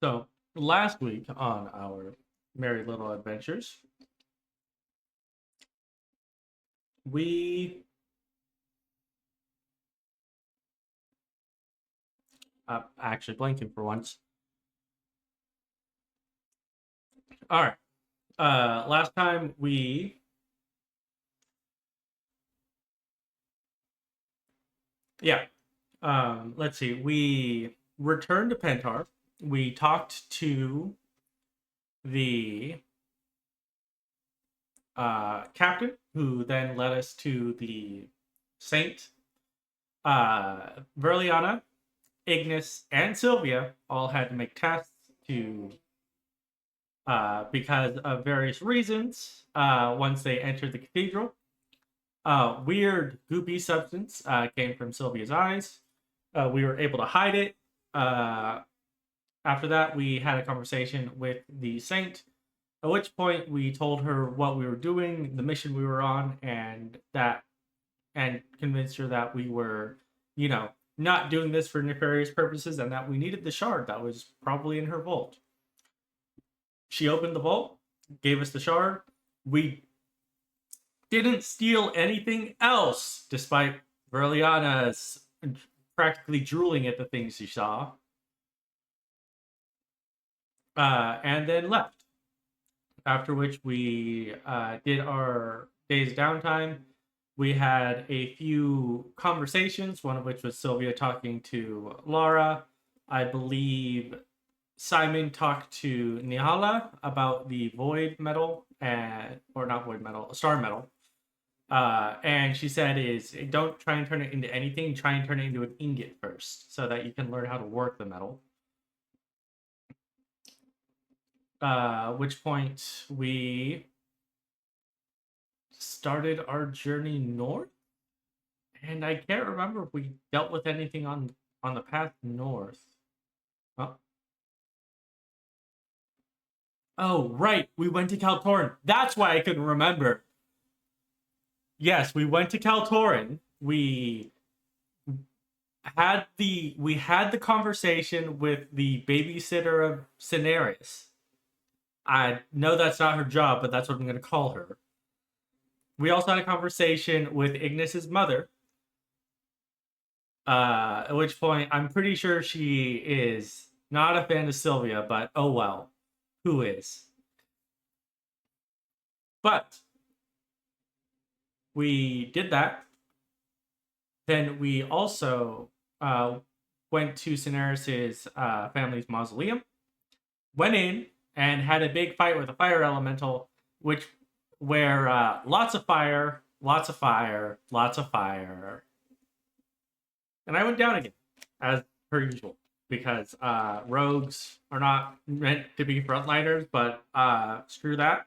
So last week on our Merry Little Adventures, we actually blanking for once. All right. Last time yeah. Let's see. We returned to Pentar. We talked to the captain, who then led us to the saint. Verleana, Ignis, and Sylvia all had to make tests to because of various reasons. Once they entered the cathedral, weird goopy substance came from Sylvia's eyes. We were able to hide it. After that, we had a conversation with the saint, at which point we told her what we were doing, the mission we were on, and convinced her that we were, not doing this for nefarious purposes, and that we needed the shard that was probably in her vault. She opened the vault, gave us the shard. We didn't steal anything else, despite Verleana's practically drooling at the things she saw. And then left. After which we did our day's downtime. We had a few conversations, one of which was Sylvia talking to Laura. I believe Simon talked to Nihala about the void metal, or not void metal, star metal. And she said don't try and turn it into anything, try and turn it into an ingot first, so that you can learn how to work the metal. Which point we started our journey north, and I can't remember if we dealt with anything on the path north. Oh, right, we went to Kaltorin. That's why I couldn't remember. Yes, we went to Kaltorin. We had the conversation with the babysitter of Cineres. I know that's not her job, but that's what I'm going to call her. We also had a conversation with Ignis's mother. At which point, I'm pretty sure she is not a fan of Sylvia, but oh well. Who is? But we did that. Then we also went to Cineres' family's mausoleum, went in, and had a big fight with a fire elemental, where lots of fire, lots of fire, lots of fire. And I went down again, as per usual, because rogues are not meant to be frontliners, but screw that.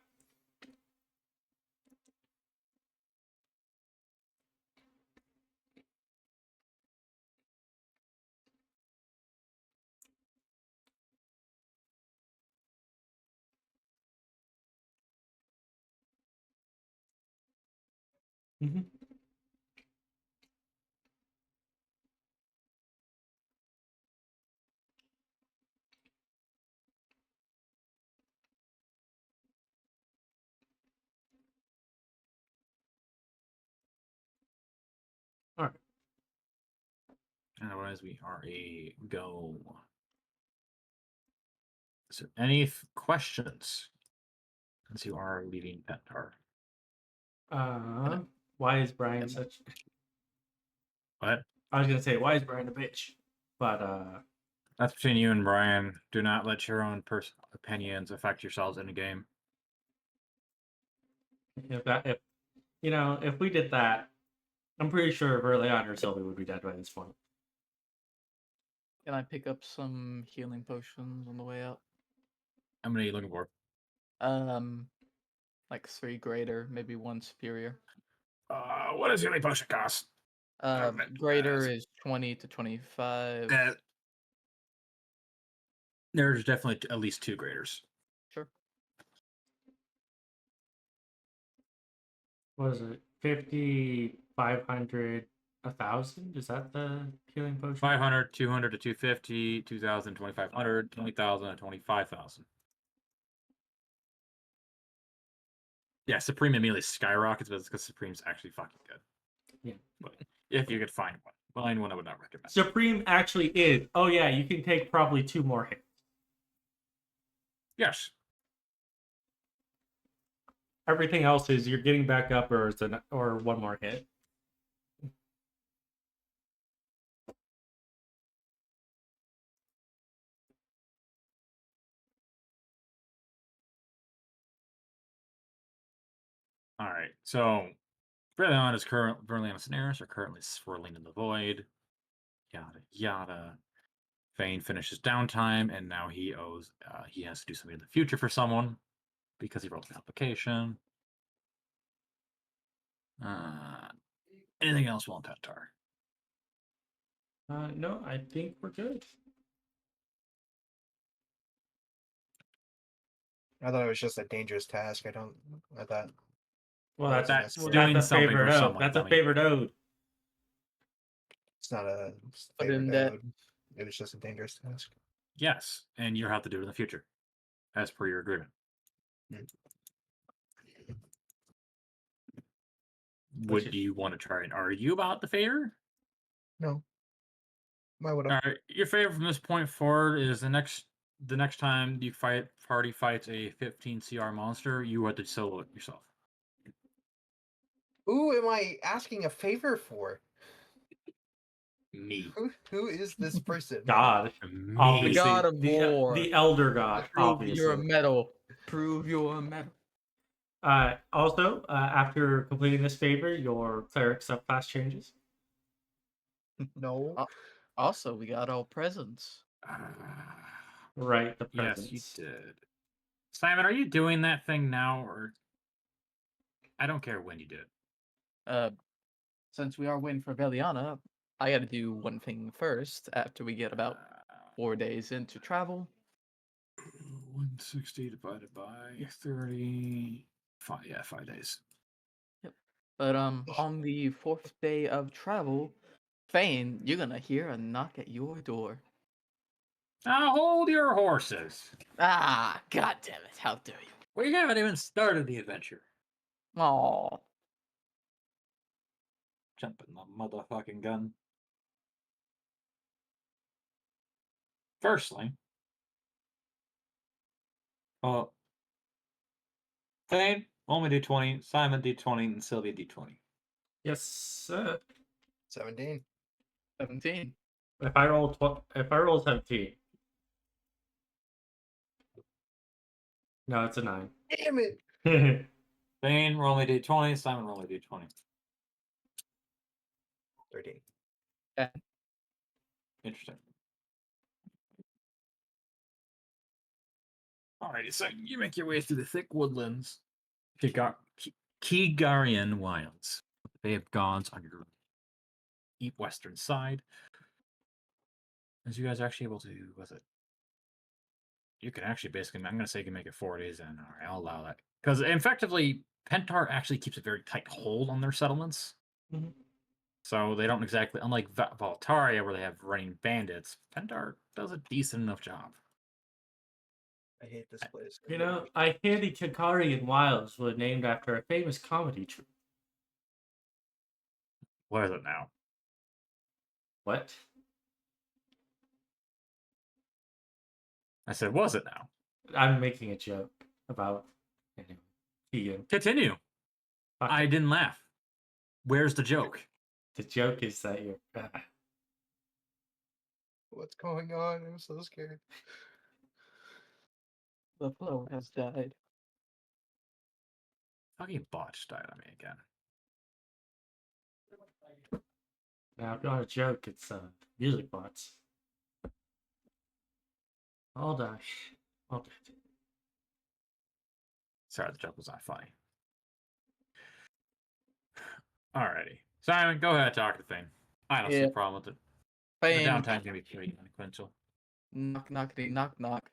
Mm-hmm. All right. Otherwise, we are a go. Is there any questions as you are leaving Pentar? Why is Brian such? What? I was gonna say, why is Brian a bitch? But That's between you and Brian. Do not let your own personal opinions affect yourselves in a game. if we did that, I'm pretty sure Verleana or Sylvia would be dead by this point. Can I pick up some healing potions on the way out? How many are you looking for? Like 3 greater, maybe 1 superior. What does healing potion cost? Greater is 20 to 25. There's definitely at least 2 graders. Sure. What is it? 50, 500, 1,000? Is that the healing potion? 500, 200 to 250, 2,000, 2,500, 20,000, and 25,000. Yeah, Supreme immediately skyrockets, but it's because Supreme's actually fucking good. Yeah. But if you could find one. Find one I would not recommend. Supreme actually is. Oh yeah, you can take probably 2 more hits. Yes. Everything else is you're getting back up or 1 more hit. Alright, so Verleana Cineres are currently swirling in the void. Yada yada. Fane finishes downtime, and now he has to do something in the future for someone because he wrote an application. Anything else while Pentar? No, I think we're good. I thought it was just a dangerous task. I thought. Well, Well, that's that's doing a something favorite for ode. someone, That's a dummy. favorite ode. It's not a But favorite in that- ode. It was just a dangerous task. Yes, and you'll have to do it in the future, as per your agreement. Would you want to try and argue about the favor? No. Why would I? All right, your favor from this point forward is the next time you party fights a 15 CR monster, you have to solo it yourself. Who am I asking a favor for? Me. Who is this person? God. Me. Obviously. The god of war. The elder god, Prove you're a obviously. metal. Prove you're a metal. Also, after completing this favor, your cleric subclass changes. No. Also, we got all presents. Right, the Yes, presents. you did. Simon, are you doing that thing now, or I don't care when you do it. Since we are waiting for Verleana, I gotta do one thing first after we get about 4 days into travel. 160 divided by 30. 5 days. But on the 4th day of travel, Fane, you're gonna hear a knock at your door. Now hold your horses. Ah, god damn it, how dare you. We haven't even started the adventure. Aw. Jumping the motherfucking gun. Firstly, Thane, roll me d20, Simon d20, and Sylvia d20. Yes, sir. 17. 17. If I roll 17. No, it's a 9. Damn it! Thane, roll me d20, Simon, roll me d20. 13. Interesting. Alrighty, so you make your way through the thick woodlands, Kigarian wilds. The Bay of Gods on your western side. As you guys are actually able to, you can actually basically, I'm going to say you can make it 4 days, and alright, I'll allow that. Because effectively, Pentar actually keeps a very tight hold on their settlements. Mhm. So they don't exactly, unlike Valtaria, where they have running bandits, Pentar does a decent enough job. I hate this place. You know, I hear the Kikarian Wilds were named after a famous comedy troupe. What is it now? What? I said, was it now? I'm making a joke about Keegan. Continue. Fuck I it. didn't laugh. Where's the joke? The joke is that you're. What's going on? I'm so scared. The flow has died. Fucking botch died on me again. Now, not a joke. It's music bots. All die. All dead. Sorry, the joke was not funny. Alrighty. Simon, go ahead, talk to Thane. I don't see a Yeah. problem with it. Fane, The downtime's gonna be pretty unsequential. knock, knockity, knock, knock.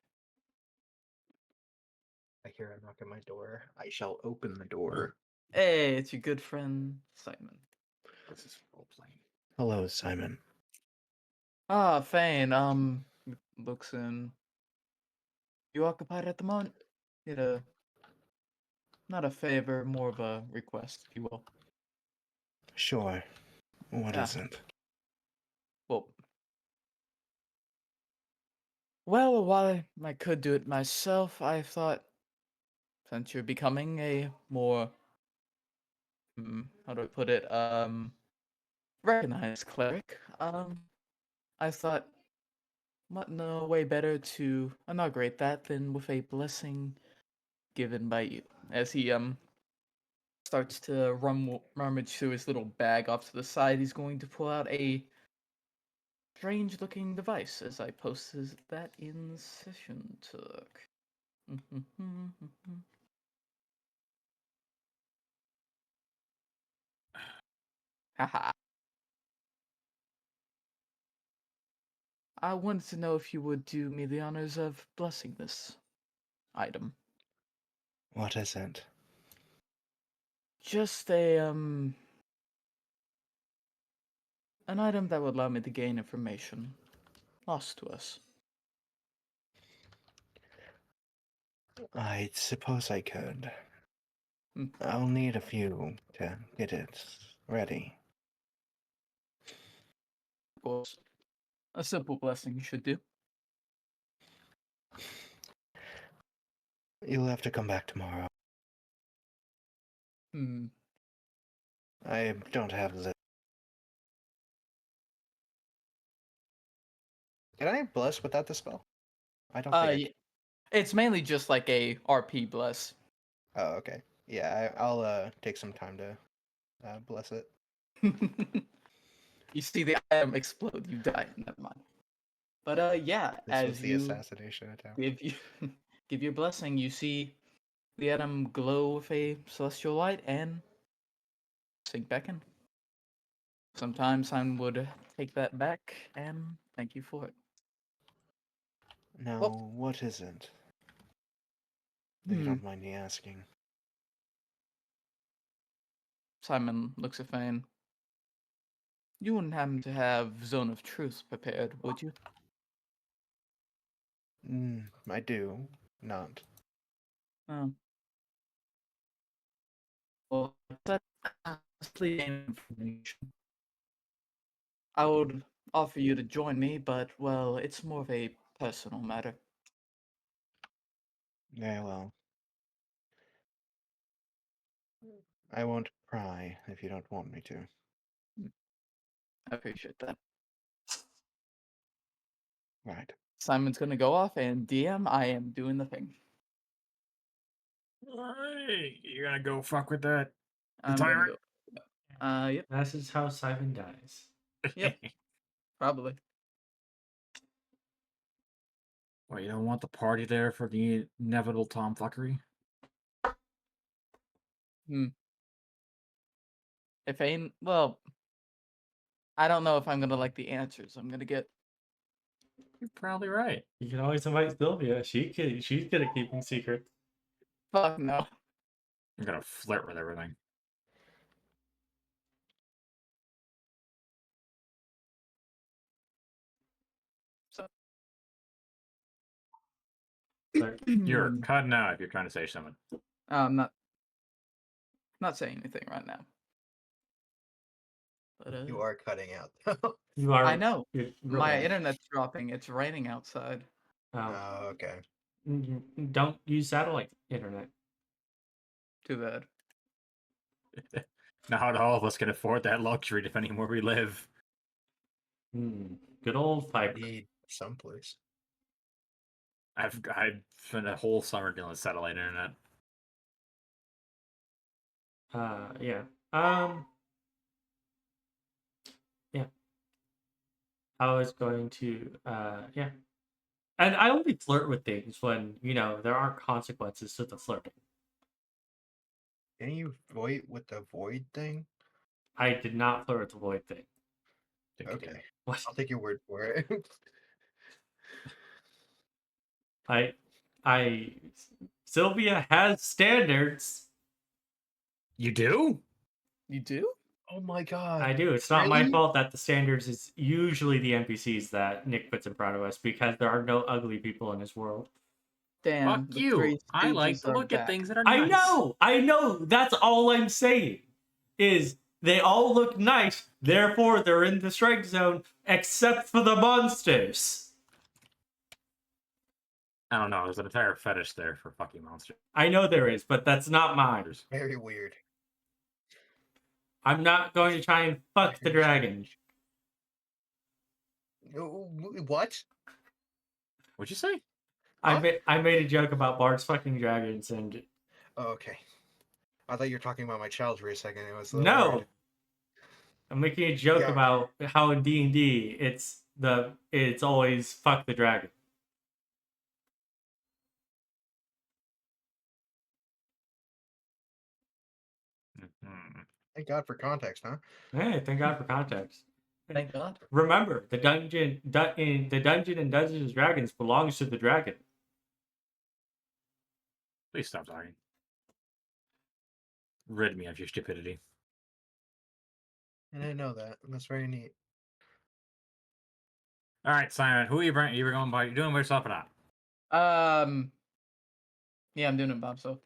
I hear a knock at my door. I shall open the door. Hey, it's your good friend, Simon. This is role playing. Hello, Simon. Ah, Fane, looks in. You occupied at the moment? Need a, not a favor, more of a request, if you will. Sure. What Ah, is it? well, well, while I could do it myself, I thought, since you're becoming a more, how do I put it, recognized cleric, I thought, what no way better to inaugurate that than with a blessing given by you. As he starts to rummage through his little bag off to the side, he's going to pull out a strange looking device as I posted that in session talk. Haha. I wanted to know if you would do me the honors of blessing this item. What is it? Just a an item that would allow me to gain information lost to us. I suppose I could. Hmm. I'll need a few to get it ready. Of course. A simple blessing should do. You'll have to come back tomorrow. Hmm. I don't have the... Can I bless without the spell? I don't think I can. It's mainly just like a RP bless. Oh, okay. Yeah, I'll take some time to bless it. You see the item explode, you die. Never mind. But yeah, This was as the you assassination attempt. give you give your blessing, you see the item glow with a celestial light and sink back in. Sometimes I would take that back and thank you for it. Now, Well, what is it? If you don't mind me asking. Simon looks at Fane. You wouldn't happen to have Zone of Truth prepared, would you? I do. Not. Oh. Well, that's honestly information. I would offer you to join me, but, well, it's more of a personal matter. Very well. I won't pry if you don't want me to. I appreciate that. Right. Simon's gonna go off, and DM, I am doing the thing. Hey, you're gonna go fuck with that? I'm gonna tyrant? go. Yep, This is how Simon dies. Yep. probably. Well, you don't want the party there for the inevitable tomfuckery? If ain't, well, I don't know if I'm gonna like the answers I'm gonna get. You're probably right. You can always invite Sylvia. She's good at keeping secrets. Fuck no. I'm gonna flirt with everything. So, Sorry. You're cutting out if you're trying to say something. I'm not saying anything right now. But You are cutting out. You are. I know. you're My really- internet's dropping. It's raining outside. Oh. Oh, okay. Don't use satellite internet. Too bad. Not all of us can afford that luxury depending on where we live. Good old fiber. Need someplace. I've spent a whole summer dealing with satellite internet. Yeah. Yeah. I was going to yeah. And I only flirt with things when, there are consequences to the flirting. Can you void with the void thing? I did not flirt with the void thing. Okay. What? I'll take your word for it. Sylvia has standards. You do? You do? Oh my god. I do. It's not my Really? fault that the standards is usually the NPCs that Nick puts in front of us because there are no ugly people in this world. Damn, Fuck the you. Three I like Stooges to are look at back. things that are I nice. know. That's all I'm saying. Is they all look nice, therefore they're in the strike zone, except for the monsters. I don't know. There's an entire fetish there for fucking monsters. I know there is, but that's not mine. Very weird. I'm not going to try and fuck the Very dragon. What? What'd you say? I Huh? I made a joke about bards fucking dragons, and Oh, okay. I thought you were talking about my child for a second. It was a little no, weird. I'm making a joke Yeah. about how in D&D it's always fuck the dragon. Mhm. Thank God for context, huh? Hey, thank God for context. Thank God. Remember, the dungeon and Dungeons and Dragons belongs to the dragon. Please stop talking. Rid me of your stupidity. I didn't know that. That's very neat. All right, Simon. Who are you bringing? You were going by? You doing by yourself or not? Yeah, I'm doing it, Bob. So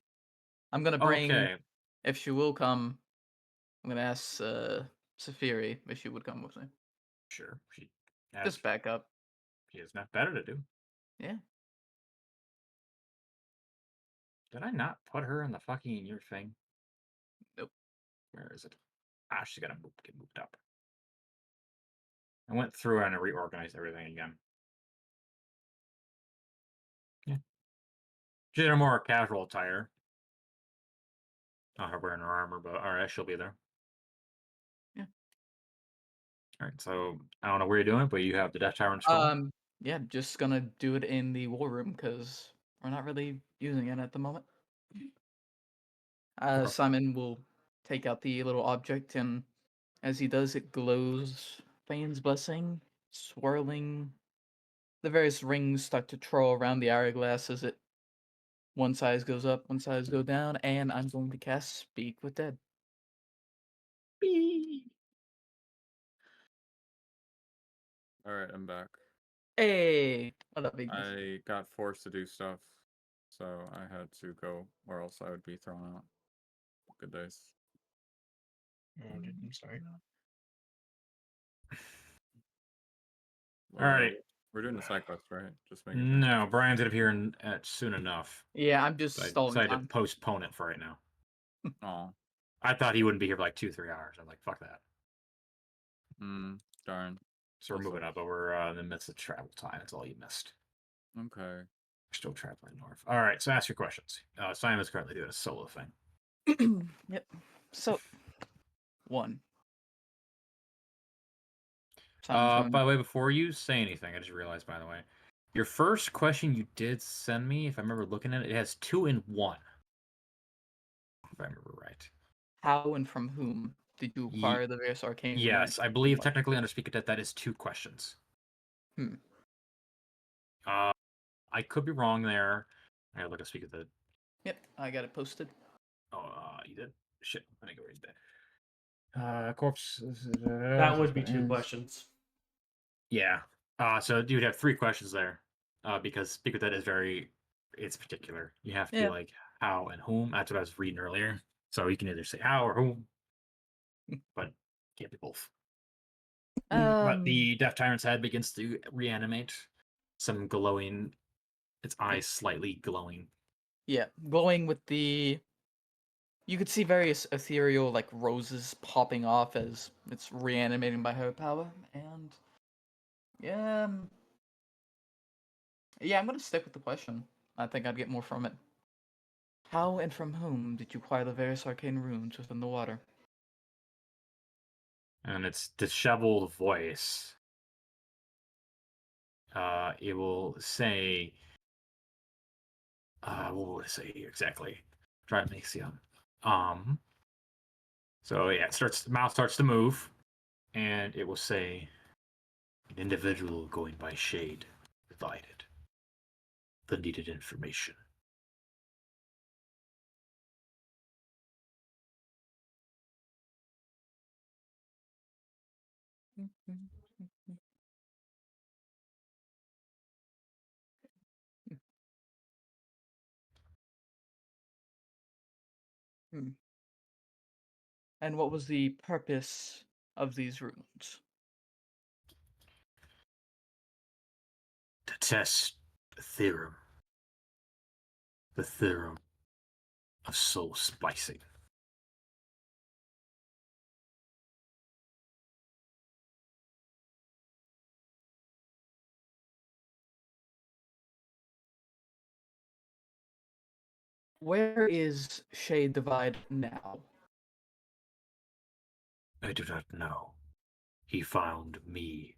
I'm gonna bring, Okay. if she will come, I'm gonna ask Safiri if she would come with me. Sure. She has. Just back up. She has not better to do. Yeah. Did I not put her in the fucking your thing? Nope. Where is it? Ah, she's gotta get moved up. I went through and reorganized everything again. Yeah. She's in a more casual attire. Not her wearing her armor, but alright, she'll be there. Yeah. Alright, so I don't know where you're doing, but you have the Death Tyrant scroll. Yeah, just gonna do it in the war room because we're not really using it at the moment. Okay. Simon will take out the little object, and as he does, it glows. Fane's blessing, swirling. The various rings start to twirl around the hourglass as it one size goes up, one size go down, and I'm going to cast Speak with Dead. All right, I'm back. Hey, what up, Ignis? I got forced to do stuff, so I had to go, or else I would be thrown out. Good days. Oh, dude, I'm sorry. All right. We're doing the side quest, right? Just making sure. No, Brian's gonna be here soon enough. Yeah, I'm just So I stalling decided to time. postpone it for right now. Oh, I thought he wouldn't be here for like 2-3 hours. I'm like, fuck that. darn. So we're That moving sucks. up, but we're in the midst of travel time. That's all you missed. Okay. We're still traveling north. All right, so ask your questions. Simon's currently doing a solo thing. Yep. So, one. Simon's By going. the way, before you say anything, I just realized, by the way, your first question you did send me, if I remember looking at it, it has 2 in 1. If I remember right. How and from whom did you acquire the various arcane runes? Yes, I believe technically under Speak of Death that is 2 questions. Hmm. I could be wrong there. I gotta look at Speak of Death. Yep, I got it posted. Oh, you did? Shit, let me go read that. Corpse. That would be 2 questions. Yeah. So you would have 3 questions there. Because Speak of Death is it's particular. You have to be like how and whom. That's what I was reading earlier. So you can either say how or whom, but can't be both. But the Death Tyrant's head begins to reanimate. Some glowing, its eyes slightly glowing. Yeah, glowing with the. You could see various ethereal like roses popping off as it's reanimating by her power, and yeah, yeah, I'm gonna stick with the question. I think I'd get more from it. How and from whom did you acquire the various arcane runes within the water? And its disheveled voice, it will say, what will it say exactly? Try to make it so yeah, mouth starts to move, and it will say, an individual going by shade provided the needed information. And what was the purpose of these runes? To test the theorem. The theorem of soul splicing. Where is Shade Divide now? I do not know. He found me.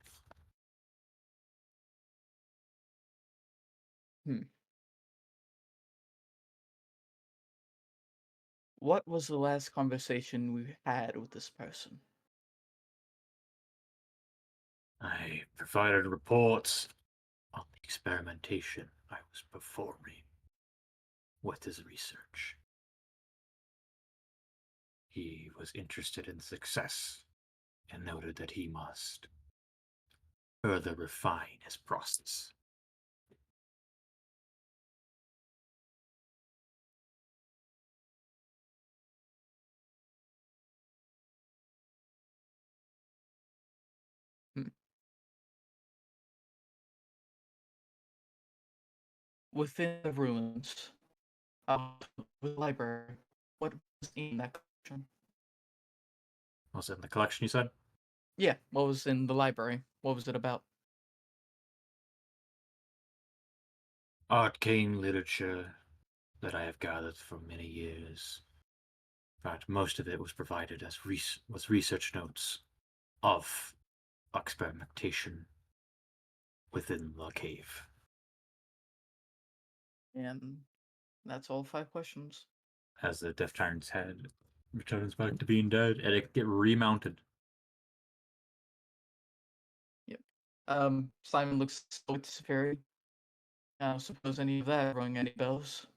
What was the last conversation we had with this person? I provided reports on the experimentation I was performing with his research. He was interested in success and noted that he must further refine his process. Within the ruins of the library, what was in that collection? Was it in the collection, you said? Yeah, what was in the library? What was it about? Arcane literature that I have gathered for many years. But most of it was provided as research notes of experimentation within the cave. And that's all 5 questions. As the Death Tyrant's head returns back to being dead, and it get remounted. Yep. Simon looks at Safari. I suppose any of that rung any bells?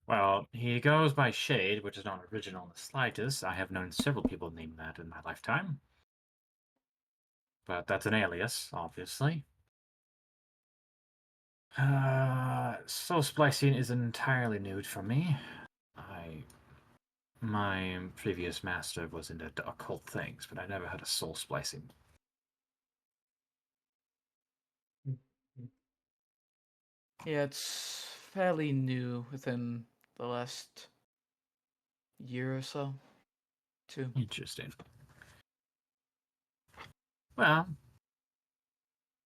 Well, he goes by Shade, which is not original in the slightest. I have known several people named that in my lifetime. But that's an alias, obviously. Soul splicing is entirely new for me. My previous master was into occult things, but I never had a soul splicing. Yeah, it's fairly new within the last year or so. 2. Interesting. Well,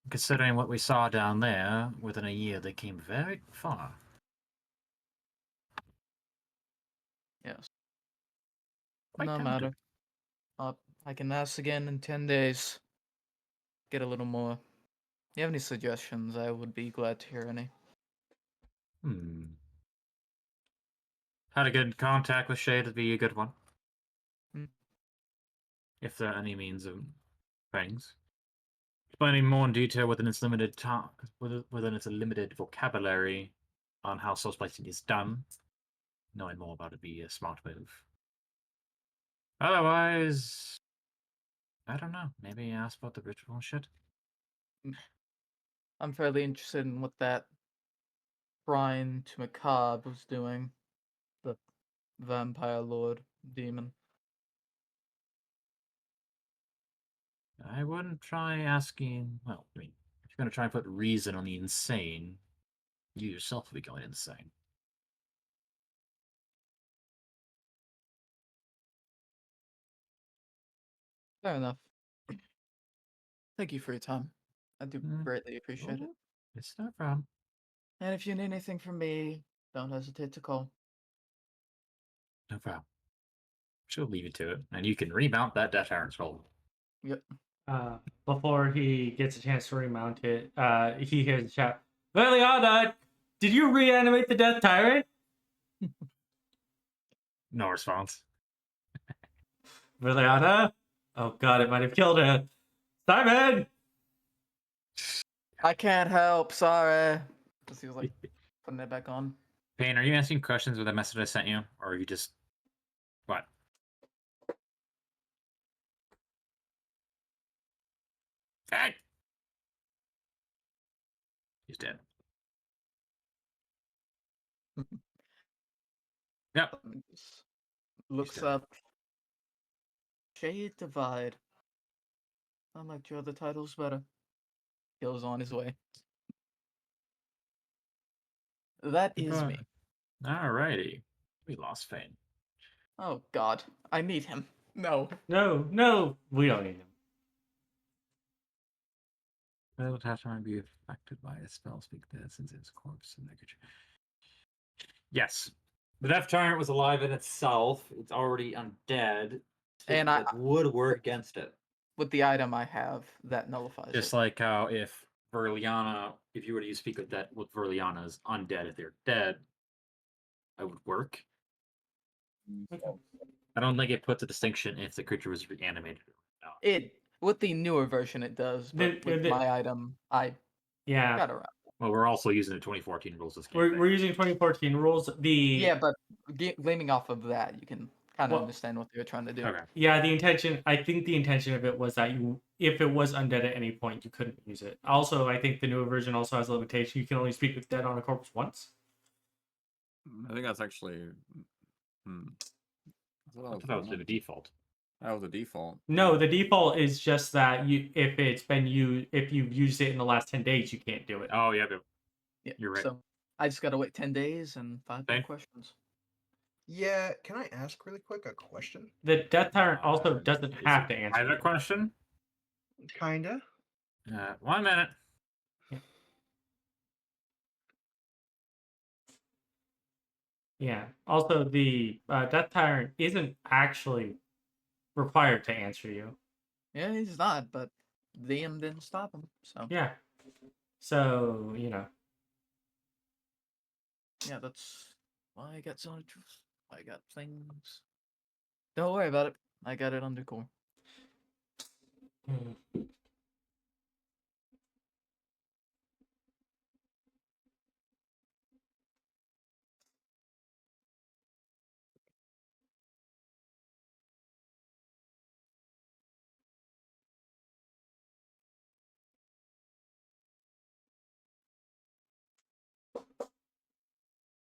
considering what we saw down there, within a year they came very far. Yes. Quite No talented. matter. I can ask again in 10 days. Get a little more. You have any suggestions? I would be glad to hear any. How to get in contact with Shade would be a good one. Hmm. If there are any means of things. Explaining more in detail within its limited within its limited vocabulary on how soul splicing is done. Knowing more about it would be a smart move. Otherwise, I don't know. Maybe ask about the ritual and shit. I'm fairly interested in what that Brian to Macabre was doing. The vampire lord demon. I wouldn't try asking. Well, I mean, if you're going to try and put reason on the insane, you yourself will be going insane. Fair enough. Thank you for your time. I do greatly appreciate it. It's no problem. And if you need anything from me, don't hesitate to call. No problem. She'll leave you to it, and you can remount that Death Iron Skull. Yep. Before he gets a chance to remount it, he hears the chat. Verleana, did you reanimate the Death Tyrant? No response. Verleana? Oh god, it might have killed her. Simon! I can't help, sorry. Just he was like putting it back on. Payne, are you answering questions with a message I sent you, or are you just what? Hey! He's dead. Yep. Just looks done. up Shade Divide. I like your other titles better. Goes on his way. That is me. Alrighty. We lost Fane. Oh God, I need him. No. No, we don't need him. Will attach might be affected by a spell speak dead since it's corpse and negative. Yes. The Death Tyrant was alive in itself. It's already undead. And that would work against it. with the item I have, that nullifies Just it. like how if Verleana, if you were to use Speak with Dead with Verleana's undead, if they're dead, that would work. Okay. I don't think it puts a distinction if the creature was reanimated or not. It with the newer version it does, but with my item, I Yeah. got around. Well, we're also using the 2014 rules this game. We're using 2014 rules. Yeah, but gleaming off of that, you can kind of Well, understand what they're trying to do. Okay. Yeah, I think the intention of it was that if it was undead at any point, you couldn't use it. Also, I think the newer version also has a limitation. You can only speak with dead on a corpse once. I think that's actually. I thought That was the default. That was the default. No, the default is just that if you've used it in the last 10 days, you can't do it. Oh, yeah. Yeah, You're right. So I just gotta wait 10 days and 5 more Okay. questions. Yeah, can I ask really quick a question? The Death Tyrant also doesn't Is have it to a answer. private you. question? Kinda. 1 minute. Yeah. Also, the Death Tyrant isn't actually required to answer you. Yeah, he's not, but DM didn't stop him. So Yeah. So, yeah, that's why I got Zone of Truth. I got things. Don't worry about it. I got it under core.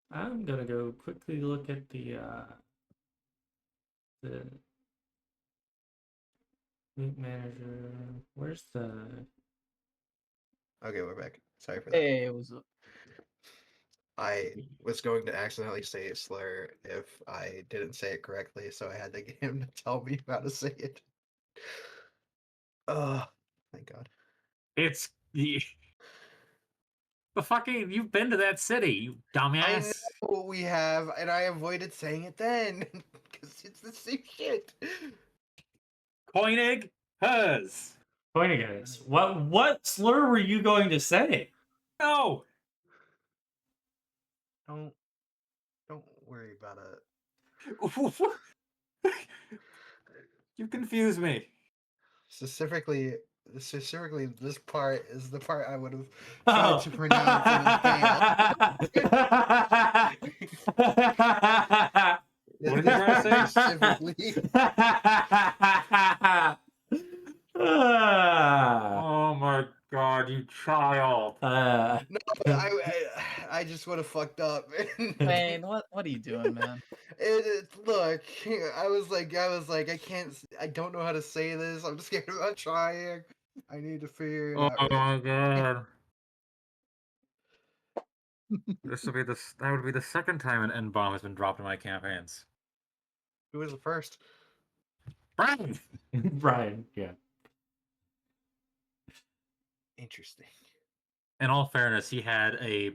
I'm gonna go quickly look at the loot manager. Where's the Okay, we're back. Sorry for that. Hey, it was I was going to accidentally say slur if I didn't say it correctly, so I had to get him to tell me how to say it. Thank God. It's the fucking. You've been to that city, you I dumbass. know what we have, and I avoided saying it then because it's the same shit. Koenig has. point at it? What slur were you going to say? No. Don't worry about it. You confuse me. Specifically, this part is the part I would have tried to pronounce and failed. What did you try to say? Specifically. Oh my God, you child. No, I just would have fucked up. Wayne, what are you doing, man? Look, I was like, I don't know how to say this. I'm scared about trying. I need to figure it Oh out. my God. That would be the second time an N-bomb has been dropped in my campaigns. Who was the first? Brian! Brian, yeah. Interesting. In all fairness, he had a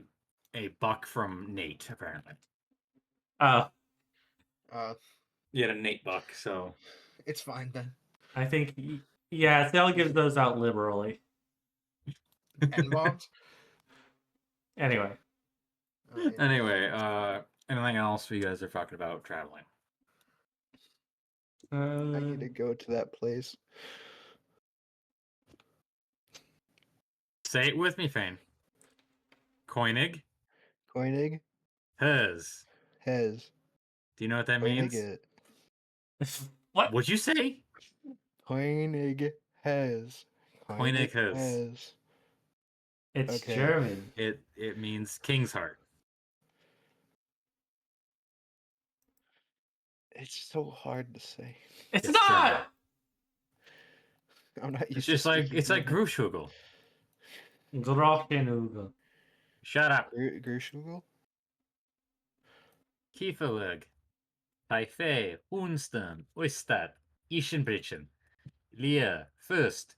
buck from Nate, apparently. Oh, He had a Nate buck, so... It's fine then. I think, yeah, Sal gives those out liberally. N-bombs? Anyway. Anyway, anything else you guys are talking about traveling? I need to go to that place. Say it with me, Fane. Koenig Koenig has. has. Do you know what that means? What? What'd you say? Koenig has. Koenig has. It's Okay. German. It means King's Heart. It's so hard to say. It's It's German. not. I'm not It's used just to like speaking it's like German. Gruschugal. Grochenugel. Shut up. Gershugel? Kieferweg. Taifei, Unstern, Oistad, Ischenbrichen, Lear, Fürst,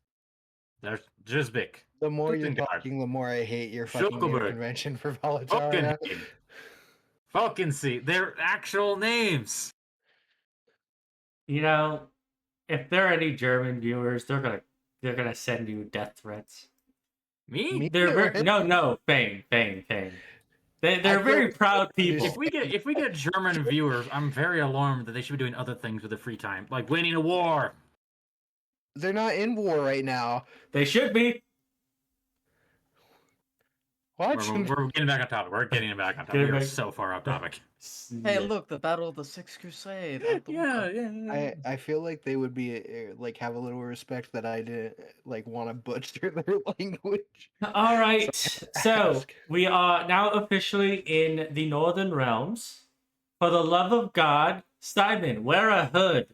Drzbik, The more you're Stuttgart, talking, the more I hate your fucking name Schokelberg, convention for Valataria. Falkenhayn, Falkensee. They're actual names. You know, if there are any German viewers, they're gonna send you death threats. Me? Me? They're very Right? no, Fane. They're feel very like proud they people. If we get German viewers, I'm very alarmed that they should be doing other things with their free time, like winning a war. They're not in war right now. They should be. What? We're getting back on topic. We're getting back on topic. Getting We are back- so far off topic. Hey, Yeah. look, the Battle of the Sixth Crusade. at the Wall. I feel like they would be like have a little respect that I didn't like want to butcher their language. All right. So ask. we are now officially in the Northern Realms. For the love of God, Steinman, wear a hood.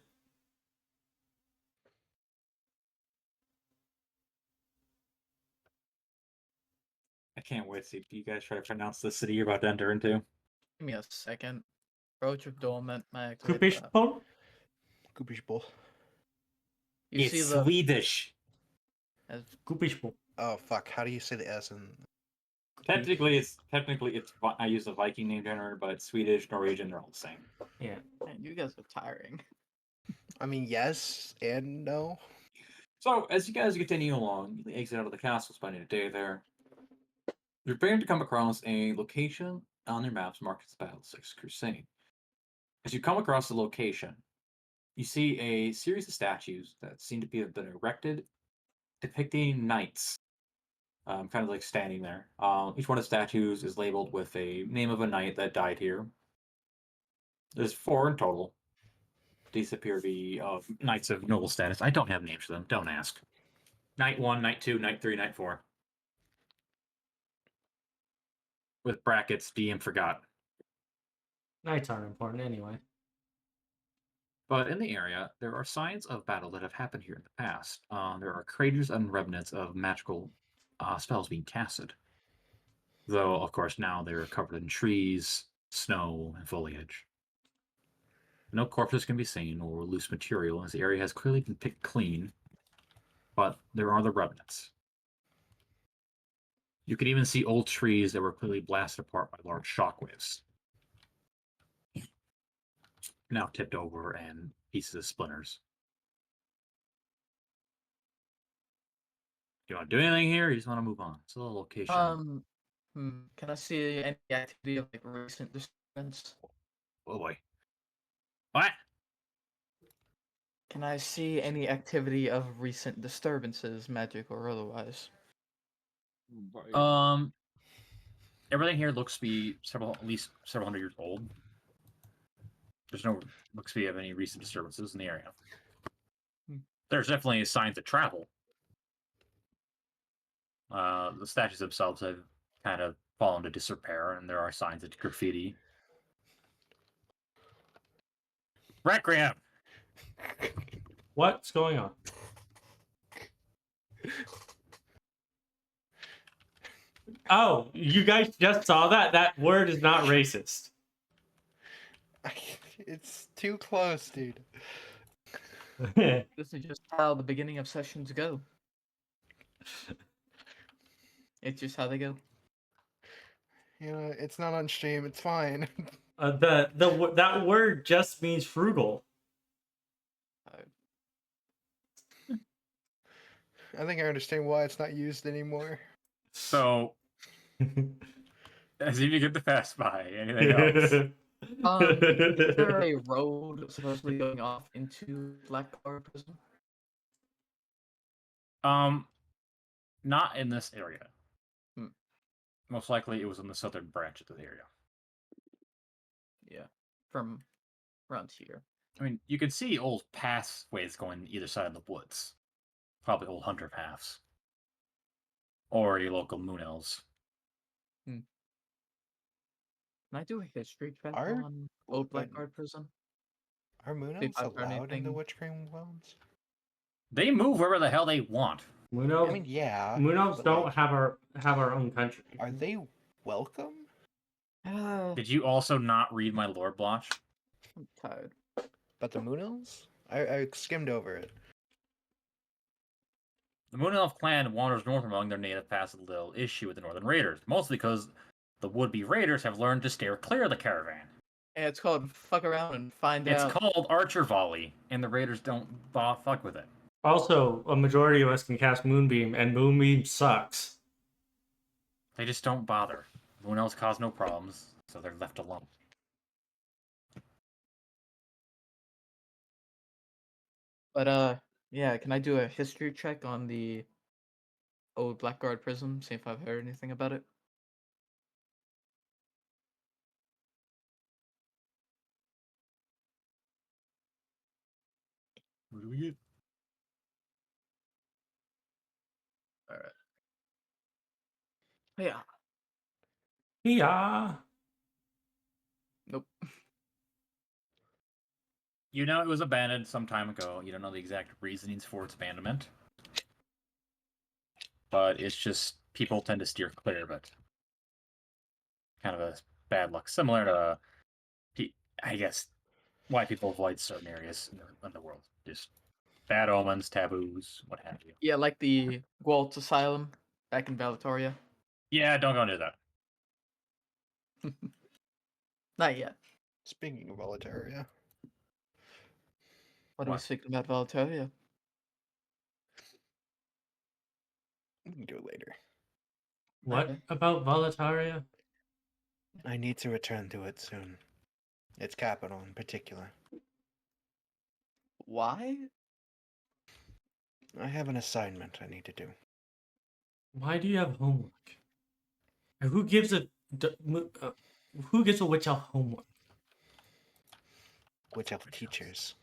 I can't wait to see you guys try to pronounce the city you're about to enter into. Give me a second. Roach of Dormant, Mag. Kupishpon? Kupishbo. You It's see the Swedish. as Kupishpon. Oh fuck! How do you say the S in? Technically, it's I use the Viking name generator, but Swedish, Norwegian, they're all the same. Yeah. man, you guys are tiring. I mean, yes and no. So, as you guys continue along, you exit out of the castle, spending a day there. You're preparing to come across a location on your maps marked as Battle 6 Crusade. As you come across the location, you see a series of statues that seem to have been erected depicting knights, kind of like standing there. Each one of the statues is labeled with a name of a knight that died here. There's 4 in total. These appear to be knights of noble status. I don't have names for them. Don't ask. Knight 1, Knight 2, Knight 3, Knight 4. With brackets, DM forgot. Knights aren't important anyway. But in the area, there are signs of battle that have happened here in the past. There are craters and remnants of magical spells being casted. Though, of course, now they're covered in trees, snow, and foliage. No corpses can be seen or loose material, as the area has clearly been picked clean, but there are the remnants. You can even see old trees that were clearly blasted apart by large shockwaves. Now tipped over and pieces of splinters. Do you want to do anything here, or you just want to move on? It's a little location. Can I see any activity of like recent disturbance? Oh boy. What? Can I see any activity of recent disturbances, magic or otherwise? Everything here looks to be at least several hundred years old. There's no looks to be of any recent disturbances in the area. There's definitely signs of travel. The statues themselves have kind of fallen to disrepair, and there are signs of graffiti. Requiem! What's going on? Oh, you guys just saw that? That word is not racist. It's too close, dude. This is just how the beginning of sessions go. It's just how they go. You know, it's not on stream. It's fine. That word just means frugal. I think I understand why it's not used anymore. So, as if you get the fast by, anything else? Is there a road supposedly going off into Blackguard Prison? Not in this area. Hmm. Most likely it was in the southern branch of the area. Yeah, from around here. I mean, you can see old pathways going either side of the woods. Probably old hunter paths. Or your local moon elves. Can I do a history check Are- on Old Blackguard Prison? Are Moon They Elves fight for allowed in the anything? Witchcream Wilds? They move wherever the hell they want. Moon I elves, mean, yeah. Moon elves but, don't like, have our own country. Are they welcome? Did you also not read my lore blotch? I'm tired. But the Moon Elves? I skimmed over it. The Moon Elf clan wanders north among their native paths with little issue with the Northern Raiders, mostly because the would-be raiders have learned to steer clear of the caravan. Yeah, it's called fuck around and find It's out. called Archer Volley, and the raiders don't fuck with it. Also, a majority of us can cast Moonbeam, and Moonbeam sucks. They just don't bother. Moon Elves cause no problems, so they're left alone. But yeah, can I do a history check on the old Blackguard Prism? See if I've heard anything about it. What do we get? Alright. Yeah. Yeah. Nope. You know it was abandoned some time ago. You don't know the exact reasonings for its abandonment. But it's just people tend to steer clear of it. Kind of a bad luck. Similar to, I guess, why people avoid certain areas in the world. Just bad omens, taboos, what have you. Yeah, like the Gwalt Asylum back in Valatoria. Yeah, don't go near that. Not yet. Speaking of Volataria, What are we What? speaking about Valatoria? we can do it later. What Okay. about Volataria? I need to return to it soon. Its capital in particular. Why? I have an assignment I need to do. Why do you have homework? And who gives a witch elf homework? Witch Elf teachers.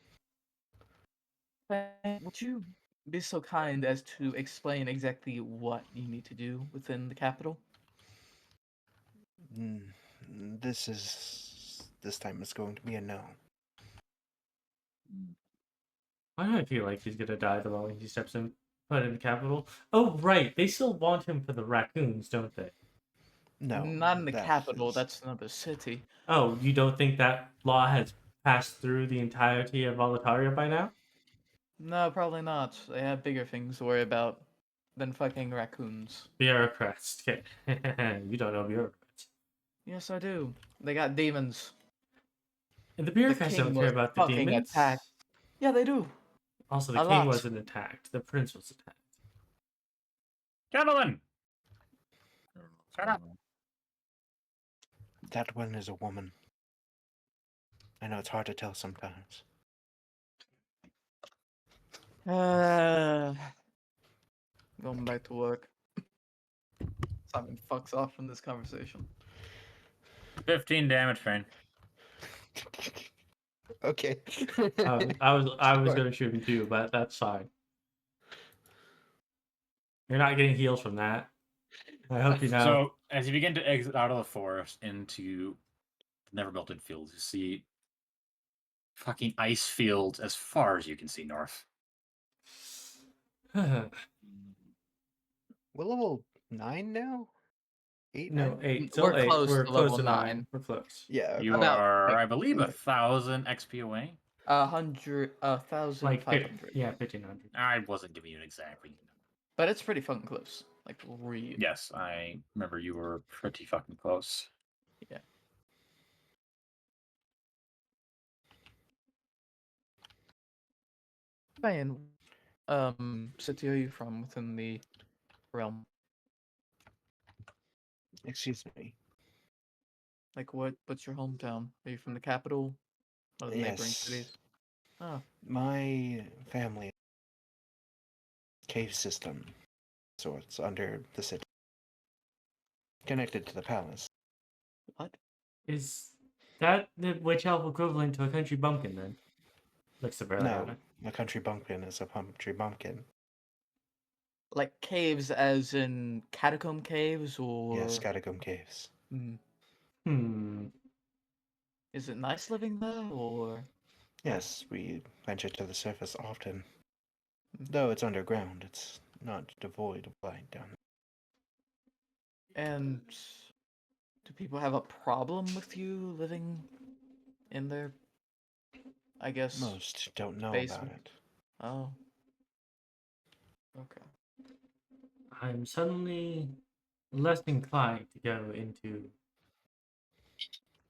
Would you be so kind as to explain exactly what you need to do within the capital? Mm, This time it's going to be a no. Why do I feel like he's gonna die the moment he steps in in the capital? Oh right, they still want him for the raccoons, don't they? No. Not in the that capital, is- that's another city. Oh, you don't think that law has passed through the entirety of Volataria by now? No, probably not. They have bigger things to worry about than fucking raccoons. Bureaucrats. Okay. You don't know bureaucrats. Yes, I do. They got demons. And the bureaucrats king don't care was about the fucking demons. attacked. Yeah, they do. Also, the A king lot. wasn't attacked. The prince was attacked. Gentlemen! Shut up. That one is a woman. I know it's hard to tell sometimes. Going back to work. Simon fucks off from this conversation. 15 damage, Fane. Okay. I was Sure. gonna shoot him too, but that's fine. You're not getting heals from that. I hope you know. So, as you begin to exit out of the forest into the never melted fields, you see fucking ice fields as far as you can see north. We're level 9 now? 8 no, now? 8. We're Still 8. close We're to close level to 9. 9. We're close. Yeah. You About, are, like, I believe, 1,000 XP away. 1,500. Yeah, 1,500. I wasn't giving you an exact reading. But it's pretty fucking close. Like, really. Yes, I remember you were pretty fucking close. Yeah. Ryan, city are you from within the realm? Excuse me. Like, what's your hometown? Are you from the capital? Or the neighboring Yes. cities? Oh, My family cave system sorts under the city. Connected to the palace. what? Is that the witch elf equivalent to a country bumpkin then? Looks to No, Verleana. a country bumpkin is a country bumpkin. Like caves as in catacomb caves, or... Yes, catacomb caves. Hmm. Hmm. Is it nice living there, or... Yes, we venture to the surface often. Though it's underground, it's not devoid of light down And do people have a problem with you living in their, I guess, there. Most don't know about basement? it. Oh. Okay. I'm suddenly less inclined to go into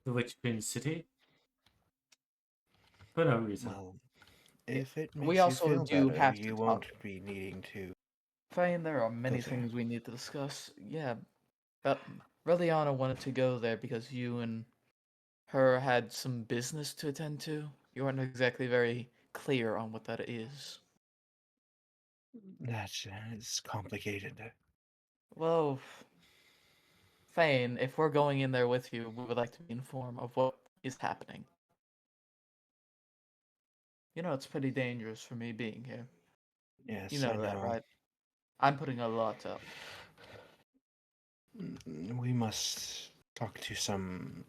the Witch Queen City for no reason. Well, if it We makes you also feel do better, have to you talk. won't be needing to. Fane, there are many there. things we need to discuss. Yeah, but Verleana wanted to go there because you and her had some business to attend to. You weren't exactly very clear on what that is. That is complicated. Well, Fane, if we're going in there with you, we would like to be informed of what is happening. You know, it's pretty dangerous for me being here. Yes, You know I that, know. right? I'm putting a lot up. We must talk to some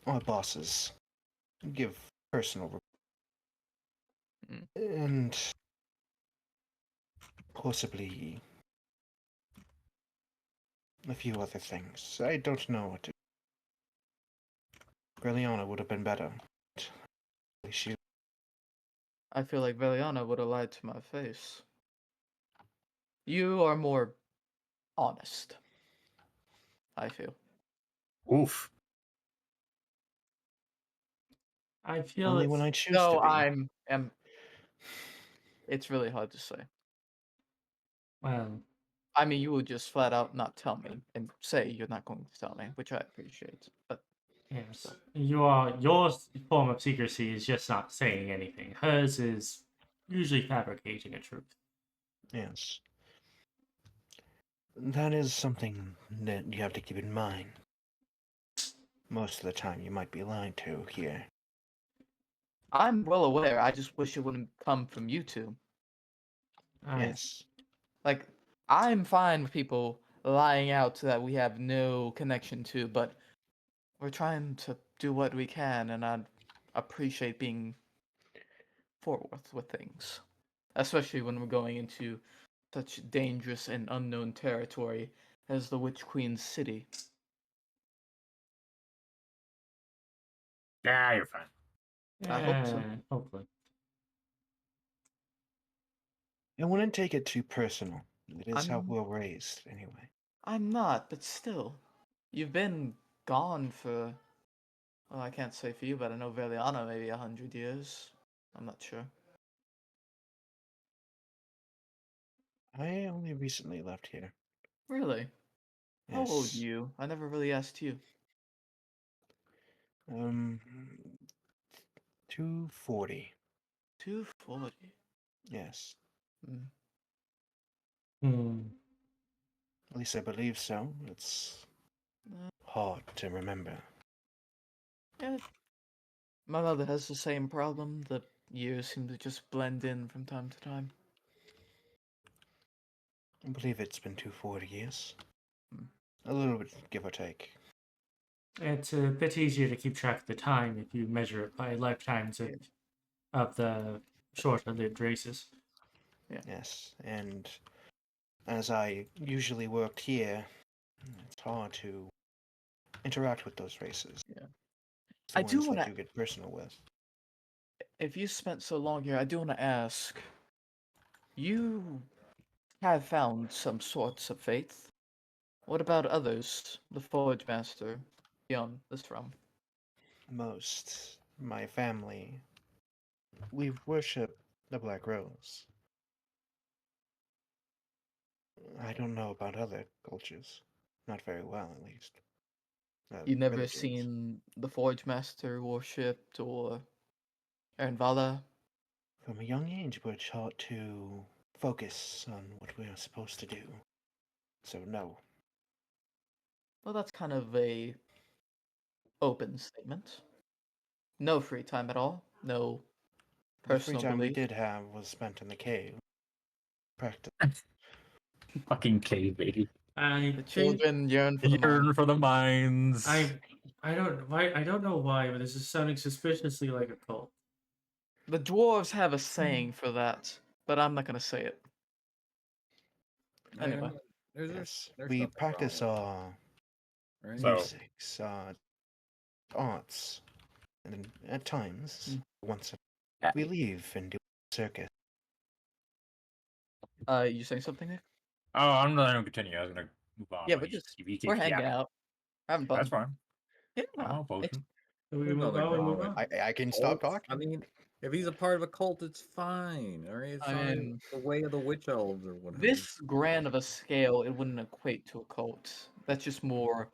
our bosses. Give personal Mm. and possibly a few other things. I don't know what to. Verleana would have been better. She I feel like Verleana would have lied to my face. You are more honest, I feel. Oof. I feel only it's when I choose No, to be. am. It's really hard to say. well, I mean, you would just flat out not tell me and say you're not going to tell me, which I appreciate. But yes. Your form of secrecy is just not saying anything. Hers is usually fabricating a truth. Yes. That is something that you have to keep in mind. Most of the time, you might be lied to here. I'm well aware. I just wish it wouldn't come from you two. Yes. Like, I'm fine with people lying out that we have no connection to, but we're trying to do what we can, and I'd appreciate being forward with things, especially when we're going into such dangerous and unknown territory as the Witch Queen's city. Yeah, you're fine. I hope so. Hopefully. I wouldn't take it too personal. It is how I'm we're raised, anyway. I'm not, but still. You've been gone for, well, I can't say for you, but I know Verleana maybe 100 years. I'm not sure. I only recently left here. Really? How old are Yes. you? I never really asked you. 240. 240. Yes. Mm. Hmm. At least I believe so. It's hard to remember. Yeah. My mother has the same problem. The years seem to just blend in from time to time. I believe it's been 240 years. Hmm. A little bit, give or take. It's a bit easier to keep track of the time if you measure it by lifetimes of the shorter lived races. Yeah. Yes. And as I usually worked here, it's hard to interact with those races. Yeah. It's the I do ones want that to, you get personal with. if you spent so long here, I do want to ask, you have found some sorts of faith. What about others? The Forge Master, beyond this realm. Most. My family. We worship the Black Rose. I don't know about other cultures. Not very well, at least. You never Religions. seen the Forge Master worshipped or Ernvala? From a young age, we're taught to focus on what we are supposed to do. So, no. Well, that's kind of a open statement. No free time at all. No The free personal time we belief. did have was spent in the cave. Practice. Fucking cave baby. The children yearn for the Yearn mind. for the mines. I don't know why, but this is sounding suspiciously like a cult. The dwarves have a saying for that, but I'm not gonna say it. I mean, Anyway. Yes, there's we nothing wrong practice with it, our right? So- musics, arts, and then at times, once we leave and do circus. You saying something, Nick? Oh, I'm not going to continue. I was going to move on. Yeah, but we're you- just if you keep we're hanging yapping, out, having fun. That's fine. Yeah, I'm all it's- potion. So we There's move nothing on. We wrong move with on. I can stop Cults, talking. I mean, if he's a part of a cult, it's fine. All right, it's I not mean, the way of the witch elves or whatever. this grand of a scale, it wouldn't equate to a cult. That's just more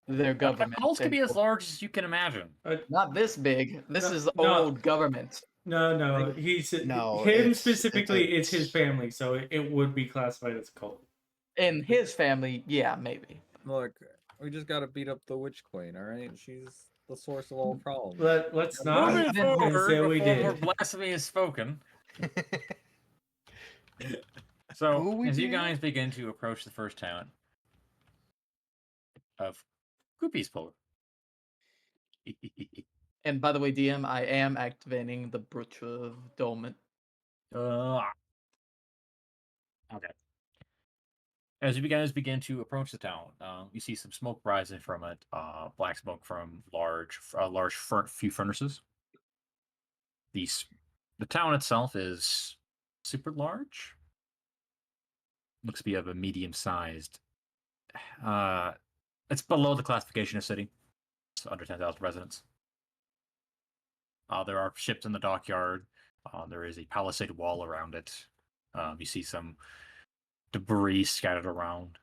their government. Cults can and be as large as you can imagine. Not this big. This No, is no. old government. No. He's No, him it's- specifically. It's his it's- family, so it would be classified as a cult. In his family, yeah, maybe. Look, we just gotta beat up the witch queen. All right, she's the source of all problems. Let's not Moving then- and forward say we before more did. blasphemy is spoken. So, Who we as you being? guys begin to approach the first town of Groupies Polar. And by the way, DM, I am activating the Brooch of Dolment. Okay. As you guys begin to approach the town, you see some smoke rising from it. Black smoke from few furnaces. The town itself is super large. Looks to be of a medium-sized. It's below the classification of city. It's under 10,000 residents. There are ships in the dockyard. There is a palisade wall around it. You see some debris scattered around.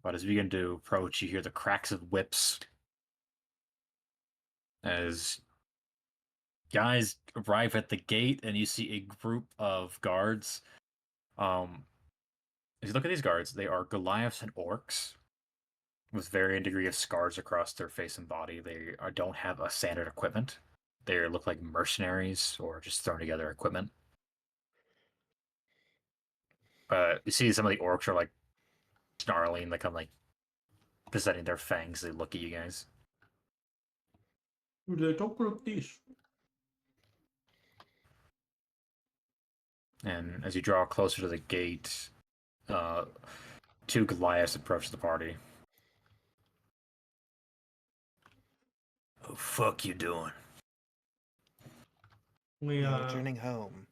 But as you begin to approach, you hear the cracks of whips. As guys arrive at the gate, and you see a group of guards. As you look at these guards, they are Goliaths and orcs with varying degree of scars across their face and body. They don't have a standard equipment. They look like mercenaries or just thrown together equipment. You see some of the orcs are like snarling, like I'm like presenting their fangs. They look at you guys. They talk like this. And as you draw closer to the gate, two Goliaths approach the party. Oh, fuck you doing? We We are returning home.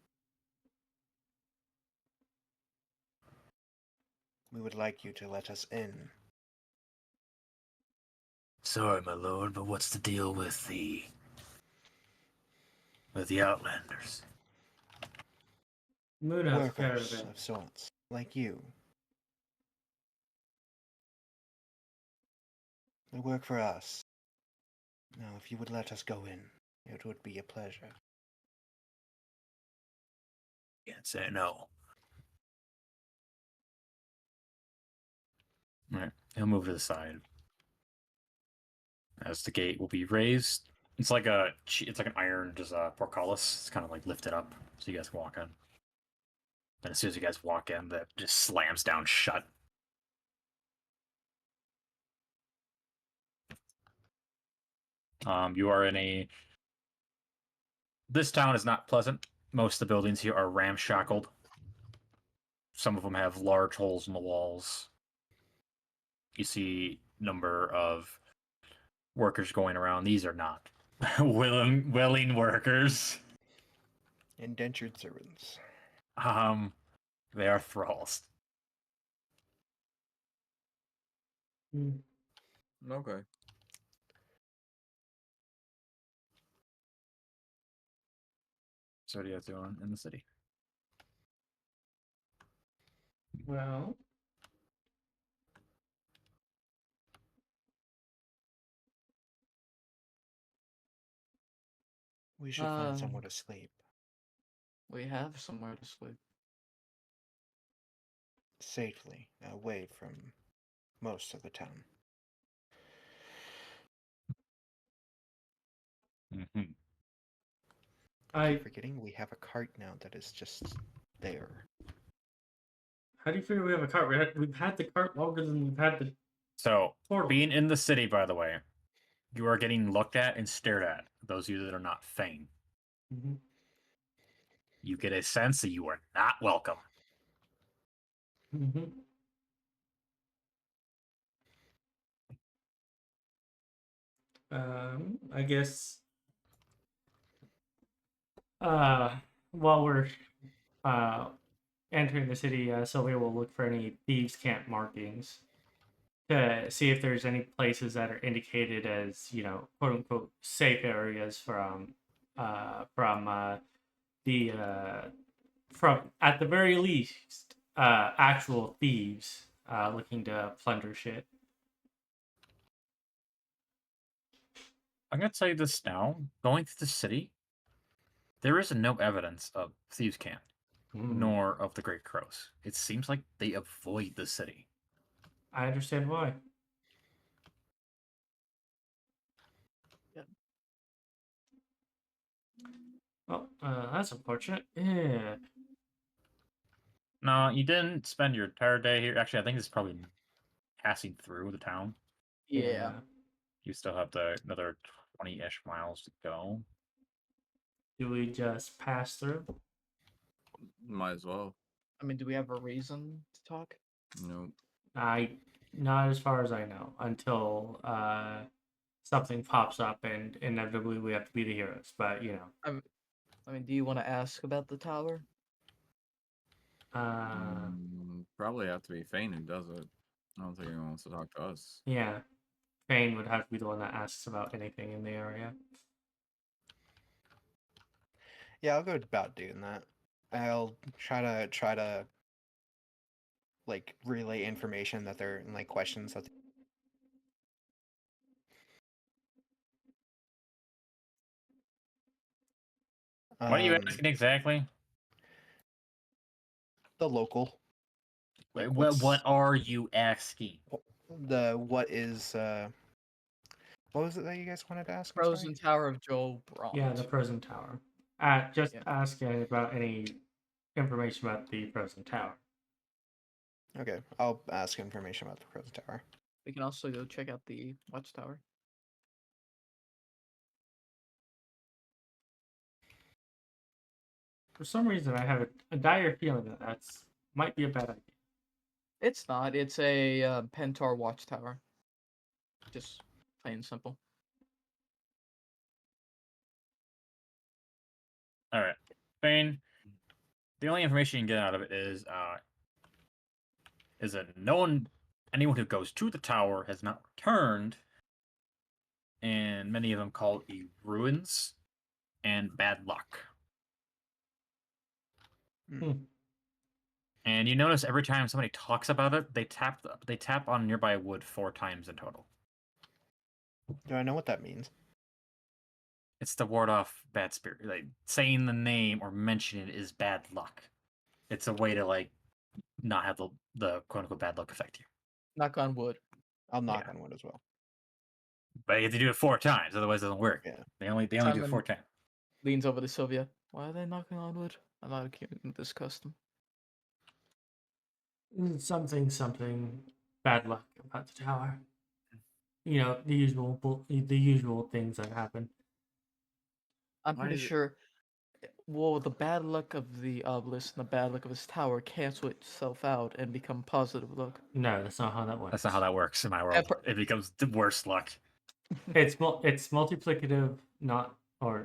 We would like you to let us in. Sorry, my lord, but what's the deal with the Outlanders? Moonhouse Workers caravan. of sorts, like you. They work for us. Now, if you would let us go in, it would be a pleasure. Can't say no. Alright, he'll move to the side. As the gate will be raised. It's like an iron portcullis. It's kind of like lifted up so you guys can walk in. And as soon as you guys walk in, that just slams down shut. You are in a... This town is not pleasant. Most of the buildings here are ramshackled. Some of them have large holes in the walls. You see number of workers going around. These are not willing workers. Indentured servants. They are thralls. Okay. So what are you guys doing in the city? Well, We should find somewhere to sleep. We have somewhere to sleep. Safely, away from most of the town. Mm-hmm. I. Forgetting we have a cart now that is just there. How do you figure we have a cart? We've had the cart longer than we've had the So, portal. being in the city, by the way, you are getting looked at and stared at. Those of you that are not Fane. Mhm. you get a sense that you are not welcome. Mm-hmm. I guess while we're uh, entering the city, Sylvia will look for any thieves' camp markings to see if there's any places that are indicated as, quote unquote, safe areas the from at the very least actual thieves looking to plunder shit. I'm gonna tell you this now. Going through the city, there is no evidence of thieves' camp, nor of the Great Crows. It seems like they avoid the city. I understand why. Yep. Well, that's unfortunate. Yeah. No, you didn't spend your entire day here. Actually, I think it's probably passing through the town. Yeah. You still have another 20-ish miles to go. Do we just pass through? Might as well. I mean, do we have a reason to talk? Nope. Not as far as I know, until something pops up and inevitably we have to be the heroes. But I mean, do you want to ask about the tower? Probably have to be Fane who does it. I don't think anyone wants to talk to us. yeah, Fane would have to be the one that asks about anything in the area. Yeah, I'll go about doing that. I'll try to like relay information that they're like questions that. What are you asking exactly? The local. Wait, Like, what are you asking? what was it that you guys wanted to ask? I'm sorry? Frozen Tower of Joel Bront. Yeah, the Frozen Tower. Just asking about any information about the Frozen Tower. Okay, I'll ask information about the Frozen Tower. We can also go check out the Watchtower. For some reason, I have a dire feeling that that's might be a bad idea. It's not. It's a Pentar Watchtower. Just plain and simple. All right, Fane. The only information you can get out of it is that anyone who goes to the tower has not returned, and many of them call it ruins and bad luck. And you notice every time somebody talks about it, they tap on nearby wood 4 times in total. Do I know what that means? It's to ward off bad spirit. Like saying the name or mentioning it is bad luck. It's a way to not have the quote unquote bad luck affect you. Knock on wood. I'll knock on wood as well. But you have to do it 4 times, otherwise it doesn't work. Yeah. They only do it 4 times. Leans over to Sylvia. Why are they knocking on wood? I'm not acquainted with this custom. Something bad luck about the tower. The usual things that happen. I'm pretty sure. Will the bad luck of the obelisk and the bad luck of his tower cancel itself out and become positive luck? No, that's not how that works. That's not how that works in my world. It becomes the worst luck. It's multiplicative,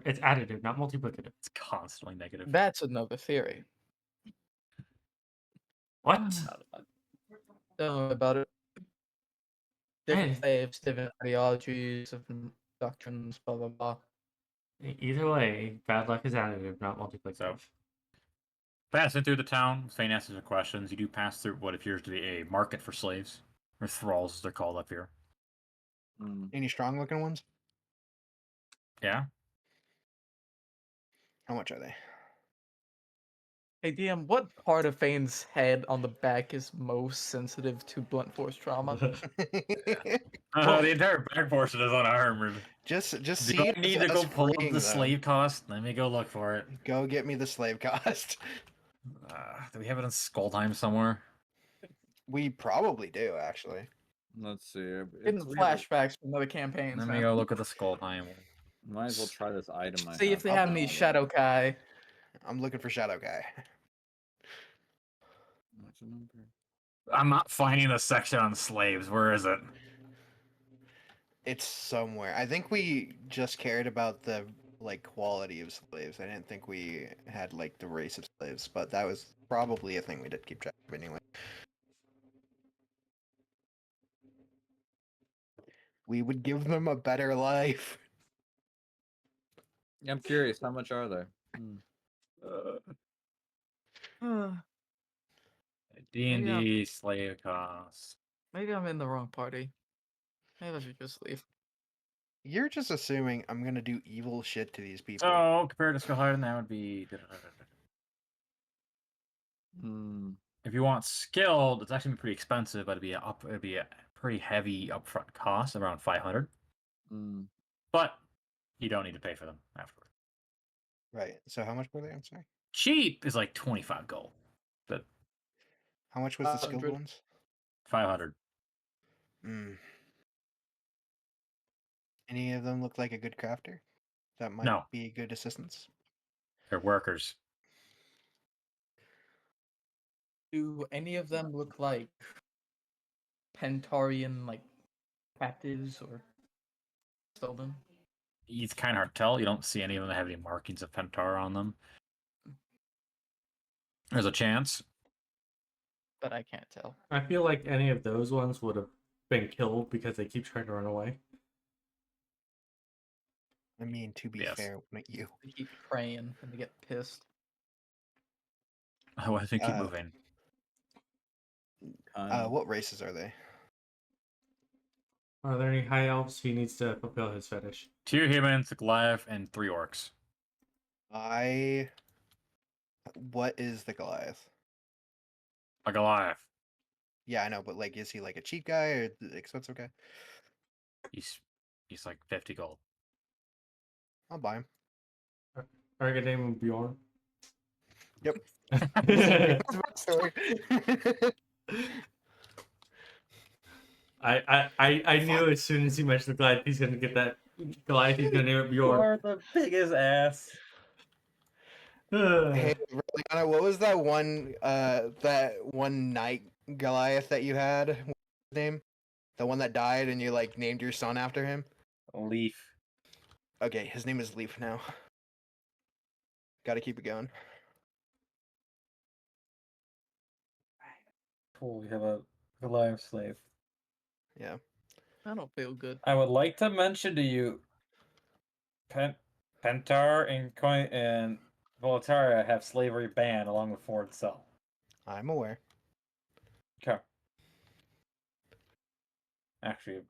it's additive, not multiplicative. It's constantly negative. That's another theory. What? Don't know about it. Different faiths, different ideologies, different doctrines, blah blah blah. Either way, bad luck is additive, not multiplicative. So, passing through the town, Fane asks some questions. You do pass through what appears to be a market for slaves, or thralls as they're called up here. Any strong looking ones? Yeah. How much are they? Hey DM, what part of Fane's head on the back is most sensitive to blunt force trauma? The entire back portion is unarmored. Just Do see. I need to go pull up the slave cost? Let me go look for it. Go get me the slave cost. Do we have it in Skulltime somewhere? We probably do, actually. Let's see. In flashbacks from other campaigns. Let me go look at the Skulltime. Might as well try this item. See if they have any Shadow Kai. I'm looking for Shadow Guy. What's the number? I'm not finding the section on slaves. Where is it? It's somewhere. I think we just cared about the like quality of slaves. I didn't think we had like the race of slaves, but that was probably a thing we did keep track of anyway. We would give them a better life. I'm curious, how much are they? D&D slave cost. Maybe I'm in the wrong party. Maybe I should just leave. You're just assuming I'm gonna do evil shit to these people. So compared to skill higher than that would be. Hmm. If you want skilled, it's actually pretty expensive, but it'd be a pretty heavy upfront cost, around 500. Hmm. But you don't need to pay for them afterward. Right. So how much were they? I'm sorry. Cheap is like 25 gold, but How much was the skilled 100. ones? 500. Mm. Any of them look like a good crafter? That might No. be good assistance. They're workers. Do any of them look like Pentarian like captives or stolen? It's kind of hard to tell. You don't see any of them that have any markings of Pentar on them. There's a chance. But I can't tell. I feel like any of those ones would have been killed because they keep trying to run away. I mean, to be Yes. fair, wouldn't you? They keep praying and they get pissed. Oh, I think keep moving. What races are they? Are there any high elves? He needs to fulfill his fetish. 2 humans, a Goliath, and 3 orcs. What is the Goliath? A Goliath. Yeah, I know, but like, is he like a cheap guy or the expensive guy? He's like 50 gold. I'll buy him. Are you gonna name him Bjorn? Yep. I knew as soon as he mentioned the Goliath, he's gonna get that Goliath. He's gonna name it Bjorn. the biggest ass. Hey, Verleana, what was that one knight Goliath that you had? What's his name? The one that died and you like named your son after him? Leaf. Okay, his name is Leaf now. Gotta keep it going. Cool, we have a Goliath slave. Yeah. I don't feel good. I would like to mention to you, Pentar and Volataria have slavery banned along with Ford itself. I'm aware. Okay. Actually,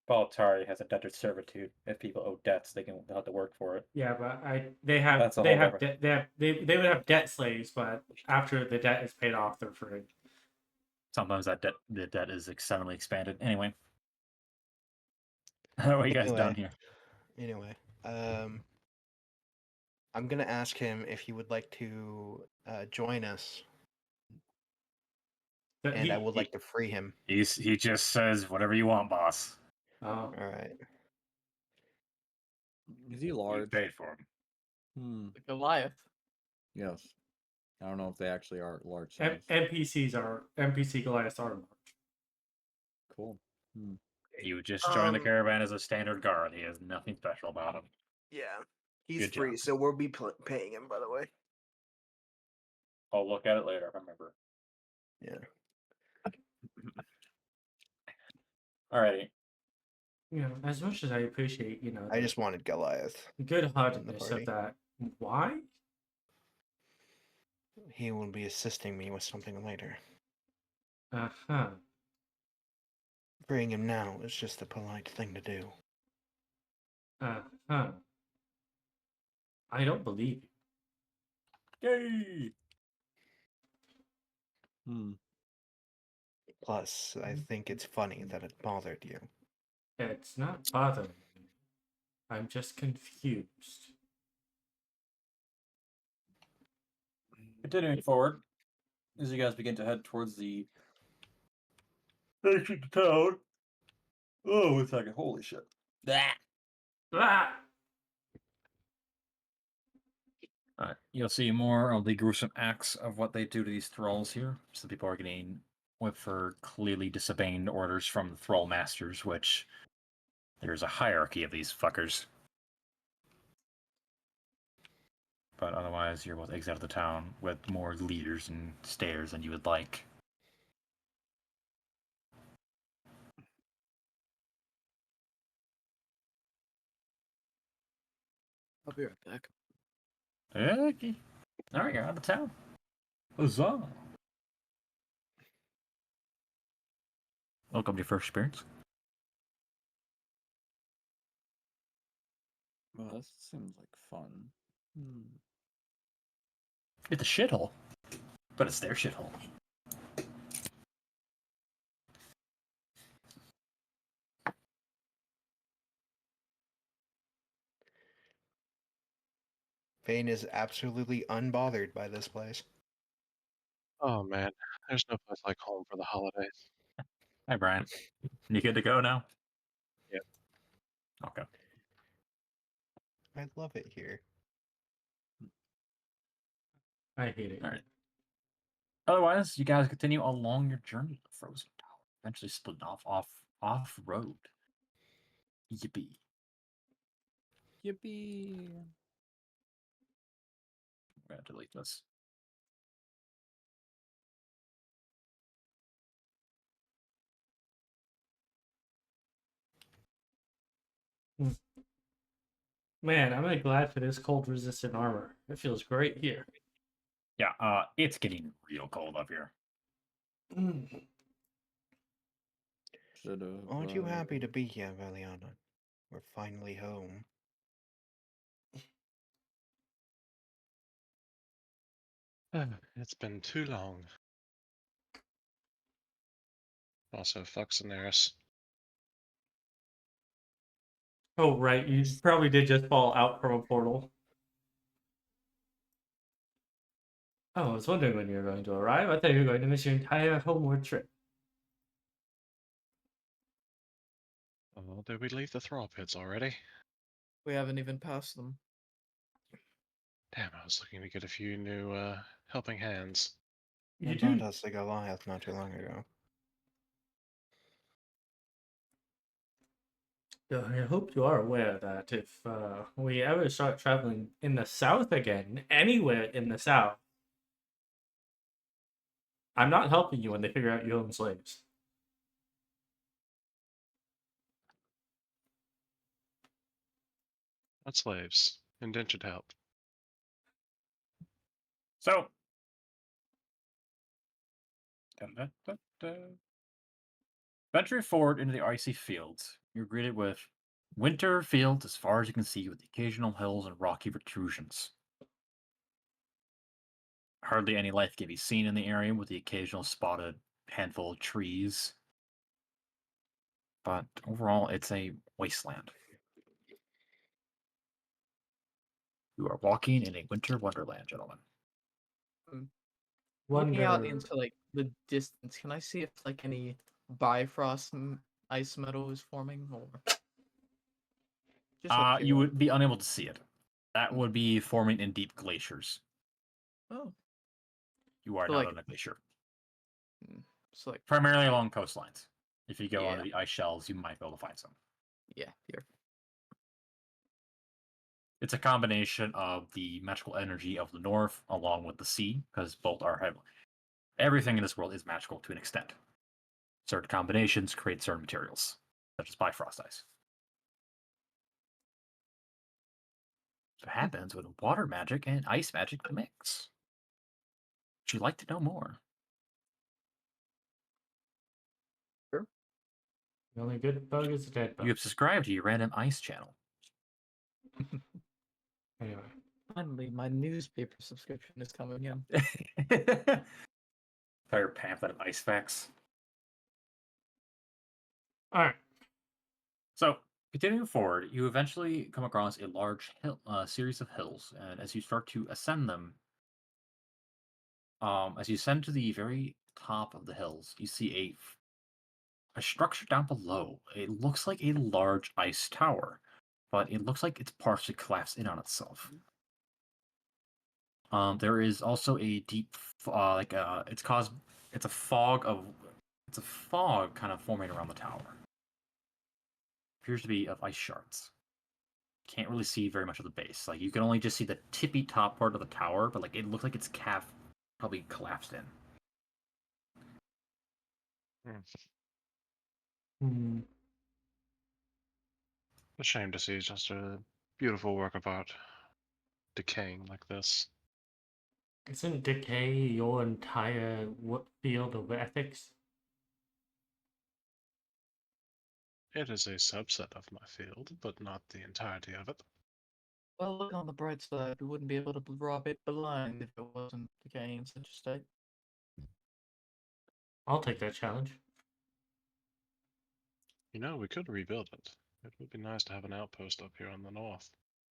Volataria has a debtor's servitude. If people owe debts, they'll have to work for it. Yeah, but That's a whole different- they would have debt slaves, but after the debt is paid off, they're free. Sometimes the debt is externally expanded. Anyway. How are you guys done here? Anyway, I'm gonna ask him if he would like to join us, and I would like to free him. He just says whatever you want, boss. Oh, All right. Is he You large? paid for him. Hmm. The Goliath. Yes. I don't know if they actually are large M- size. NPC Goliaths are large. Cool. Hmm. You just join the caravan as a standard guard. He has nothing special about him. Yeah, he's Good free, job. so we'll be paying him. By the way. I'll look at it later if I remember. Yeah. Alrighty. You know, as much as I appreciate, you know, I just wanted Goliath. good-heartedness party. of that. Why? He will be assisting me with something later. Uh-huh. Freeing him now is just the polite thing to do. Uh-huh. I don't believe you. Yay! Hmm. Plus, I think it's funny that it bothered you. It's not bothering me. I'm just confused. Continuing forward, as you guys begin to head towards the ancient town. Oh, 1 second. Holy shit. Ah! You'll see more of the gruesome acts of what they do to these thralls here. Some people are getting whipped for clearly disobeying orders from the thrall masters, which there's a hierarchy of these fuckers. But otherwise, you're both exiled the town with more leaders and stairs than you would like. I'll be right back. Okay. Alright, you're out of town. Huzzah! Welcome to your first experience. Well, that seems like fun. It's a shithole. But it's their shithole. Fane is absolutely unbothered by this place. Oh man, there's no place like home for the holidays. Hi, Brian. You good to go now? Yep. Okay. I love it here. I hate it. All right. Otherwise, you guys continue along your journey to the Frozen Tower, eventually splitting off road. Yippee. Yippee! I'm gonna delete this. Man, I'm really glad for this cold resistant armor. It feels great here. Yeah, it's getting real cold up here. Should've, Aren't you happy to be here, Verleana? We're finally home. It's been too long. Also, fuck Cineres. Oh, right. You probably did just fall out from a portal. Oh, I was wondering when you were going to arrive. I thought you were going to miss your entire homeward trip. Oh, did we leave the thrall pits already? We haven't even passed them. Damn, I was looking to get a few new helping hands. You I do. found us the Goliath not too long ago. I hope you are aware that if we ever start traveling in the south again, anywhere in the south, I'm not helping you when they figure out you own slaves. Not slaves. Indentured help. So, dun-dun-dun-dun. Venturing forward into the icy fields, you're greeted with winter fields as far as you can see, with occasional hills and rocky protrusions. Hardly any life can be seen in the area, with the occasional spotted handful of trees. But overall, it's a wasteland. You are walking in a winter wonderland, gentlemen. Looking out Wonder. into like the distance, can I see if like any Bifrost ice meadow is forming, or just out of You would curiosity? be unable to see it. That would be forming in deep glaciers. Oh, You are So, not like- on a glacier. so like Primarily along coastlines. If you go Yeah. onto the ice shelves, you might be able to find some. yeah, here. It's a combination of the magical energy of the north along with the sea, because both are heavy. Everything in this world is magical to an extent. Certain combinations create certain materials, such as Bifrost ice. What happens when water magic and ice magic mix? Would you like to know more? The only good bug is a dead bug. You have subscribed to your random ice channel. Anyway. Finally, my newspaper subscription is coming in. Entire pamphlet of ice facts. Alright. So, continuing forward, you eventually come across a large series of hills, and as you start to ascend them, as you ascend to the very top of the hills, you see a structure down below. It looks like a large ice tower, but it looks like it's partially collapsed in on itself. There is also a deep, it's a fog kind of forming around the tower. Appears to be of ice shards. Can't really see very much of the base. Like you can only just see the tippy top part of the tower, but like it looks like its calf probably collapsed in. Hmm. A shame to see just a beautiful work of art decaying like this. Isn't decay your entire field of ethics? It is a subset of my field, but not the entirety of it. Well, look on the bright side. We wouldn't be able to rob it blind if it wasn't decaying in such a state. I'll take that challenge. You know, we could rebuild it. It would be nice to have an outpost up here on the north.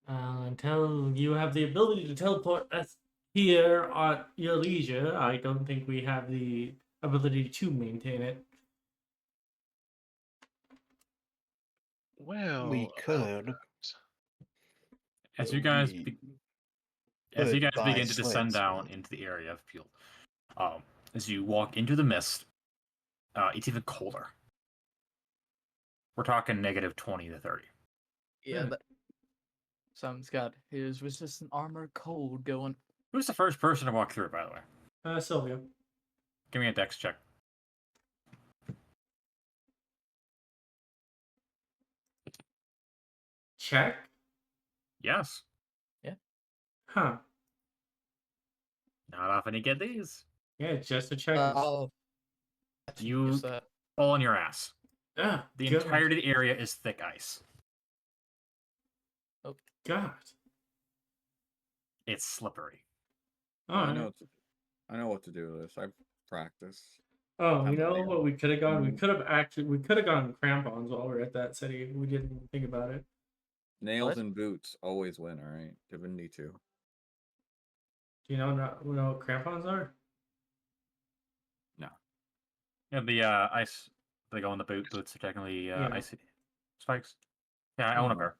Until you have the ability to teleport us here at your leisure, I don't think we have the ability to maintain it. Well, We could. As you guys We as you could guys buy begin to descend slaves. down into the area of field, as you walk into the mist, it's even colder. We're talking negative 20 to 30. Yeah, Hmm. but someone's got his resistant armor cold going. Who's the first person to walk through, by the way? Sylvia. Give me a dex check. Check? Yes. Huh. Not often you get these. Yeah, just a check. I'll You use that. fall on your ass. Ah, The God. entirety of the area is thick ice. God. It's slippery. I Alright. know what to do with this. I've practiced. Oh, I'm you know ready. what we could have gone? We Mhm. could have gone crampons while we are at that city. We didn't think about it. Nails What? and boots always win, all right? Divinity 2. Do you know what crampons are? Yeah, the ice they go on the boots are technically Yeah. ice spikes. Yeah, I own a pair.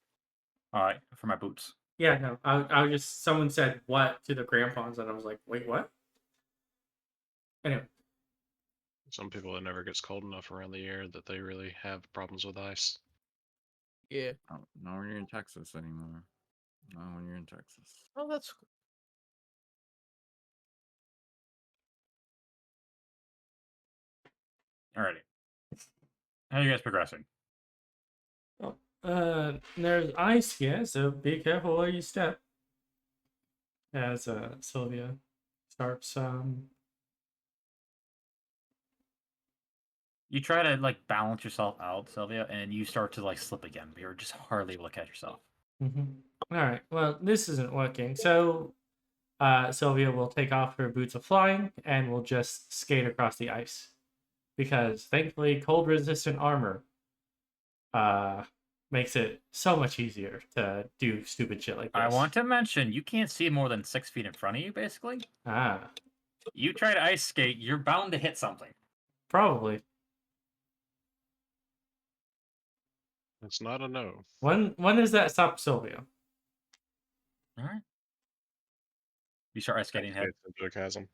Alright, for my boots. Yeah, no. I just someone said what to the crampons, and I was like, wait, what? Anyway, Some people, it never gets cold enough around the year that they really have problems with ice. Yeah. Oh, not when you're in Texas anymore. Not when you're in Texas. Oh, that's cool. Alrighty. How are you guys progressing? there's ice here, so be careful where you step. As Sylvia starts You try to like balance yourself out, Sylvia, and you start to like slip again, but you're just hardly able to catch yourself. All right. Well, this isn't working. So, Sylvia will take off her boots of flying and will just skate across the ice, because thankfully, cold-resistant armor makes it so much easier to do stupid shit like this. I want to mention you can't see more than 6 feet in front of you, basically. Ah, You try to ice skate, you're bound to hit something. probably. It's not a no. When does that stop, Sylvia? Alright. You start ice skating ahead. It's into a chasm.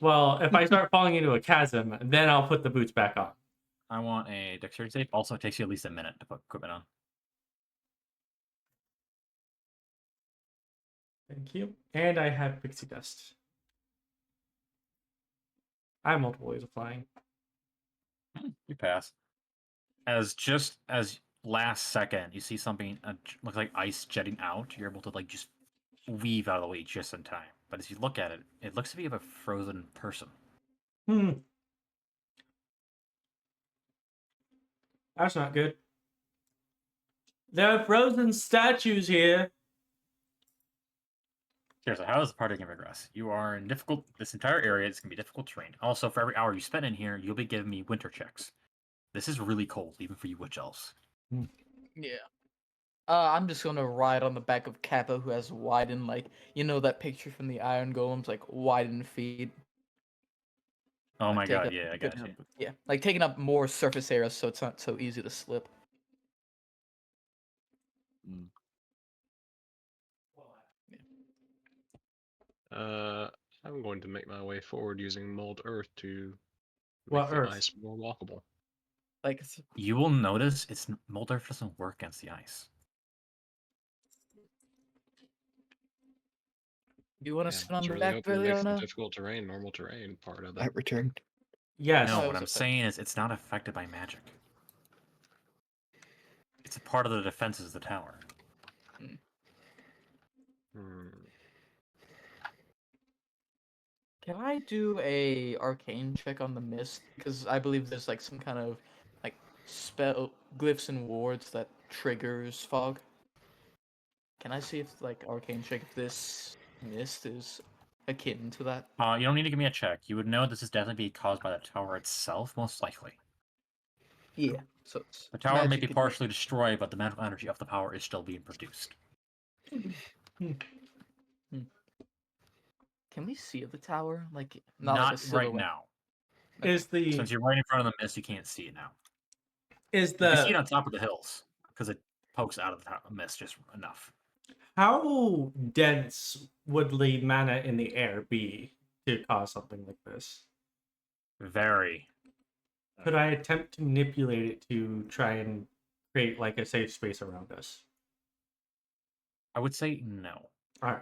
Well, if I start falling into a chasm, then I'll put the boots back on. I want a dexterity save. Also, it takes you at least a minute to put equipment on. Thank you. And I have pixie dust. I have multiple ways of flying. You pass. Just as last second, you see something looks like ice jetting out. You're able to like just weave out of the way just in time. But as you look at it, it looks to be of a frozen person. That's not good. There are frozen statues here. Seriously, how does the party gonna progress? You are in this entire area is gonna be difficult terrain. Also, for every hour you spend in here, you'll be giving me winter checks. This is really cold, even for you witch elves. Yeah. I'm just gonna ride on the back of Kappa, who has widened, like, you know that picture from the Iron Golems, like widened feet. Oh Like, my take god, up yeah, I good- got you. Yeah, like taking up more surface area, so it's not so easy to slip. Mm. I'm going to make my way forward using mold earth to What make the earth? ice more walkable. Like, You will notice mold earth doesn't work against the ice. you want to Yeah, sit I on was the really back, hoping to make the Verleana? difficult terrain normal terrain part of I it. returned. Yes. No, Oh, what it's I'm okay. saying is it's not affected by magic. It's a part of the defenses of the tower. Hmm. Can I do a arcane check on the mist? Because I believe there's like some kind of like spell glyphs and wards that triggers fog. Can I see if like arcane check if this mist is akin to that? You don't need to give me a check. You would know this is definitely be caused by the tower itself, most likely. Yeah. So it's The tower may magic be and partially destroyed, but the magical energy of the power is still being produced. Can we see the tower? Like not like a Not right silhouette. now. Is the Since you're right in front of the mist, you can't see it now. is You can see it the on top of the hills because it pokes out of the mist just enough. how dense would the mana in the air be to cause something like this? Very. Could I attempt to manipulate it to try and create like a safe space around us? I would say no. All right.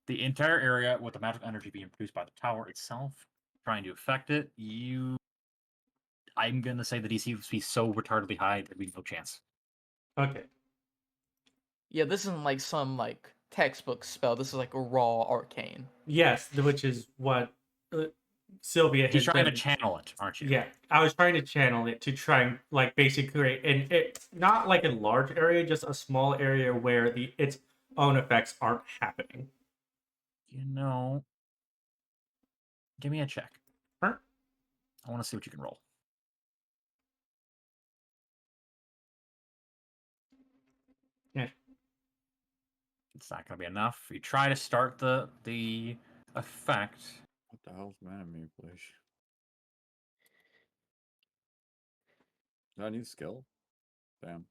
The entire area with the magical energy being produced by the tower itself, trying to affect it, I'm gonna say the DC would be so retardedly high there'd be no chance. Okay. Yeah, this isn't like some like textbook spell. This is like a raw arcane. Yes, which is what Sylvia You're has trying to been. channel it, aren't you? Yeah, I was trying to channel it to try and like basically create, and it's not like a large area, just a small area where its own effects aren't happening. You know, give me a check. Huh? I want to see what you can roll. Yeah. It's not going to be enough. You try to start the effect. What the hell's mana manipulation? Do I need skill? Damn.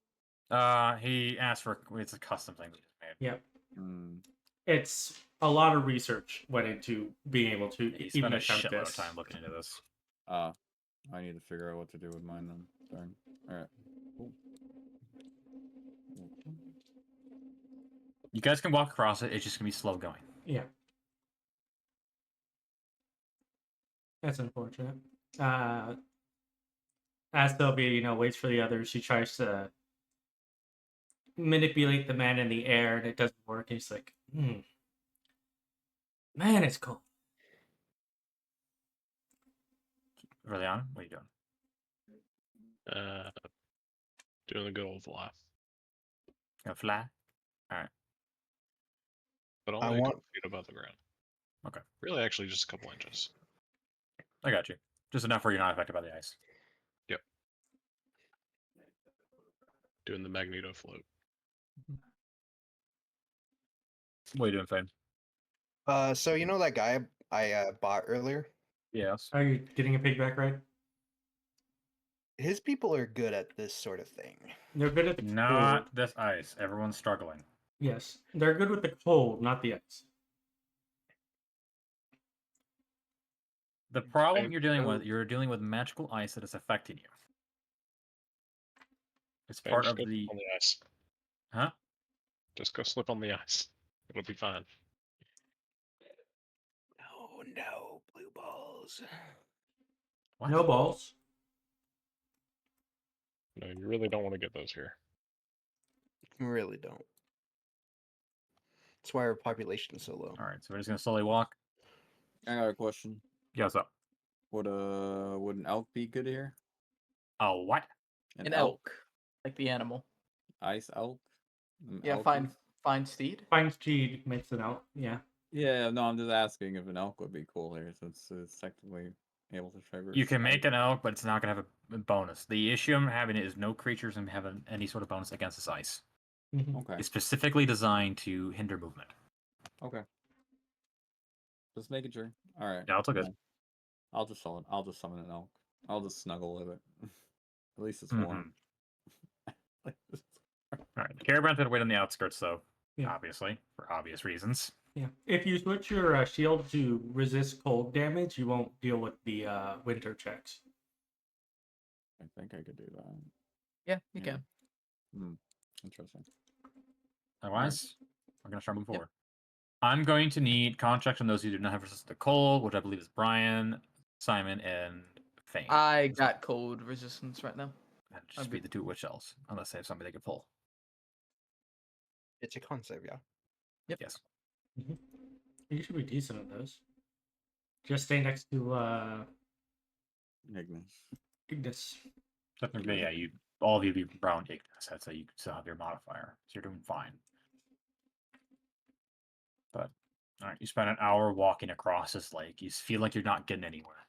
He asked for it's a custom thing we just made. Yep. Hmm. It's a lot of research went into being able to He even spent a attempt shitload this. of time looking into this. I need to figure out what to do with mine then. Darn. Alright. Cool. You guys can walk across it. It's just gonna be slow going. Yeah. That's unfortunate. As Sylvia, waits for the others, she tries to manipulate the man in the air, and it doesn't work. He's like, man, it's cold. Verleana, what are you doing? Doing the good old fly, Gonna fly? but I only a want- couple feet above the ground. Okay. Really, actually, just a couple inches. I got you. Just enough where you're not affected by the ice. Doing the Magneto float. What are you doing, Fane? So you know that guy I bought earlier? Yes. Are you getting a pigback ride? His people are good at this sort of thing. They're good at the Not cold. this ice. Everyone's struggling. Yes, they're good with the cold, not the ice. The problem Fine. you're dealing with magical ice that is affecting you. It's Fine, part just of go the slip on the ice. Huh? Just go slip on the ice. It'll be fine. Oh no, blue balls. What? No balls. No, you really don't want to get those here. We really don't. That's why our population is so low. Alright, so we're just gonna slowly walk. I got a question. Yeah, what's up? Would an elk be good here? Oh, what? An elk, like the animal. Ice elk? Yeah, Elkies? fine steed. Fine speed makes it out. Yeah. Yeah, no, I'm just asking if an elk would be cool here, since it's technically able to traverse. You can make an elk, but it's not gonna have a bonus. The issue I'm having is no creatures have any sort of bonus against this ice. Mhm. Okay. It's specifically designed to hinder movement. Okay. Just making sure. All right. Yeah, it's okay. fine. I'll just summon an elk. I'll just snuggle with it. At least it's Mhm. warm. Alright, the caravan's gonna wait on the outskirts, though. Yeah. Obviously, for obvious reasons. Yeah. If you switch your shield to resist cold damage, you won't deal with the winter checks. I think I could do that. Yeah, you Yeah. can. Hmm. Interesting. Otherwise, we're going to start moving Yep. forward. I'm going to need contracts on those who do not have resistance to cold, which I believe is Brian, Simon, and Fane. I got cold resistance right now. And just beat the two witch elves, unless they have somebody they could pull. It's a con save, yeah. Yep. Yes. Mm-hmm. You should be decent at those. Just stay next to Ignis. Ignis. Technically, yeah, all of you be brown Ignis. I'd say you still have your modifier, so you're doing fine. But all right, you spend an hour walking across this lake. You feel like you're not getting anywhere.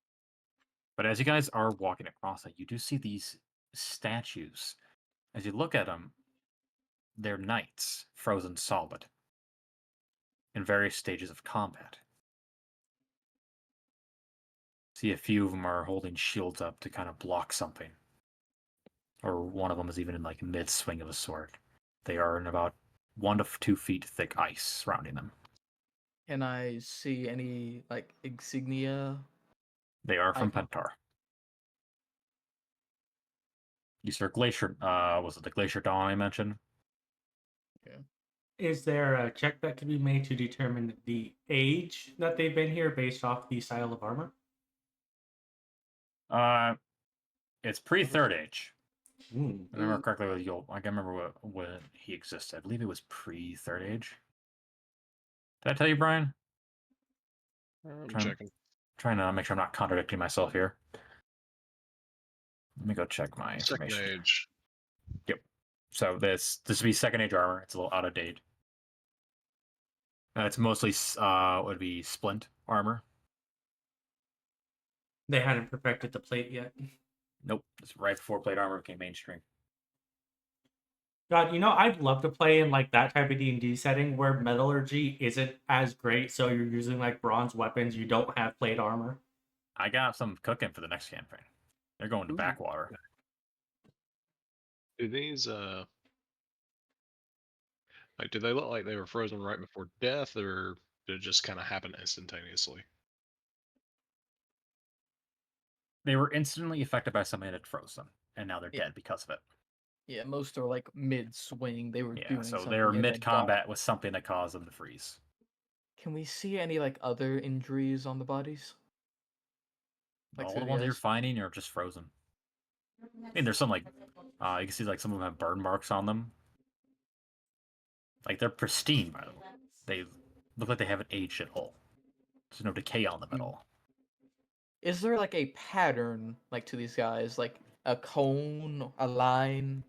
But as you guys are walking across it, you do see these statues. As you look at them, they're knights, frozen solid, in various stages of combat. See, a few of them are holding shields up to kind of block something. Or one of them is even in like mid-swing of a sword. They are in about 1 to 2 feet thick ice surrounding them. Can I see any like insignia? They are from Icon. Pentar. These are Glacier, was it the Glacier Dawn I mentioned? Is there a check that can be made to determine the age that they've been here based off the style of armor? It's pre-Third Age. Mm. I remember correctly with Yul. I can remember when he existed. I believe it was pre-Third Age. Did I tell you, Brian? I'm Trying- checking. Trying to make sure I'm not contradicting myself here. Let me go check my Second information. age. Yep. So this would be Second Age armor. It's a little out of date. It's mostly would be splint armor. They hadn't perfected the plate yet. Nope. It's right before plate armor became mainstream. God, I'd love to play in like that type of D&D setting where metallurgy isn't as great, so you're using like bronze weapons, you don't have plate armor. I got some cooking for the next campaign. They're going to Ooh. Backwater. Do these like do they look like they were frozen right before death, or did it just kind of happen instantaneously? They were instantly affected by something that froze them, and now they're Yeah. dead because of it. Yeah, most are like mid swing. They were Yeah, doing so something. they were and then mid combat with something that caused them to freeze. Can we see any like other injuries on the bodies? Like All through the the ones you're ice? finding are just frozen. I mean, there's some like you can see like some of them have burn marks on them. Like they're pristine, by the way. They look like they haven't aged at all. There's no decay on them at all. Is there like a pattern like to these guys, like a cone, a line?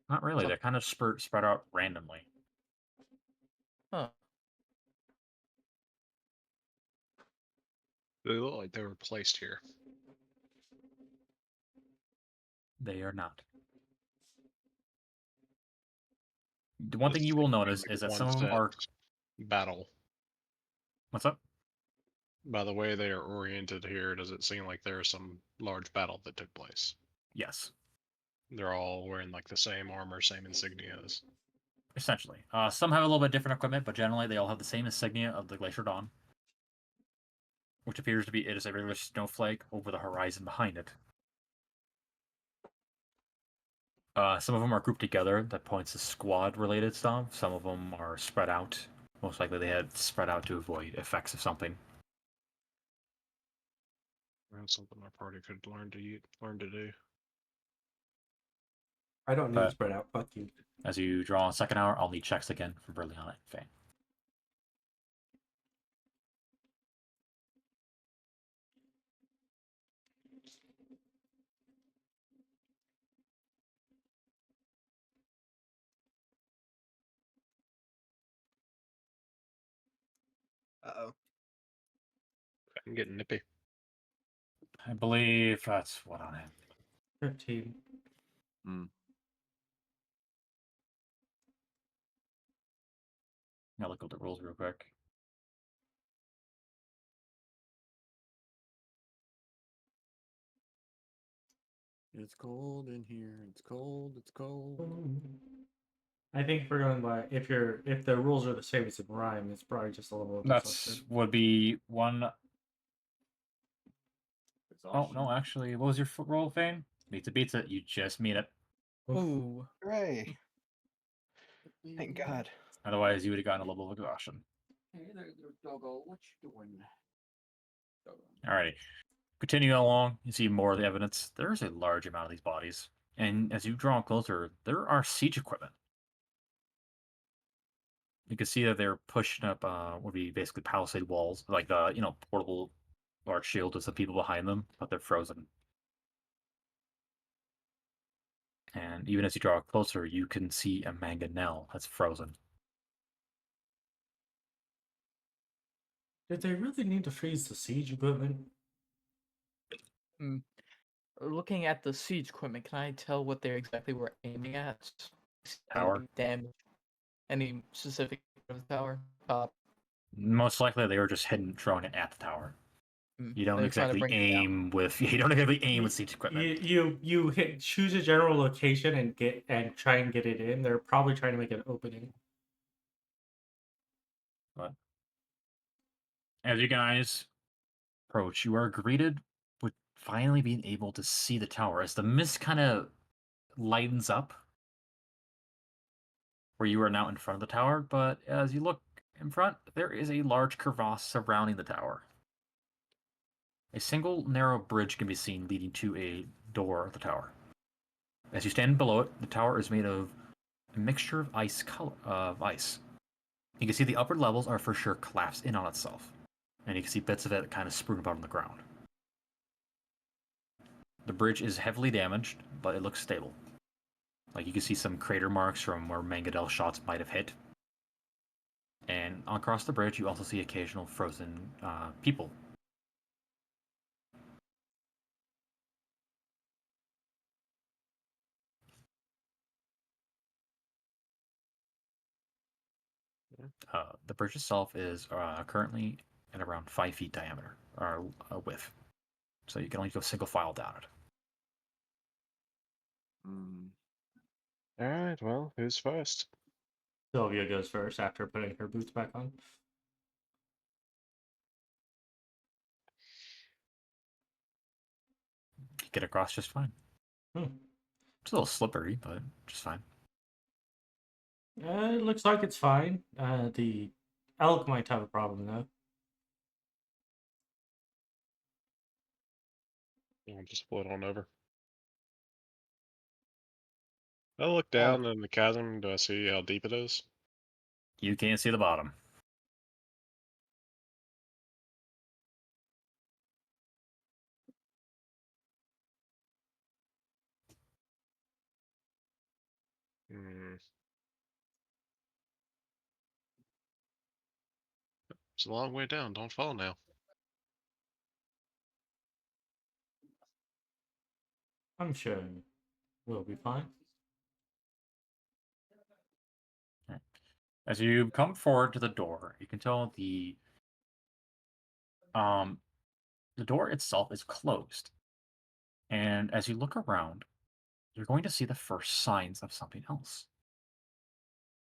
Not really. They're kind of spread out randomly. Huh. They look like they were placed here. They are not. The one thing This you will seems notice like is that one some of them set are. battle. What's up? By the way they are oriented here, does it seem like there is some large battle that took place? Yes, They're all wearing like the same armor, same insignias. essentially. Some have a little bit different equipment, but generally they all have the same insignia of the Glacier Dawn, which appears to be it is a regular snowflake over the horizon behind it. Some of them are grouped together. That points to squad-related stuff. Some of them are spread out. Most likely they had spread out to avoid effects of something. That's something our party could learn to do. I don't need But- spread out. Fuck you. As you draw a second hour, I'll need checks again from Verleana and Fane. Uh-oh. I'm getting nippy. I believe that's what on it. 15. I'll look up the rules real quick. It's cold in here. It's cold. It's cold. I think if we're going by if the rules are the same as in Rhyme, it's probably just a level of That's exhaustion. would be one. Oh Exhaustion. no, actually, what was your roll, Fane? Beats it. You just meet it. Ooh. Hooray! Thank God. Otherwise, you would have gotten a level of exhaustion. Hey there, doggo. What you doing? Doggo. Alrighty. Continuing along, you see more of the evidence. There's a large amount of these bodies, and as you draw closer, there are siege equipment. You can see that they're pushing up would be basically palisade walls, like the portable large shield with some people behind them, but they're frozen. And even as you draw closer, you can see a mangonel that's frozen. Did they really need to freeze the siege equipment? Looking at the siege equipment, can I tell what they exactly were aiming at? Tower. Any damage? Any specific part of the tower? Most likely, they were just hidden, throwing it at the tower. You don't They're trying to exactly bring it down. aim with. You don't exactly aim with siege equipment. You choose a general location and try and get it in. They're probably trying to make an opening. But as you guys approach, you are greeted with finally being able to see the tower as the mist kind of lightens up where you are now in front of the tower. But as you look in front, there is a large crevasse surrounding the tower. A single narrow bridge can be seen leading to a door of the tower. As you stand below it, the tower is made of a mixture of ice. You can see the upper levels are for sure collapsed in on itself, and you can see bits of it kind of spewing about on the ground. The bridge is heavily damaged, but it looks stable. Like you can see some crater marks from where mangonel shots might have hit. And across the bridge, you also see occasional frozen people. The bridge itself is currently at around 5 feet diameter, or width. So you can only go single file down it. Alright, well, who's first? Sylvia goes first after putting her boots back on. You get across just fine. It's a little slippery, but just fine. It looks like it's fine. The elk might have a problem though. I'll just float on over. I look Oh. down in the chasm. Do I see how deep it is? You can't see the bottom. It's a long way down. Don't fall now. I'm sure we'll be fine. As you come forward to the door, you can tell the door itself is closed. And as you look around, you're going to see the first signs of something else.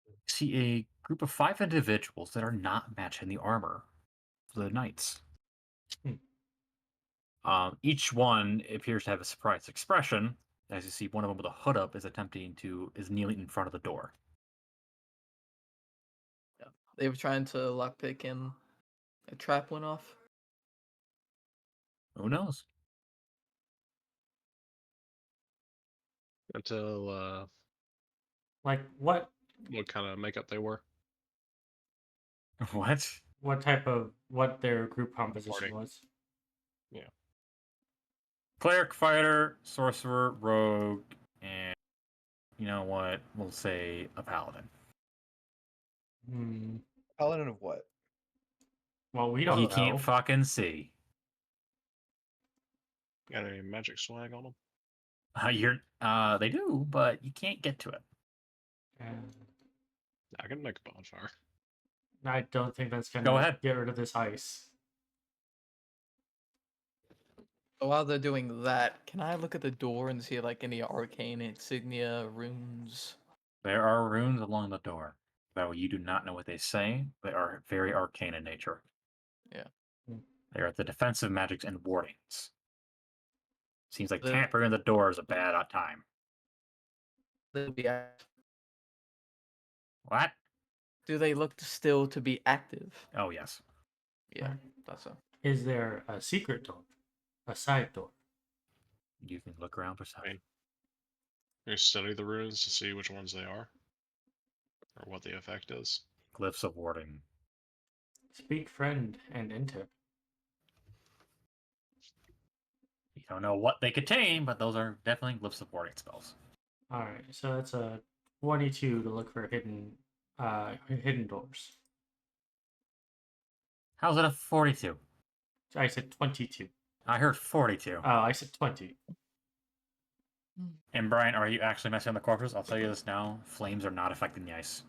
You see a group of 5 individuals that are not matching the armor of the knights. Each one appears to have a surprised expression. As you see, one of them with a hood up is kneeling in front of the door. They were trying to lockpick and a trap went off. Who knows? Until Like what kind of makeup they were. What? what their group composition party. was. Yeah. Cleric, fighter, sorcerer, rogue, and you know what? We'll say a paladin. Paladin of what? Well, we don't He know. can't fucking see. Got any magic swag on them? They do, but you can't get to it. I can make a bonfire. I don't think that's Go gonna ahead. get rid of this ice. So while they're doing that, can I look at the door and see like any arcane insignia, runes? There are runes along the door, though you do not know what they say. They are very arcane in nature. Yeah. They are the defensive magics and wardings. Seems like The- tampering the door is a bad time. They'll be What? Do they look still to be active? Oh, yes. Yeah, that's so. Is there a secret door? A side door? You can look around for something. Right. You study the runes to see which ones they are, or what the effect is. Glyphs of warding. Speak friend and enter. You don't know what they contain, but those are definitely glyphs of warding spells. Alright, so that's a 22 to look for hidden doors. How's it a 42? I said 22. I heard 42. Oh, I said 20. And Brian, are you actually messing with the corpses? I'll tell you this now. Flames are not affecting the ice.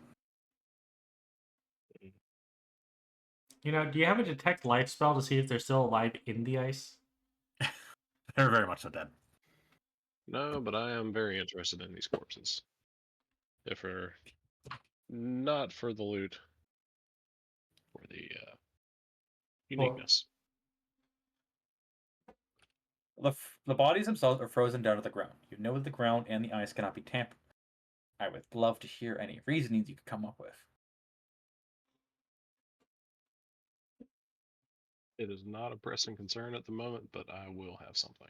You know, do you have a detect life spell to see if they're still alive in the ice? They're very much so dead. No, but I am very interested in these corpses. If we're not for the loot, for the uniqueness. The bodies themselves are frozen down to the ground. You know that the ground and the ice cannot be tampered. I would love to hear any reasonings you could come up with. It is not a pressing concern at the moment, but I will have something.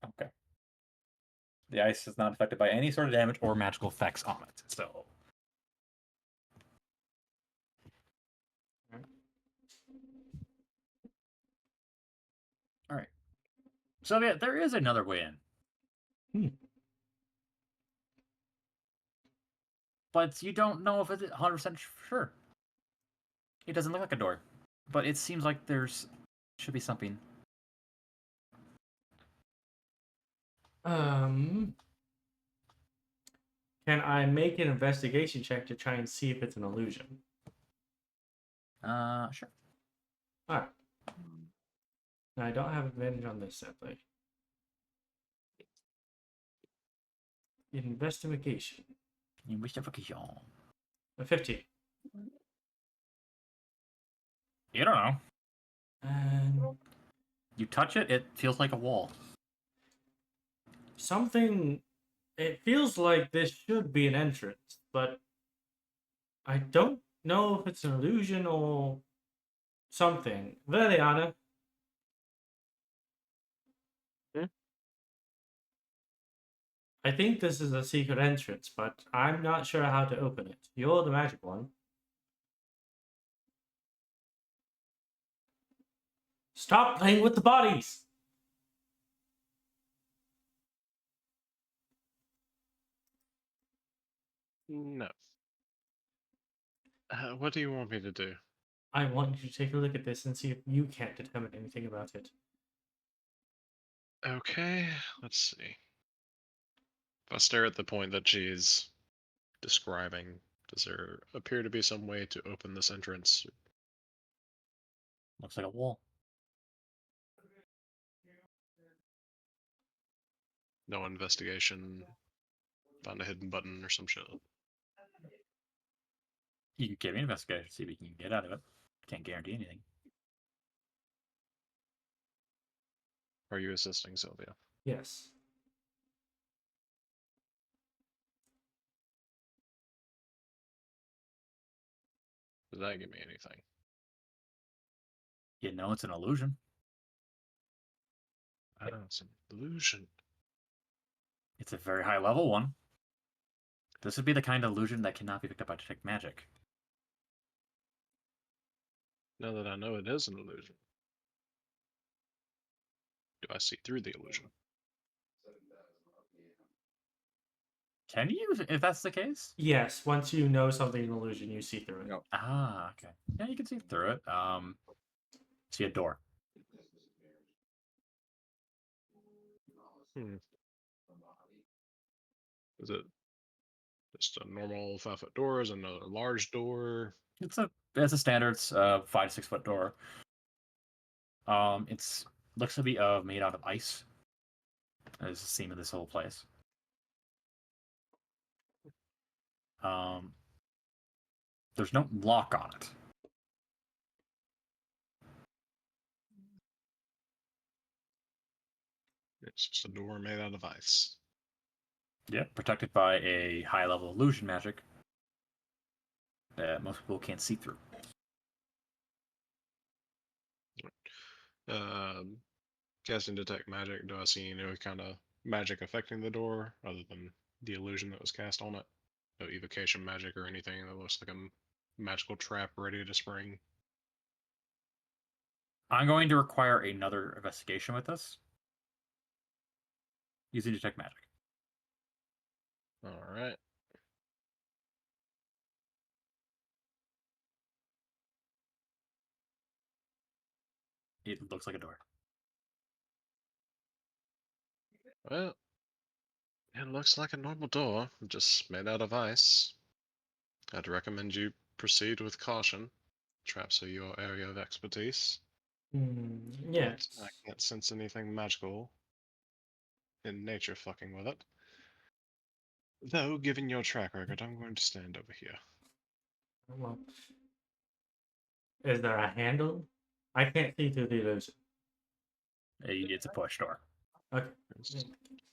Okay. The ice is not affected by any sort of damage or magical effects on it, so. Alright. So yeah, there is another way in. But you don't know if it's 100% sure. It doesn't look like a door. But it seems like there's should be something. Can I make an investigation check to try and see if it's an illusion? Sure. Alright. Now, I don't have advantage on this, sadly. Investigation. Investigation. A 15. You don't know. And You touch it, it feels like a wall. something. It feels like this should be an entrance, but I don't know if it's an illusion or something. Verleana. I think this is a secret entrance, but I'm not sure how to open it. You're the magic one. Stop playing with the bodies! No. What do you want me to do? I want you to take a look at this and see if you can't determine anything about it. Okay, let's see. If I stare at the point that she's describing, does there appear to be some way to open this entrance? Looks like a wall. No investigation, find a hidden button or some shit. You can give me an investigation, see if you can get out of it. Can't guarantee anything. Are you assisting Sylvia? Yes. Does that give me anything? You know it's an illusion. I know it's an illusion. It's a very high level one. This would be the kind of illusion that cannot be picked up by detect magic. Now that I know it is an illusion, do I see through the illusion? Can you, if that's the case? Yes, once you know something in illusion, you see through it. Yep. Ah, okay. Yeah, you can see through it. See a door. Is it just a normal 5-foot door? Is it another large door? It's a standard 5 to 6 foot door. It's looks to be made out of ice. That is the theme of this whole place. There's no lock on it. It's just a door made out of ice. Yeah, protected by a high-level illusion magic that most people can't see through. Casting detect magic. Do I see any kind of magic affecting the door other than the illusion that was cast on it? No evocation magic or anything that looks like a magical trap ready to spring. I'm going to require another investigation with this. Using detect magic. All right. It looks like a door. Well, it looks like a normal door, just made out of ice. I'd recommend you proceed with caution. Traps are your area of expertise. Yes. But I can't sense anything magical in nature fucking with it. Though, given your track record, I'm going to stand over here. Well, is there a handle? I can't see through the illusion. It's a push door. Okay. It's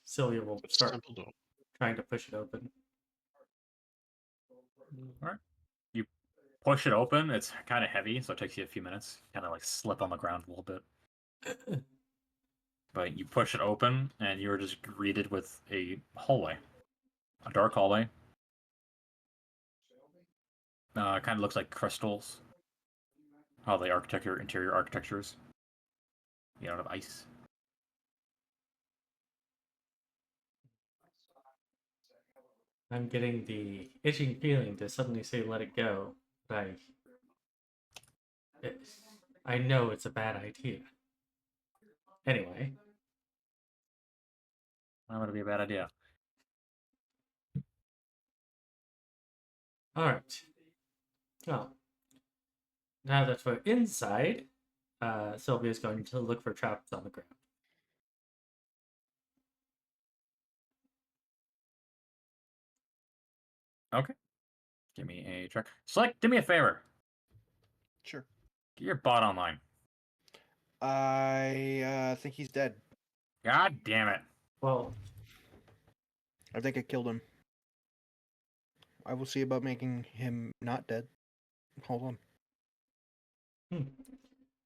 Sylvia will a start simple door. trying to push it open. Alright. You push it open. It's kind of heavy, so it takes you a few minutes. Kind of like slip on the ground a little bit. But you push it open, and you're just greeted with a hallway. A dark hallway. Kind of looks like crystals. How the interior architectures. Made out of ice. I'm getting the itching feeling to suddenly say let it go, but I know it's a bad idea. Anyway. That would be a bad idea. Alright. Well, now that we're inside, Sylvia's going to look for traps on the ground. Okay. Give me a check. Select, do me a favor. Sure. Get your bot online. I think he's dead. God damn it. Well, I think I killed him. I will see about making him not dead. Hold on.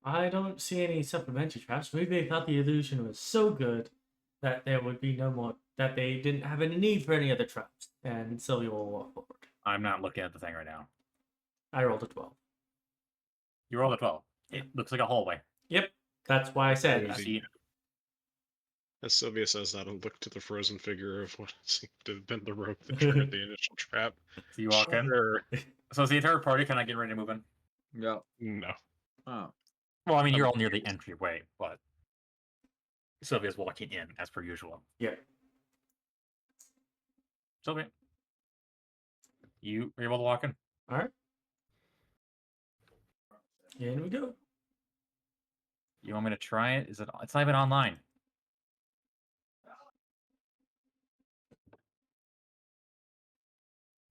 I don't see any supplementary traps. Maybe they thought the illusion was so good that there would be no more, that they didn't have any need for any other traps. And Sylvia will walk forward. I'm not looking at the thing right now. I rolled a 12. You rolled a 12. It looks like a hallway. Yep, that's why I said You that. see, As Sylvia says that, I'll look to the frozen figure of what seemed to have been the rope that triggered the initial trap. so you walk in. Sure. So is the entire party kind of getting ready to move in? Yeah. No. Oh. Well, I mean, you're all near the entryway, but Sylvia's walking in as per usual. Yeah. Sylvia, you are able to walk in. All right. In we go. You want me to try it? Is it? It's not even online.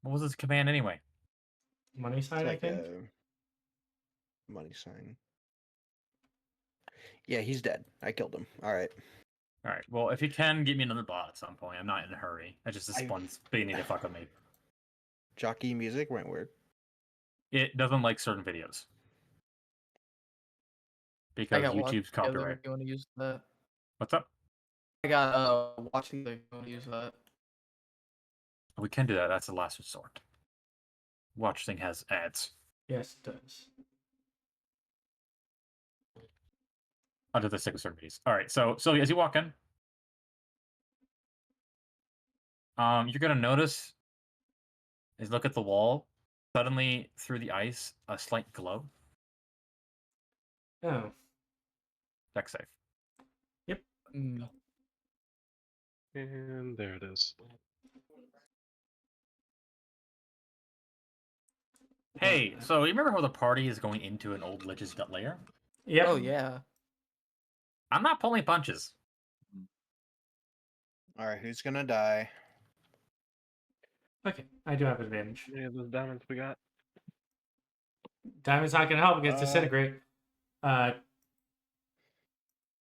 What was this command anyway? Money It's sign, like I think. a money sign. Yeah, he's dead. I killed him. All right. All right. Well, if you can, get me another bot at some point. I'm not in a hurry. I just this I- one's beginning to fuck with me. Jockey music went weird. It doesn't like certain videos I because got YouTube's watch together copyright. if you want to use that. What's up? I got watch together if you want to use that. We can do that. That's the last resort. Watch thing has ads Yes, it does. under the sick certain videos. All right. So as you walk in, you're gonna notice is look at the wall. Suddenly, through the ice, a slight glow. Oh, Deck safe. Mm. And there it is. Hey, so you remember how the party is going into an old lich's gut lair? yep. Oh yeah. I'm not pulling punches. All right, who's gonna die? Okay, I do have advantage. How many of those diamonds we got? Diamond's not gonna help against Uh, disintegrate.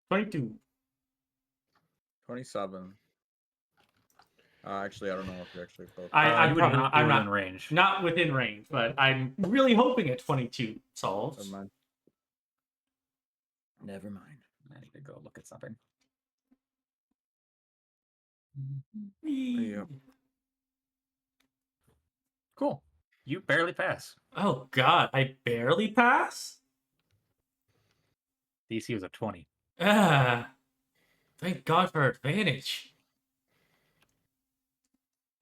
22. 27. Actually, I don't know if you're actually close. I'm you would probably not be I'm within not range. not within range, but I'm really hoping a 22 solves. Never mind. Never mind. I need to go look at something. Yep. Cool. You barely pass. Oh God, I barely pass. DC was a 20. Ah, thank God for advantage.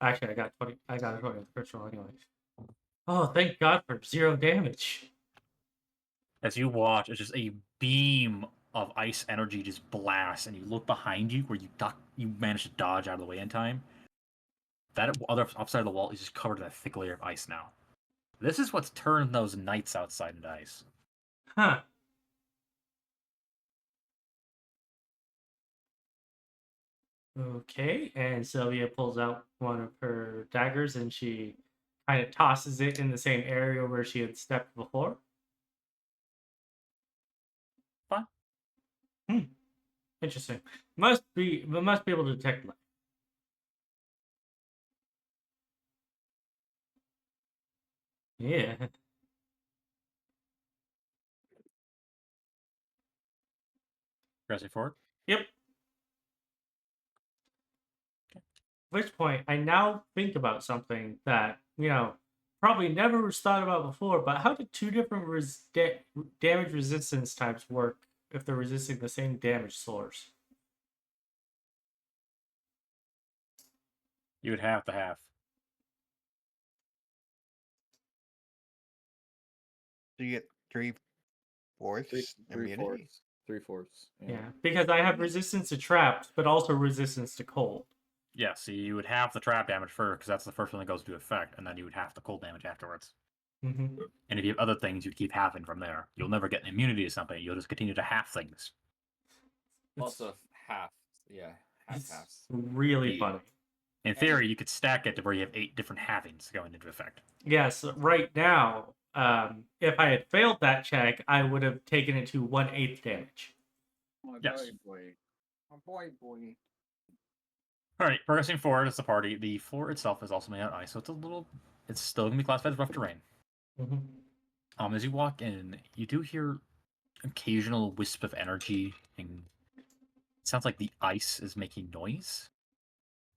Actually, I got 20. I got a 20 on the first roll anyway. Oh, thank God for 0 damage. As you watch, it's just a beam of ice energy just blasts, and you look behind you where you manage to dodge out of the way in time. That other upside of the wall is just covered in a thick layer of ice now. This is what's turned those knights outside into ice. Huh. Okay, and Sylvia pulls out one of her daggers and she kind of tosses it in the same area where she had stepped before. Fine. Interesting. Must be able to detect light. Yeah. Pressing forward. Yep. At which point, I now think about something that, probably never was thought about before, but how do two different damage resistance types work if they're resisting the same damage source? You would have to have. So you get 3/4 Three immunity. fourths. 3/4. Yeah, because I have resistance to traps, but also resistance to cold. Yeah, so you would have the trap damage first, because that's the first one that goes into effect, and then you would have the cold damage afterwards. Mm-hmm. And if you have other things, you'd keep halving from there. You'll never get an immunity to something. You'll just continue to half things. Also half. Yeah, It's halves. really Yeah. funny. In theory, you could stack it to where you have 8 different halvings going into effect. Yes, right now, if I had failed that check, I would have taken it to 1/8 damage. My Yes. boy. My boy. All right, progressing forward as the party. The floor itself is also made out of ice, so it's still gonna be classified as rough terrain. Mm-hmm. As you walk in, you do hear occasional wisp of energy, and it sounds like the ice is making noise.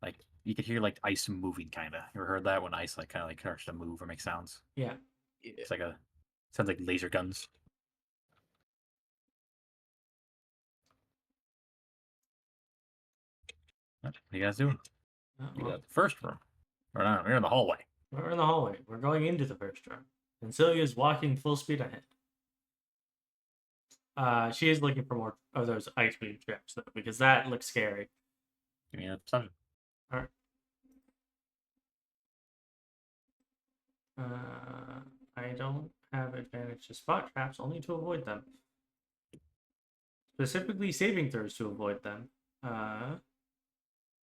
Like you could hear like ice moving, kind of. You ever heard that when ice kind of starts to move or make sounds? Yeah. It's like sounds like laser guns. What are you guys doing? You got the first room. Or no, you're in the hallway. We're in the hallway. We're going into the first room. And Sylvia's walking full speed ahead. She is looking for more of those ice beam traps, though, because that looks scary. Give me a perception. All right. I don't have advantage to spot traps, only to avoid them. Specifically saving throws to avoid them.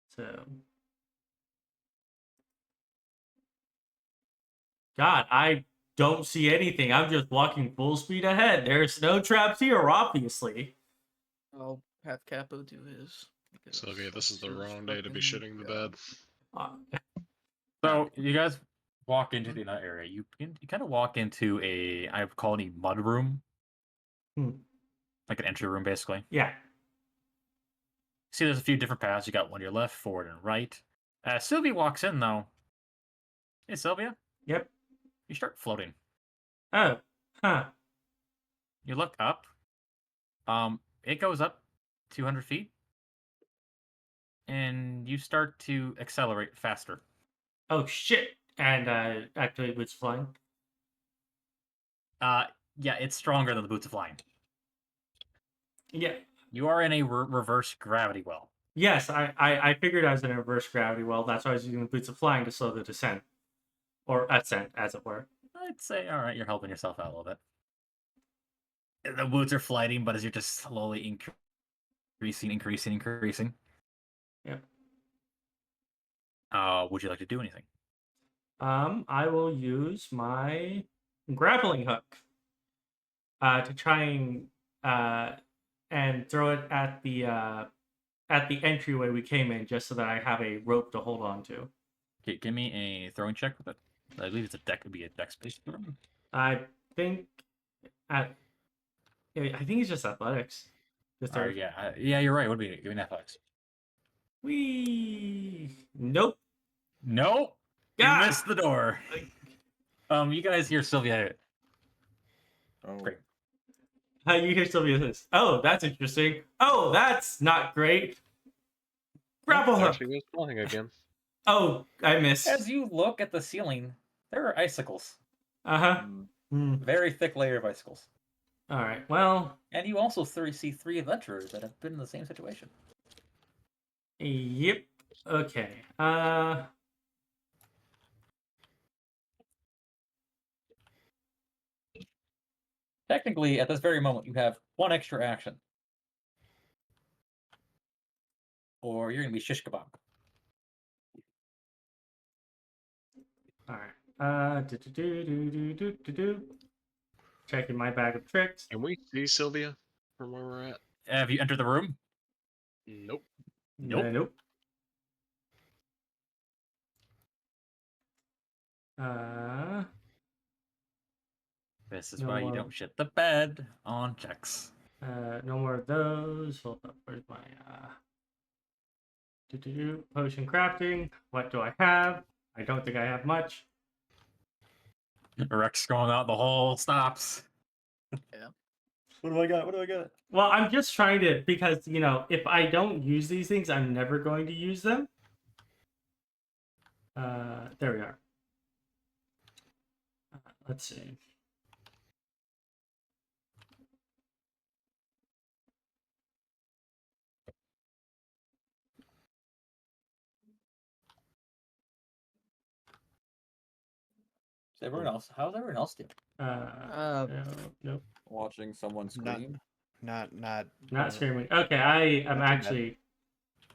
So... God, I don't see anything. I'm just walking full speed ahead. There's no traps here, obviously. I'll have Capo do his. because Sylvia, this is the that's his wrong day to be fucking shitting the job. bed. So you guys walk into the nut area. You kind of walk into I would call it a mud room, like an entry room, basically. Yeah. See, there's a few different paths. You got one to your left, forward, and right. Sylvia walks in though. Hey, Sylvia. Yep. You start floating. Oh. Huh. You look up. It goes up 200 feet, and you start to accelerate faster. Oh, shit. And activate boots flying. Yeah, it's stronger than the boots of flying. Yeah. You are in a reverse gravity well. Yes, I figured I was in a reverse gravity well. That's why I was using the boots of flying to slow the descent. Or ascent, as it were. I'd say, all right, you're helping yourself out a little bit. The boots are flighting, but as you're just slowly increasing. Yep. Would you like to do anything? I will use my grappling hook to try and throw it at the entryway we came in, just so that I have a rope to hold on to. Okay, give me a throwing check with it. I believe it's a deck. Would be a dex based throw. I think I think it's just athletics. Just Oh yeah, yeah, you're right. What would be? Give me an athletics. Nope. No, you God! missed the door. You guys hear Sylvia? Oh, Great. How you hear Sylvia this? Oh, that's interesting. Oh, that's not great. Grapple There hook. she goes flying again. Oh, I missed. As you look at the ceiling, there are icicles. Uh-huh. Very thick layer of icicles. All right. Well, And you also see 3 adventurers that have been in the same situation. yep. Okay. Technically, at this very moment, you have 1 extra action. Or you're going to be shish kebab. All right. Checking my bag of tricks. Can we see Sylvia from where we're at? Have you entered the room? Nope. Nope. Nope. This is No why more. you don't shit the bed on checks. No more of those. Hold up. Where's my potion crafting? What do I have? I don't think I have much. Rex going out the hole stops. Yeah. What do I got? What do I got? Well, I'm just trying to, because if I don't use these things, I'm never going to use them. There we are. Let's see. Everyone else? How's everyone else doing? Nope. watching someone scream. Not Not screaming. Okay, I am Not too bad. actually.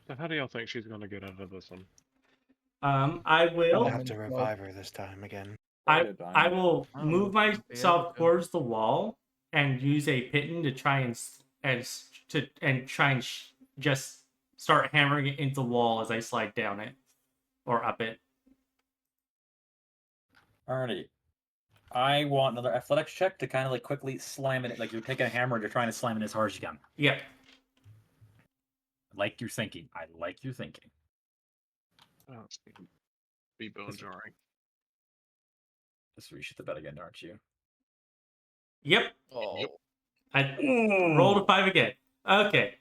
So how do y'all think she's gonna get out of this one? I We'll will. have to revive her this time again. I will Oh, move yeah, myself okay. towards the wall and use a pitten to try and just start hammering it into the wall as I slide down it or up it. Alrighty. I want another athletics check to kind of like quickly slam it, like you're taking a hammer and you're trying to slam it as hard as you can. Yep. Like you're thinking. I like you thinking. Oh, it's gonna be bone jarring. Just reshit the bed again, aren't you? Yep. Oh. Yep. I rolled a 5 again. Okay.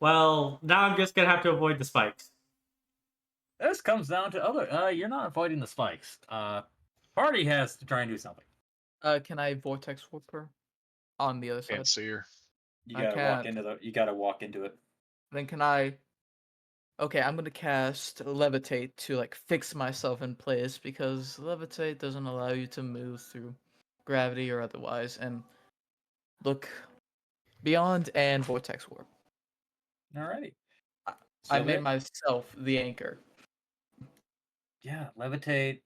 Well, now I'm just gonna have to avoid the spikes. This comes down to other. You're not avoiding the spikes. Party has to try and do something. Can I vortex warp her on the other side? Can't see her. You I gotta walk can't. into the. You gotta walk into it. Then can I? Okay, I'm gonna cast levitate to like fix myself in place because levitate doesn't allow you to move through gravity or otherwise, and look beyond and vortex warp. Alrighty. I Sylvia? made myself the anchor. Yeah, levitate.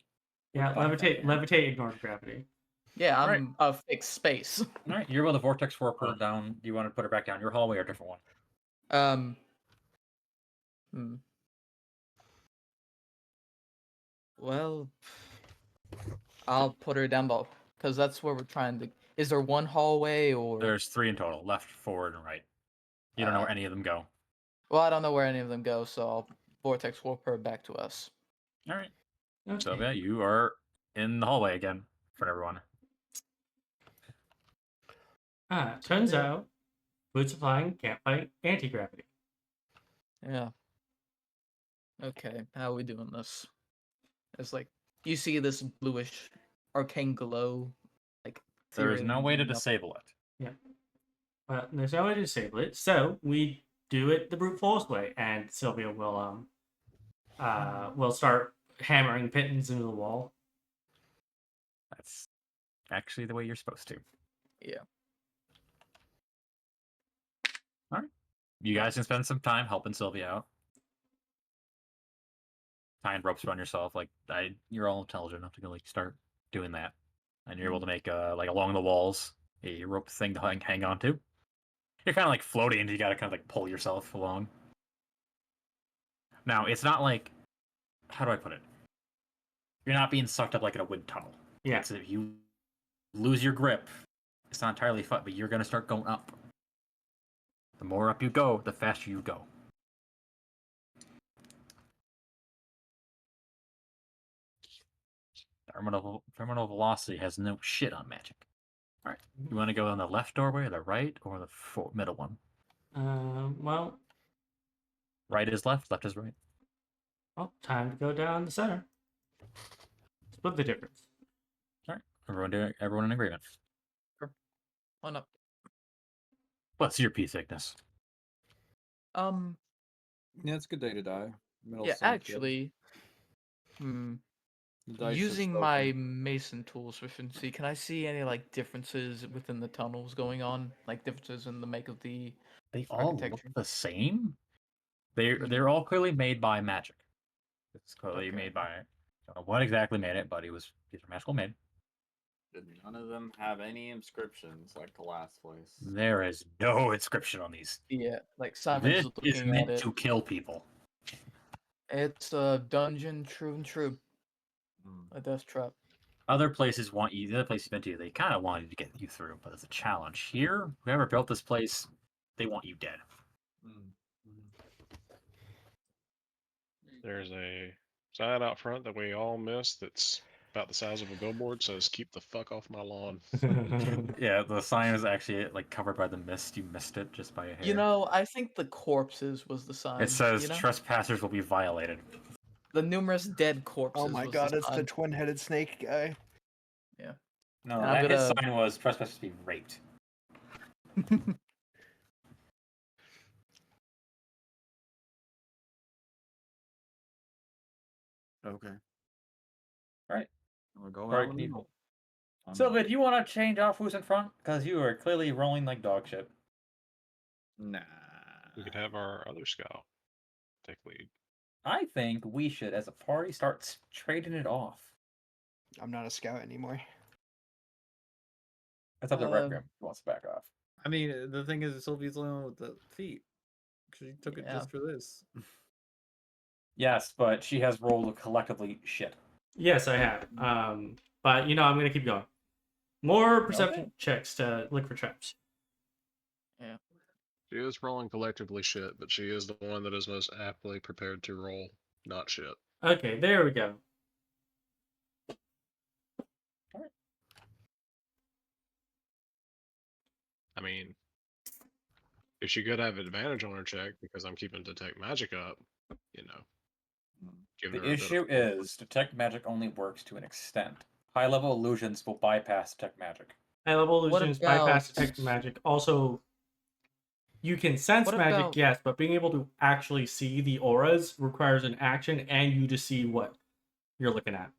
Yeah, We're fine with that, levitate ignores gravity. Yeah, Right. I'm a fixed space. All right, you're able to vortex warp her down. Do you want to put her back down your hallway or a different one? Well, I'll put her down low because that's where we're trying to. Is there one hallway or? There's 3 in total: left, forward, and right. You don't know where any of them go. Well, I don't know where any of them go, so I'll vortex warp her back to us. All right. Okay. Sylvia, you are in the hallway again for everyone. Turns out, boots of flying can't fight anti-gravity. Yeah. Okay, how are we doing this? It's like you see this bluish arcane glow, like There is no way to ethereal- disable it. Well, there's no way to disable it, so we do it the brute force way, and Sylvia will start hammering pittons into the wall. That's actually the way you're supposed to. Yeah. All right. You guys can spend some time helping Sylvia out. tying ropes around yourself. Like you're all intelligent enough to go like start doing that, and you're able to make like along the walls a rope thing to hang on to. You're kind of like floating, and you gotta kind of like pull yourself along. Now it's not like, how do I put it? You're not being sucked up like in a wind tunnel. Yeah. It's if you lose your grip, it's not entirely fun, but you're gonna start going up. The more up you go, the faster you go. Terminal velocity has no shit on magic. All right, you want to go on the left doorway, or the right, or the middle one? Well, Right is left, left is right. time to go down the center. Split the difference. All right, everyone in agreement. One up. What's your P thickness? Yeah, it's a good day to die. Middle Yeah, center. actually, The dice are using so my good. mason tools proficiency, can I see any like differences within the tunnels going on? Like differences in the make of the They all look architecture? the same. They're all clearly made by magic. It's clearly Okay. made by. I don't know what exactly made it, but these are magical made. Did none of them have any inscriptions like the last place? There is no inscription on these. Yeah, like Simon's This is looking meant at it. to kill people. It's a dungeon, true and true. A death trap. Other places want you. The other places you've been to, they kind of wanted to get you through, but it's a challenge. Here, whoever built this place, they want you dead. There's a sign out front that we all missed that's about the size of a billboard, says "Keep the fuck off my lawn." Yeah, the sign is actually like covered by the mist. You missed it just by a hair. You know, I think the corpses was the sign. it says you know? trespassers will be violated. The numerous dead corpses. Oh my was god, the it's the sign. twin-headed snake guy. No, And I'm his gonna- sign was trespassers to be raped. Okay. Right. We'll go Right, out in the middle. Sylvia, do you want to change off who's in front? Because you are clearly rolling like dog shit. Nah. We could have our other scout take lead. I think we should, as a party, start trading it off. I'm not a scout anymore. It's up to Um, Requiem who wants to back off. I mean, the thing is, Sylvia's the one with the feet. She took it Yeah. just for this. Yes, but she has rolled collectively shit. Yes, I have. But I'm gonna keep going. More perception checks to look for traps. She is rolling collectively shit, but she is the one that is most aptly prepared to roll not shit. Okay, there we go. I mean, if she could have advantage on her check because I'm keeping detect magic up, giving The her a bit of- issue is detect magic only works to an extent. High level illusions will bypass detect magic. High level What illusions bypass about- detect magic. Also, you can sense What magic, about- yes, but being able to actually see the auras requires an action and you to see what you're looking at.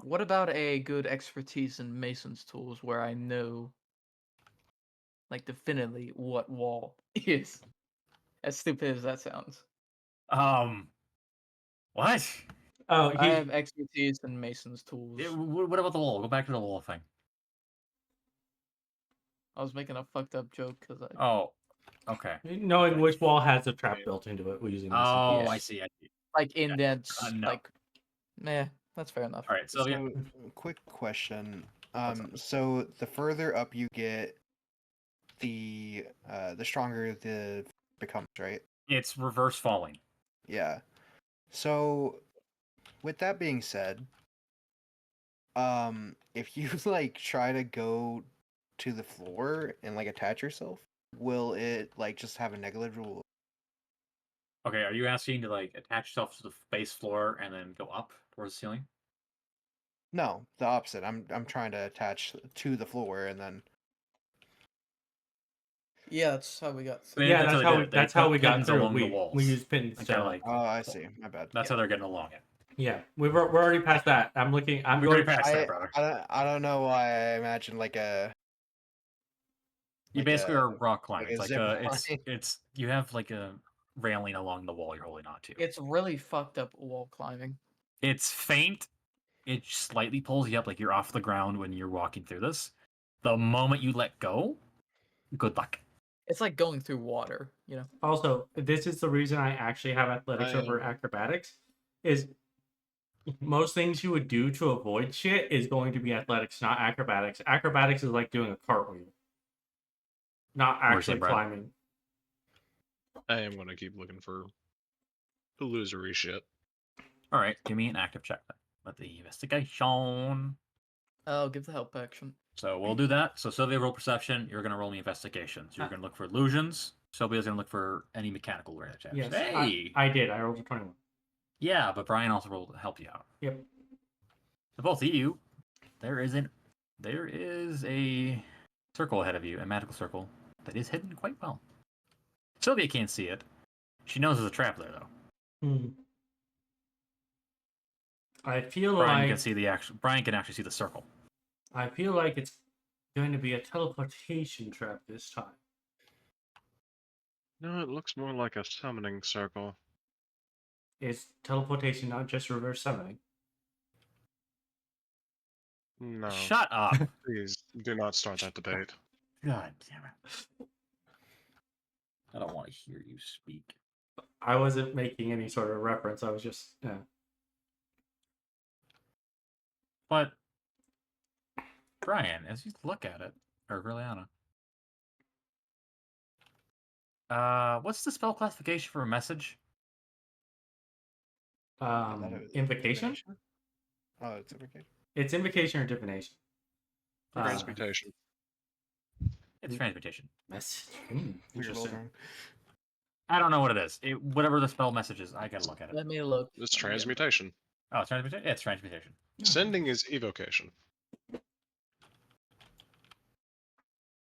What about a good expertise in Mason's tools where I know, like, definitively what wall is? As stupid as that sounds. What? Oh, I have expertise in Mason's tools. What about the wall? Go back to the wall thing. I was making a fucked up joke because I. Oh, okay. knowing which wall has a trap built into it. We're using this. Oh, Yes. I see. Like indents, no. like. Meh, that's fair enough. All right, Sylvia. So, quick question. What's up? So the further up you get, the stronger the becomes, right? It's reverse falling. Yeah. So, with that being said, if you like try to go to the floor and like attach yourself, will it like just have a negligible? Okay, are you asking to like attach yourself to the base floor and then go up towards the ceiling? No, the opposite. I'm trying to attach to the floor and then. Yeah, that's how we got. Yeah, That's that's how how they we, did it. They that's how put we got pins through. along the We walls. use pins. And kinda So, like Oh, I see. My bad. that's Yeah. how they're getting along it. yeah, we're already past that. I'm looking. I'm We're already going. past that, brother. I don't know why I imagine like a. You like basically a- are rock climbing. like a It's zip like it's line. it's you have like a railing along the wall you're holding on to. It's really fucked up wall climbing. It's faint. It slightly pulls you up like you're off the ground when you're walking through this. The moment you let go, good luck. It's like going through water, you know. Also, this is the reason I actually have athletics over acrobatics. Is most things you would do to avoid shit is going to be athletics, not acrobatics. Acrobatics is like doing a cartwheel, not Where's that, actually Brad? climbing. I am gonna keep looking for illusory shit. All right, give me an active check then. With the investigation. I'll give the help action. So we'll do that. So Sylvia, roll perception. You're going to roll me investigations. You're going to look for illusions. Sylvia's going to look for any mechanical related checks. Yes, Hey! I did. I rolled a 21. Yeah, but Brian also rolled to help you out. Yep. So both of you, there is a circle ahead of you, a magical circle that is hidden quite well. Sylvia can't see it. She knows there's a trap there though. I feel Brian like can see the actual. Brian can actually see the circle. I feel like it's going to be a teleportation trap this time. No, it looks more like a summoning circle. Is teleportation not just reverse summoning? No. Shut up! Please do not start that debate. God damn it! I don't want to hear you speak. I wasn't making any sort of reference. I was just But Brian, as you look at it, or Verleana, what's the spell classification for a message? I thought it was invocation. Oh, it's invocation. It's invocation or divination. Transmutation. It's transmutation. Message. We were both Interesting. wrong. I don't know what it is. Whatever the spell message is, I gotta look at it. Let me look. It's transmutation. Oh, it's transmutation. Yeah, it's transmutation. Sending is evocation.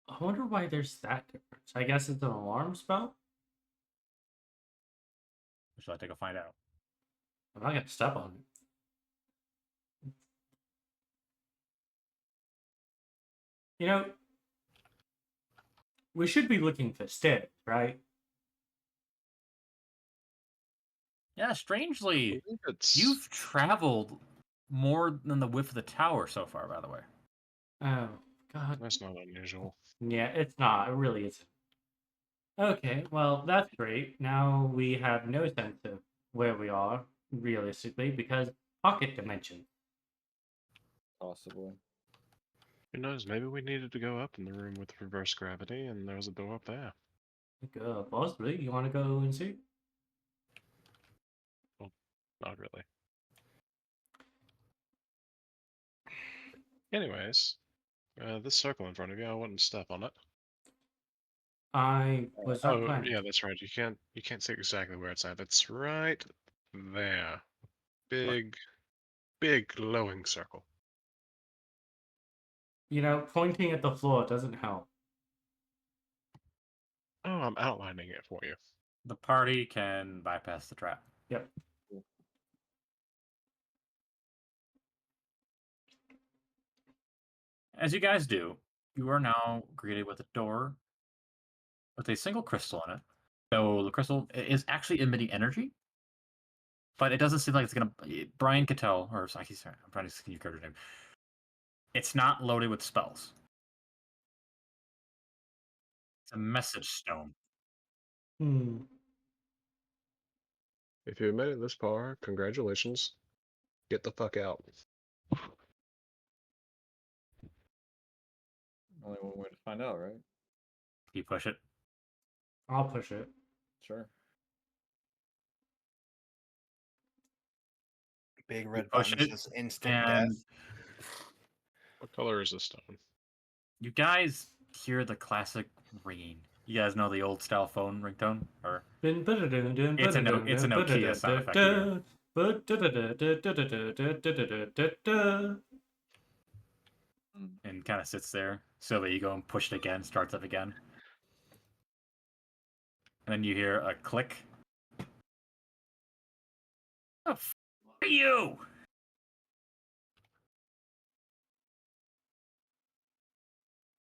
I wonder why there's that difference. I guess it's an alarm spell. Shall I take a find out? I'm not gonna step on it. You know, we should be looking for sticks, right? Yeah, strangely, I think it's you've traveled more than the width of the tower so far. By the way, Oh God. that's not unusual. Yeah, it's not. It really isn't. Okay, well, that's great. Now we have no sense of where we are, realistically, because pocket dimension. Possibly. Who knows? Maybe we needed to go up in the room with reverse gravity, and there was a door up there. Possibly. You want to go and see? Not really. Anyways, this circle in front of you, I wouldn't step on it. I was not Oh, planning. yeah, that's right. You can't see exactly where it's at. It's right there. Big glowing circle. You know, pointing at the floor doesn't help. Oh, I'm outlining it for you. the party can bypass the trap. Yep. As you guys do, you are now greeted with a door with a single crystal in it. So the crystal is actually emitting energy, but it doesn't seem like it's gonna. Brian could tell, or sorry, I'm trying to see your character's name. It's not loaded with spells. It's a message stone. If you made it this far, congratulations. Get the fuck out. Only one way to find out, right? You push it. I'll push it. Sure. Big red push button it, says instant and death. What color is this stone? you guys hear the classic ringing. You guys know the old style phone ringtone, or it's a Nokia sound effect. And kind of sits there. Sylvia, you go and push it again, starts up again. And then you hear a click. Oh, f you!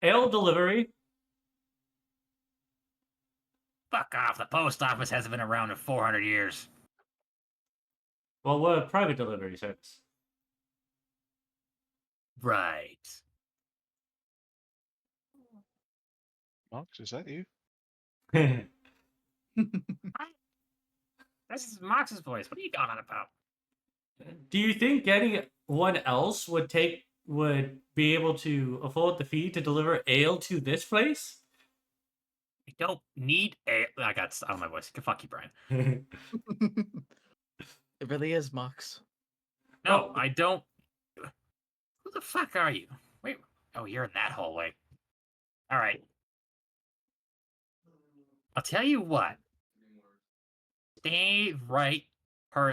Ale delivery. Fuck off. The post office hasn't been around in 400 years. Well, we're a private delivery service. Right. Mox, is that you? This is Mox's voice. What are you going on about? Do you think anyone else would be able to afford the fee to deliver ale to this place? I don't need a. I got out of my voice. Fuck you, Brian. It really is, Mox. No, Oh. I don't. Who the fuck are you? Wait. Oh, you're in that hallway. All right. I'll tell you what. Stay right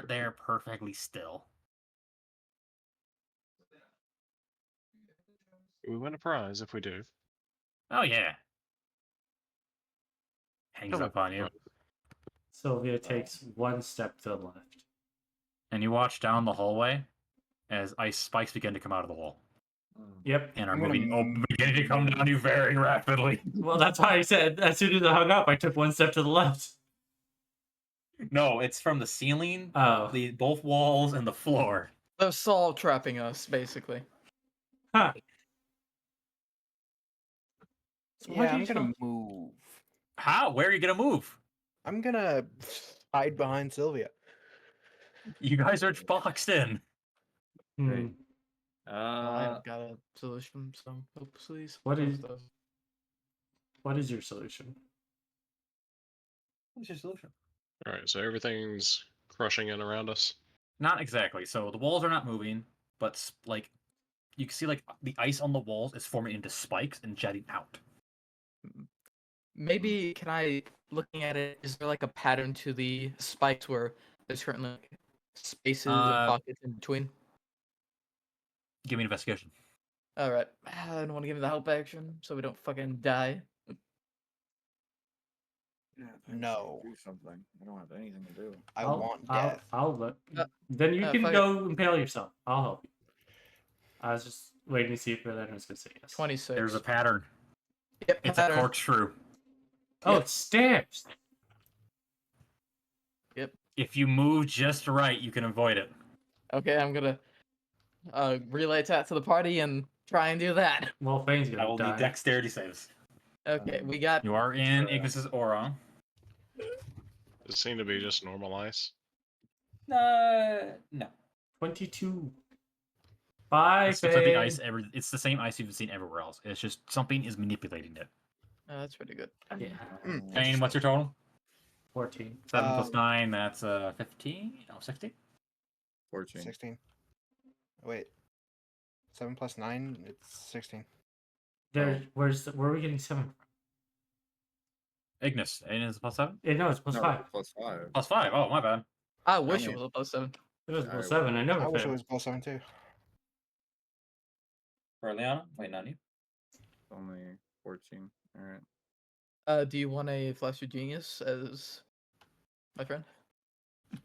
there perfectly still. We win a prize if we do. Oh, yeah. Hangs Come up on you. Sylvia takes one step to the left. And you watch down the hallway as ice spikes begin to come out of the wall. Yep. And are I'm gonna beginning to come down you very rapidly. Well, that's why I said as soon as I hung up, I took one step to the left. No, it's from the ceiling, Oh. both walls, and the floor. They're Saul trapping us, basically. Huh. So why Yeah, do I'm you gonna tell- move. How? Where are you gonna move? I'm gonna hide behind Sylvia. You guys are boxed in. Hmm. Well, I haven't got a solution, so hopefully What someone is- else does. What is your solution? What's your solution? All right, so everything's crushing in around us. Not exactly. So the walls are not moving, but like you can see, like the ice on the walls is forming into spikes and jetting out. Maybe can I, looking at it, is there like a pattern to the spikes where there's currently like spaces and pockets in between? Give me an investigation. All right, I don't want to give me the help action so we don't fucking die. No. Do something. I don't have anything to do. I want death. I'll look. Uh, Then you can fuck it. go impale yourself. I'll help you. I was just waiting to see if Verleana was going to say yes. 26. There's a pattern. Yep, It's pattern. a corkscrew. Oh, Yep. it's stairs. Yep. If you move just right, you can avoid it. Okay, I'm gonna relay that to the party and try and do that. Well, Fane's I going will to need die. dexterity saves. Okay, we got. You are in Sure. Ignis's aura. Does it seem to be just normal ice? No. 22. Bye, It's the Fane. ice. It's the same ice you've seen everywhere else. It's just something is manipulating it. That's pretty good. Yeah. Fane, what's your total? 14. 7 plus 9, that's 15? No, 16? 14. 16. Wait. 7 plus 9, it's 16. Where are we getting 7 from? Ignis. Ignis is plus 7? No, it's plus No, 5. plus 5. Plus 5. Oh, my bad. I wish mean- it was a plus 7. It was I plus 7. I never I wish it failed. was plus 7 too. Verleana? Wait, not you. Only 14. Alright. Do you want a flash of genius as my friend?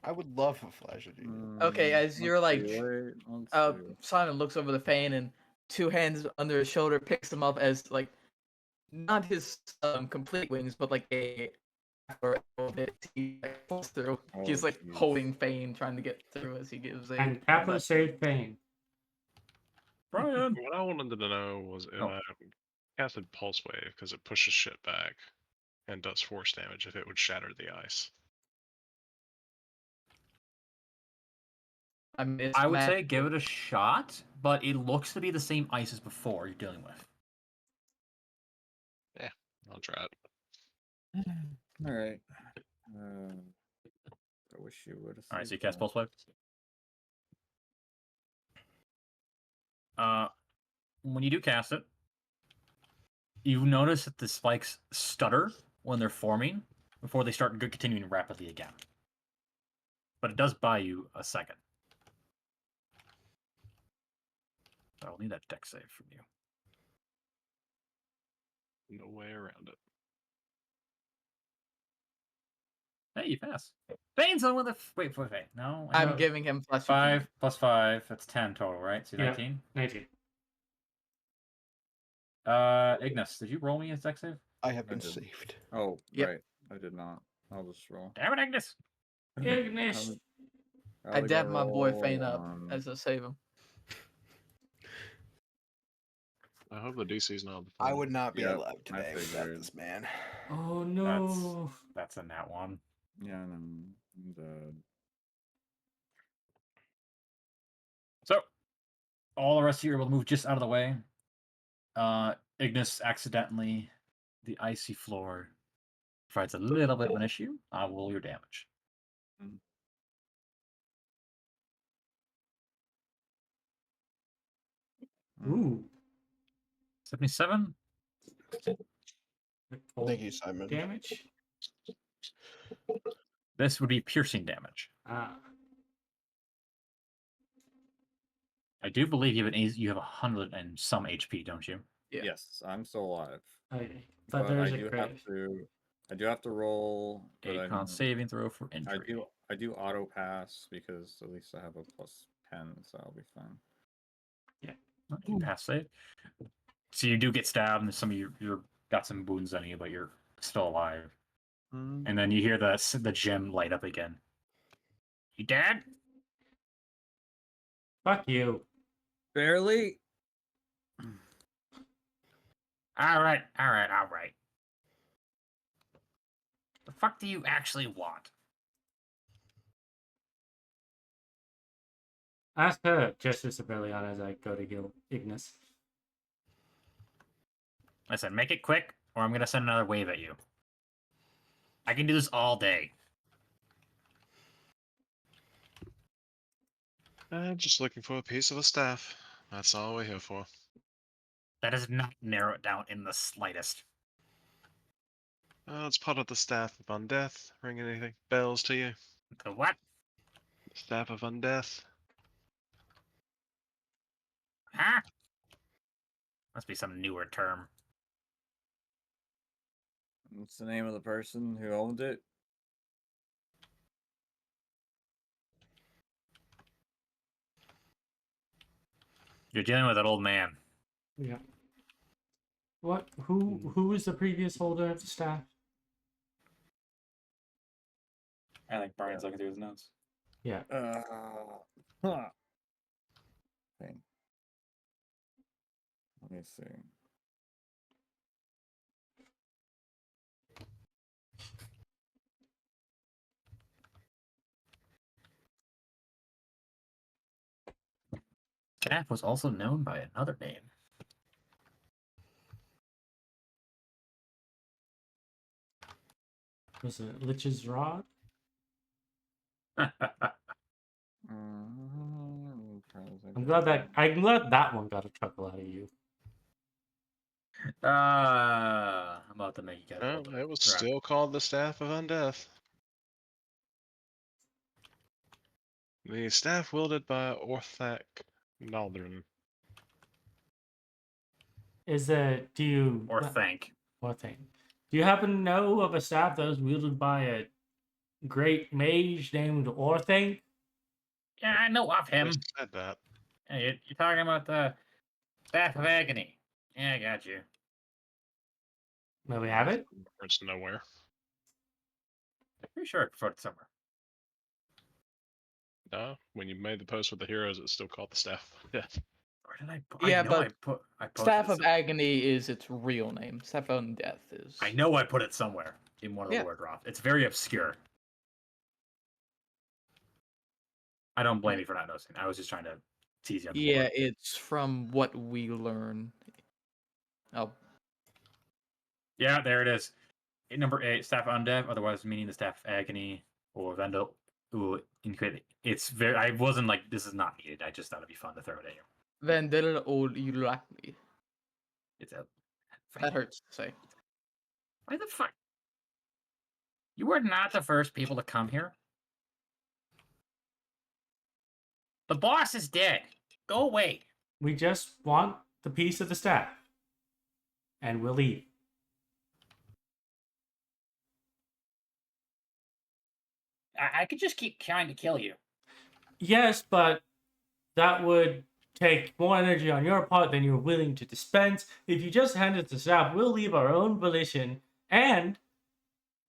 I would love a flash of genius. Okay, as you're, like, Let's see. Simon looks over the Fane and 2 hands under his shoulder picks him up as like not his complete wings, but like a or a bit he like, pulls through. He's Oh, like jeez. holding Fane, trying to get through as he gives a. And Kappa saved Fane. Brian! What I wanted to know was if Oh. I casted Pulse Wave because it pushes shit back and does force damage if it would shatter the ice. I mean, it's I would say magic. give it a shot, but it looks to be the same ice as before you're dealing with. I'll try it. Alright. I wish you would have. Alright, so you cast Pulse Wave. When you do cast it, you notice that the spikes stutter when they're forming before they start continuing rapidly again. But it does buy you a second. I will need that deck save from you. No way around it. Hey, you pass. Fane's on with a wait. No, I I'm know. giving him flash of 5 genius. plus 5. That's 10 total, right? So Yeah. 19. 19. Ignis, did you roll me a deck save? I have been did. saved. Oh, Yep. right. I did not. I'll just roll. Damn it, Ignis! Ignis. I dab my boy Fane up as I save him. I hope the DC's not. I would not be Yep, alive I today without figured. this man. Oh no. That's a nat one. Yeah, and I'm dead. So, all the rest of you are able to move just out of the way. Ignis accidentally, the icy floor provides a little bit of an issue. I'll roll your damage. Ooh. 77. Thank you, Simon. Damage. This would be piercing damage. Ah. I do believe you have 100 and some HP, don't you? Yeah. Yes, I'm still alive. Okay. But But there's I a do crit. have to roll. But A con saving throw for injury. I do auto pass because at least I have a +10, so I'll be fine. You pass save. So you do get stabbed, and some of you're got some wounds on you, but you're still alive. And then you hear the gem light up again. You dead? Fuck you. Barely. All right. The fuck do you actually want? Ask her, Justice Verleana, as I go to heal Ignis. Listen, make it quick, or I'm gonna send another wave at you. I can do this all day. Just looking for a piece of a staff. That's all we're here for. That does not narrow it down in the slightest. It's part of the Staff of Undeath. Ring anything bells to you? The what? Staff of Undeath. Huh? Must be some newer term. What's the name of the person who owned it? You're dealing with an old man. Yeah. What? Who was the previous holder of the staff? I think Brian's looking through his notes. Yeah. Huh. Thing. Let me see. Staff was also known by another name. Was it Lich's Rod? I'm I'm glad that one got a chuckle out of you. I'm about to make you guys. Oh, hold it was Right. still called the Staff of Undeath. The staff wielded by Orthak Naldrin. Is it? Do you Or thank. Or thing? Do you happen to know of a staff that was wielded by a great mage named Orthanc? Yeah, I know of him. Just said that. Yeah, you're talking about the Staff of Agony. Yeah, I got you. May we have it? It's nowhere. I'm pretty sure I wrote it somewhere. No, when you made the post with the heroes, it's still called the Staff of Undeath. Where did I put? Yeah, I know but I posted Staff it of somewhere. Agony is its real name. Staff of Undeath is. I know I put it somewhere in one of the Yeah. lore drops. It's very obscure. I don't blame you for not noticing. I was just trying to tease you. On the Yeah, lore. it's from what we learn. Oh, Yeah, there it is. Number 8, Staff of Undeath, otherwise meaning the Staff of Agony or Vendel. Ooh, it's very. I wasn't like this is not needed. I just thought it'd be fun to throw it at you. Vendel Old Ulakmi. It's a. That hurts to say. Why the fuck? You were not the first people to come here. The boss is dead. Go away. We just want the piece of the staff, and we'll leave. I could just keep trying to kill you. Yes, but that would take more energy on your part than you're willing to dispense. If you just hand it to staff, we'll leave our own volition, and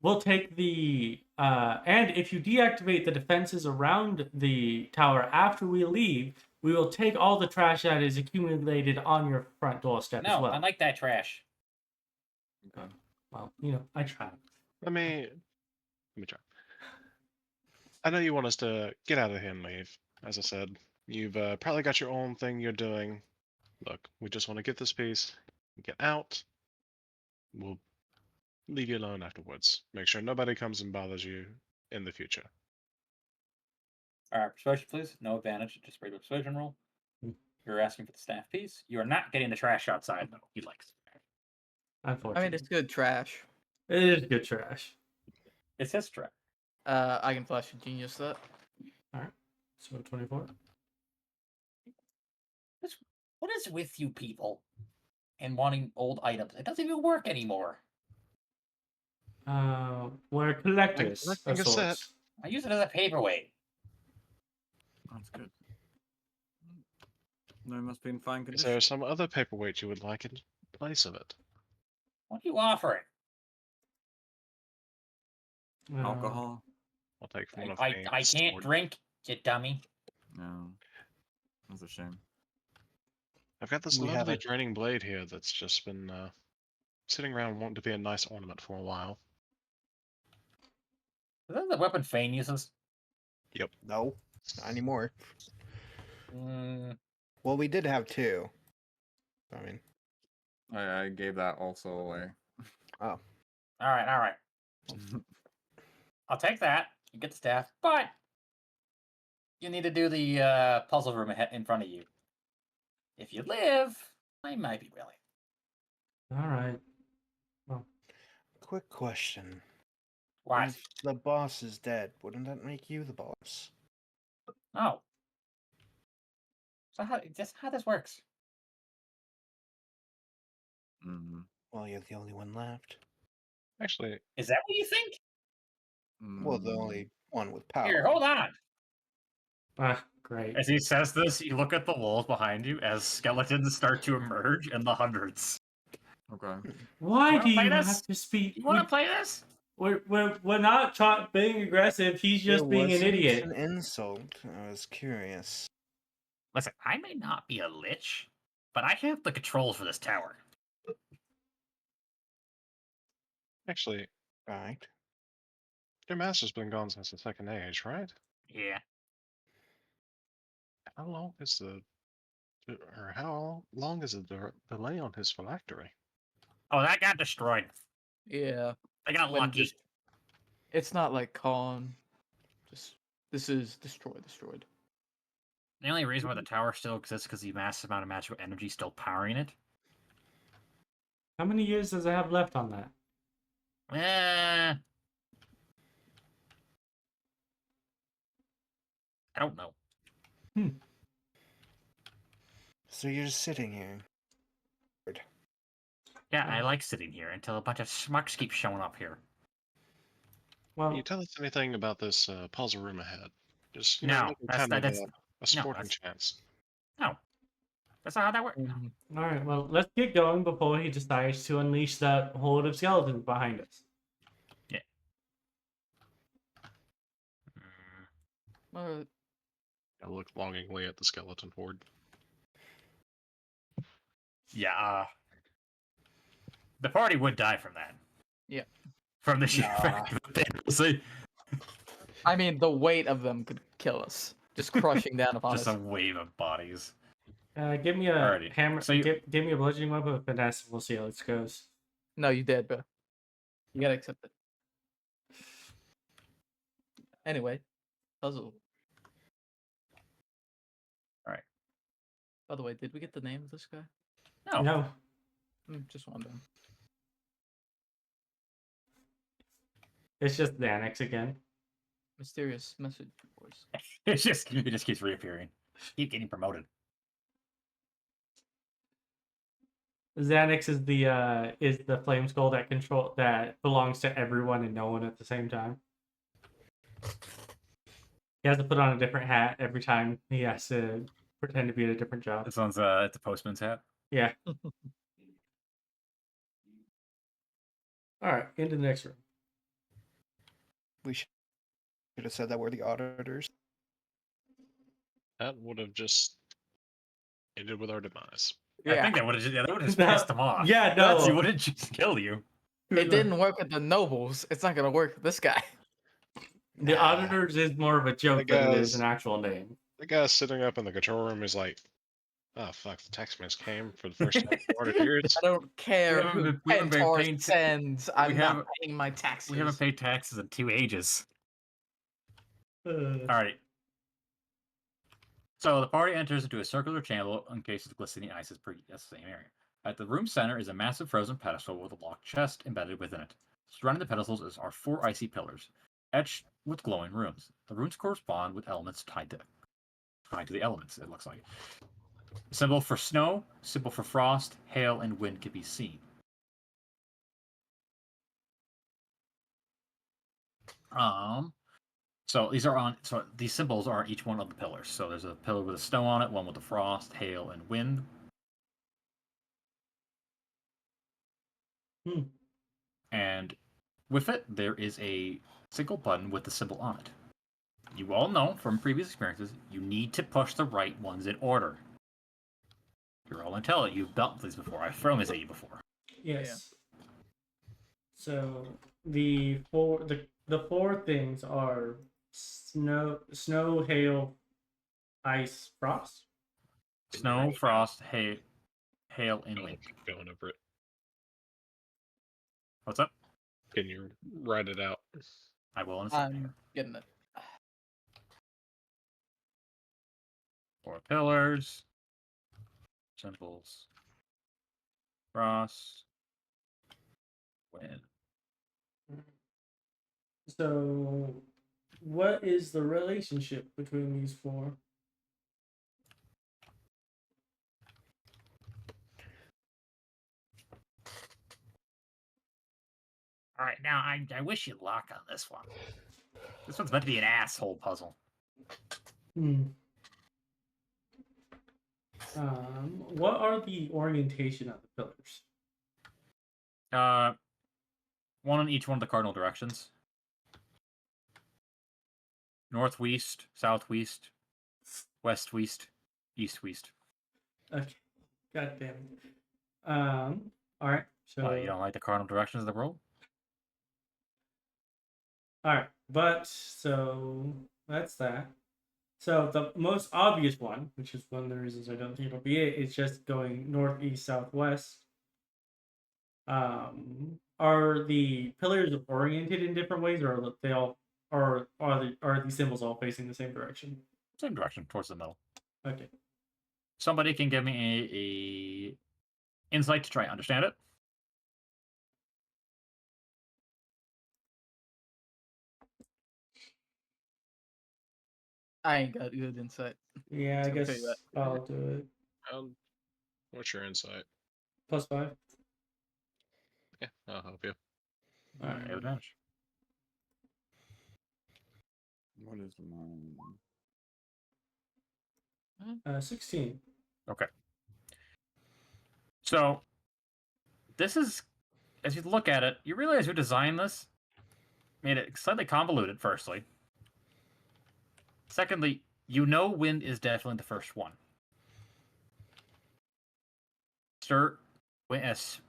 we'll take the and if you deactivate the defenses around the tower after we leave, we will take all the trash that is accumulated on your front doorstep as No, well. I like that trash. Okay. Well, I tried. Let me try. I know you want us to get out of here and leave. As I said, you've probably got your own thing you're doing. Look, we just want to get this piece, get out. We'll leave you alone afterwards. Make sure nobody comes and bothers you in the future. All right, persuasion, please. No advantage, just regular persuasion roll. You're asking for the staff piece. You are not getting the trash outside, though. He likes it. Unfortunately, I mean, it's good trash. it is good trash. It's his trash. I can flash a genius that. All right, so 24. What is with you people and wanting old items? It doesn't even work anymore. We're collectors collecting of a set. sorts. I use it as a paperweight. That's good. No, it must be in fine Is condition. there some other paperweight you would like in place of it? What are you offering? Alcohol? I'll take from one of I Fane's can't stored- drink, you dummy. No. That's a shame. I've got this We have lovely a- draining blade here that's just been sitting around wanting to be a nice ornament for a while. Is that the weapon Fane uses? Yep. No, not anymore. Mm, Well, we did have two. I mean, I gave that also away. all right. I'll take that. You get the staff, but you need to do the puzzle room ahead in front of you. If you live, I might be willing. All right. quick question. What? If the boss is dead, wouldn't that make you the boss? Oh. So how this works? Mm, Well, you're the only one left. Actually, Is that what you think? Well, the mm. only one with power. Here, hold on. Great. As he says this, you look at the walls behind you as skeletons start to emerge in the hundreds. Okay. Why wanna do play you this? have to speak? You want to play this? We're not being aggressive. He's just It being an wasn't idiot. an insult. I was curious. Listen, I may not be a lich, but I have the controls for this tower. actually, Right. your master's been gone since the Second Age, right? Yeah. How long is how long is the delay on his phylactery? Oh, that got destroyed. Yeah. I got When lucky. It's not like Colin. This is destroyed. The only reason why the tower still exists because the massive amount of magical energy still powering it. How many years does it have left on that? I don't know. So you're just sitting here. Yeah, I like sitting here until a bunch of schmucks keep showing up here. Well, Can you tell us anything about this puzzle room ahead? Just No, make it that's- kind of that's- a sporting chance. No. That's not how that works. all right. Well, let's get going before he decides to unleash that horde of skeletons behind us. Well, I look longingly at the skeleton horde. Yeah. The party would die from that. Yeah. From the sheer fact that they see I mean, the weight of them could kill us, just crushing down upon just us. a wave of bodies. Give me a Alrighty. hammer. So you- give me a bludgeoning weapon with finesse. We'll see how this goes. No, you did, bro. You gotta accept it. Anyway, puzzle. Alright. By the way, did we get the name of this guy? No. No. Just wondering. It's just Xanax again. Mysterious message voice. It just keeps reappearing. Keep getting promoted. Xanax is the flame skull that belongs to everyone and no one at the same time. He has to put on a different hat every time he has to pretend to be at a different job. This one's it's a postman's hat. Yeah. All right, into the next room. We should have said that we're the auditors. That would have just ended with our demise. I think that would have just No, pissed him off. yeah, That's, he no. would have just killed you. It didn't work with the nobles. It's not gonna work with this guy. The Nah. auditors is more of a joke than it is an guy's- actual name. The guy sitting up in the control room is like, "Oh fuck, the tax man came for the first time in 400 years." I don't care haven't who been- we haven't been Pentor paying ta- sends. I'm not haven't- paying my taxes. We haven't paid taxes in 2 ages. Uh, Alright. So the party enters into a circular channel encased with glistening ice as per the same area. At the room center is a massive frozen pedestal with a locked chest embedded within it. Surrounding the pedestals are 4 icy pillars, etched with glowing runes. The runes correspond with elements tied to the elements, it looks like. Symbol for snow, symbol for frost, hail, and wind can be seen. So these symbols are each one of the pillars. So there's a pillar with a snow on it, one with the frost, hail, and wind. And with it, there is a single button with the symbol on it. You all know from previous experiences, you need to push the right ones in order. You're all intelligent. You've dealt with these before. I've thrown this at you before. yes. So the four things are snow, hail, ice, frost. Snow, frost, hail, and I'll wind. keep going over it. What's up? Can you write it out? I will in a second. I'm getting it. 4 pillars. Symbols. Frost. Wind. So, what is the relationship between these 4? Alright, now I wish you luck on this one. This one's meant to be an asshole puzzle. What are the orientation of the pillars? One in each one of the cardinal directions. Northwest, southwest, west-west, east-west. Okay, god damn it. All right. So You don't like the cardinal directions of the world? all right, but so that's that. So the most obvious one, which is one of the reasons I don't think it'll be it, is just going northeast, southwest. Are the pillars oriented in different ways, or are they all, or are these symbols all facing the same direction? Same direction, towards the middle. Okay. Somebody can give me a insight to try and understand it. I ain't got good insight. Yeah, I So I'll tell guess you that. I'll do it. What's your insight? +5. Yeah, I'll help you. All You have right. advantage. What is mine? 16. Okay. So, this is, as you look at it, you realize who designed this made it slightly convoluted, firstly. Secondly, you know wind is definitely the first one.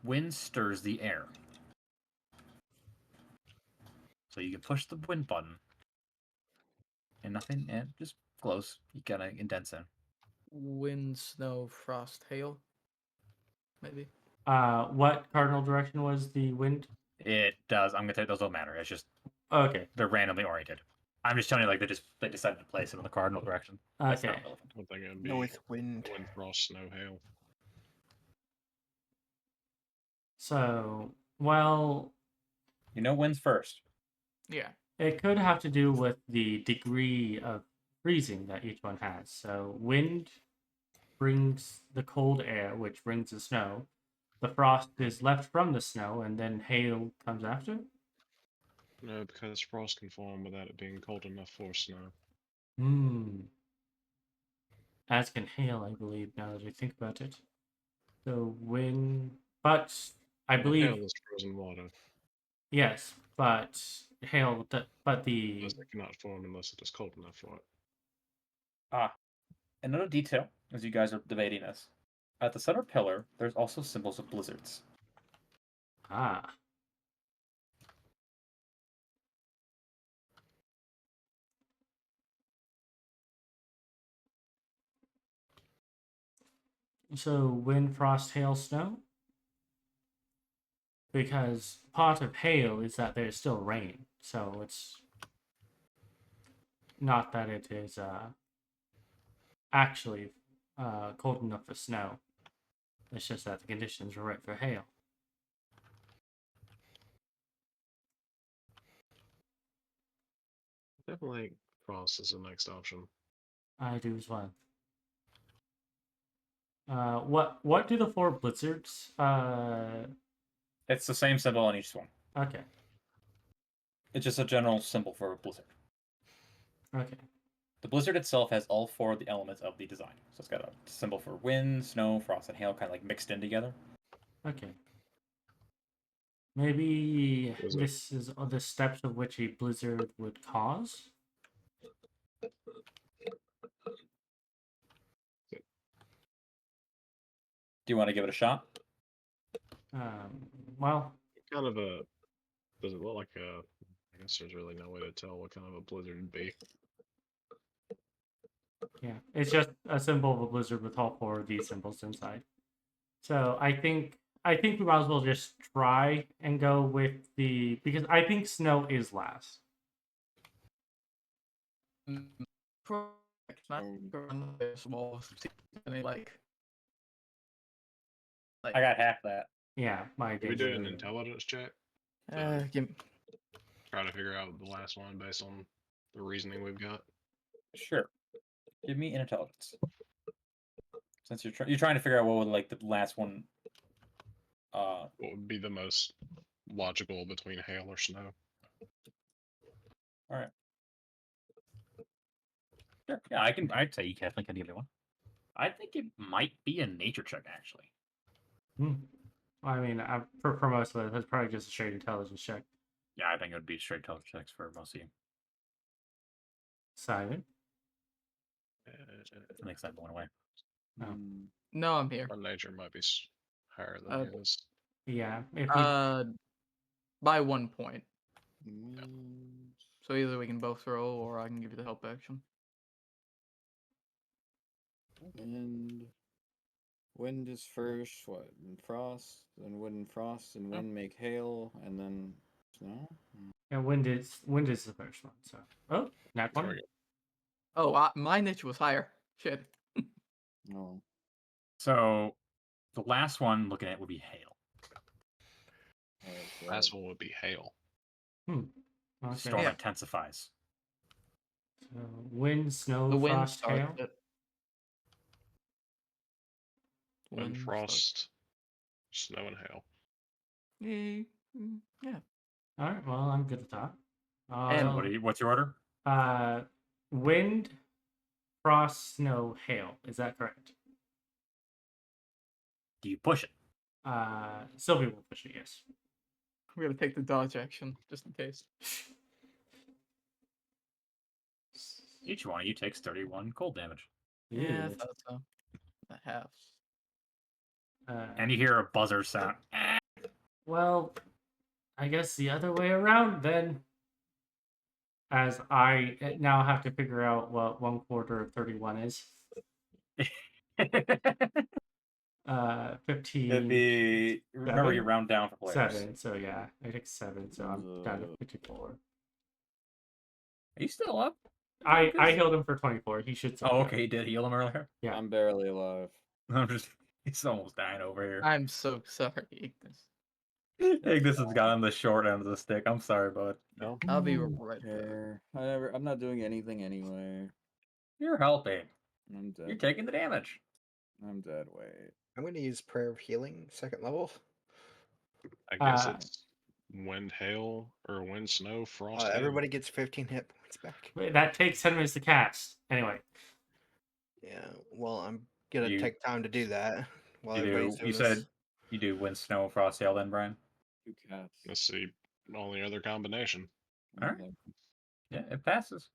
Wind stirs the air. So you can push the wind button. And nothing, and just close. You gotta indents in. Wind, snow, frost, hail. Maybe. What cardinal direction was the wind? It does. I'm gonna tell you, those don't matter. It's just Okay. they're randomly oriented. I'm just telling you, like they decided to place it in the cardinal direction. That's Okay. not relevant. What thing would be North wind. wind, frost, snow, hail. So, well, You know wind's first. Yeah. it could have to do with the degree of freezing that each one has. So, wind brings the cold air, which brings the snow. The frost is left from the snow, and then hail comes after. No, because frost can form without it being cold enough for snow. As can hail, I believe, now that I think about it. So, wind. But I Well, believe. hail is frozen water. Yes, but hail, but the Unless it cannot form unless it is cold enough for it. Another detail, as you guys are debating this, at the center pillar, there's also symbols of blizzards. ah. So wind, frost, hail, snow. Because part of hail is that there's still rain, so it's not that it is actually cold enough for snow. It's just that the conditions are right for hail. Definitely think frost is the next option. I do as well. What do the 4 blizzards? It's the same symbol on each one. Okay. It's just a general symbol for a blizzard. Okay. The blizzard itself has all 4 of the elements of the design. So it's got a symbol for wind, snow, frost, and hail, kind of like mixed in together. Okay. Maybe Was it- this is the steps of which a blizzard would cause. Do you want to give it a shot? Well, Kind of a. Does it look like a? I guess there's really no way to tell what kind of a blizzard would be. yeah, it's just a symbol of a blizzard with all 4 of these symbols inside. So I think we might as well just try and go with because I think snow is last. I got half that. Yeah, my Can we do an danger. intelligence check? Give, Try to figure out the last one based on the reasoning we've got. Sure. Give me an intelligence. Since you're trying to figure out what would like the last one. What would be the most logical between hail or snow? All right. Sure. Yeah, I'd say you definitely can do the other one. I think it might be a nature check actually. I mean, for most of it, that's probably just a straight intelligence check. Yeah, I think it would be straight intelligence checks for most of you. Simon? I think Simon went away. Oh. no, I'm here. My nature might be higher than his. Yeah. If you, By 1 point. Mm, So either we can both roll, or I can give you the help action. wind is first. What? And frost, then wind and frost, and wind make hail, and then snow. and wind is the first one. So nat There we 1. go. Oh, my nature was higher. Shit. No. So the last one looking at would be hail. Last one would be hail. Okay. Storm Yeah. intensifies. So wind, snow, The wind frost, starts hail. it. Wind, Wind frost, snow, and hail. Yeah. All right. Well, I'm good at that. And What's your order? Wind, frost, snow, hail. Is that correct? Do you push it? Sylvia will push it. Yes. I'm gonna take the dodge action just in case. Each one of you takes 31 cold damage. Yeah, I Ew. thought so. That half. And you hear a buzzer sound. Well, I guess the other way around then. As I now have to figure out what 1/4 of 31 is. 15. It'd be, remember you round down for players. 7. So yeah, I took 7. So I'm down to 54. Are you still up? I healed him for 24. He should. Oh, okay. He did heal him earlier. Yeah. I'm barely alive. He's almost dying over here. I'm so sorry, Ignis. Ignis has gotten the short end of the stick. I'm sorry, bud. No. I'll be right there. I'm not doing anything anyway. You're helping. I'm dead. You're taking the damage. I'm dead. Wait. I'm going to use Prayer of Healing, 2nd level. I guess it's wind, hail, or wind, snow, frost. hail. Everybody gets 15 hit points back. Wait, that takes 10 minutes to cast. Anyway. Yeah, well, I'm going to You- take time to do that. While You everybody's do. doing You this. said you do wind, snow, frost, hail, then Brian. 2 cats. Let's see. Only other combination. All right. Yeah, it passes.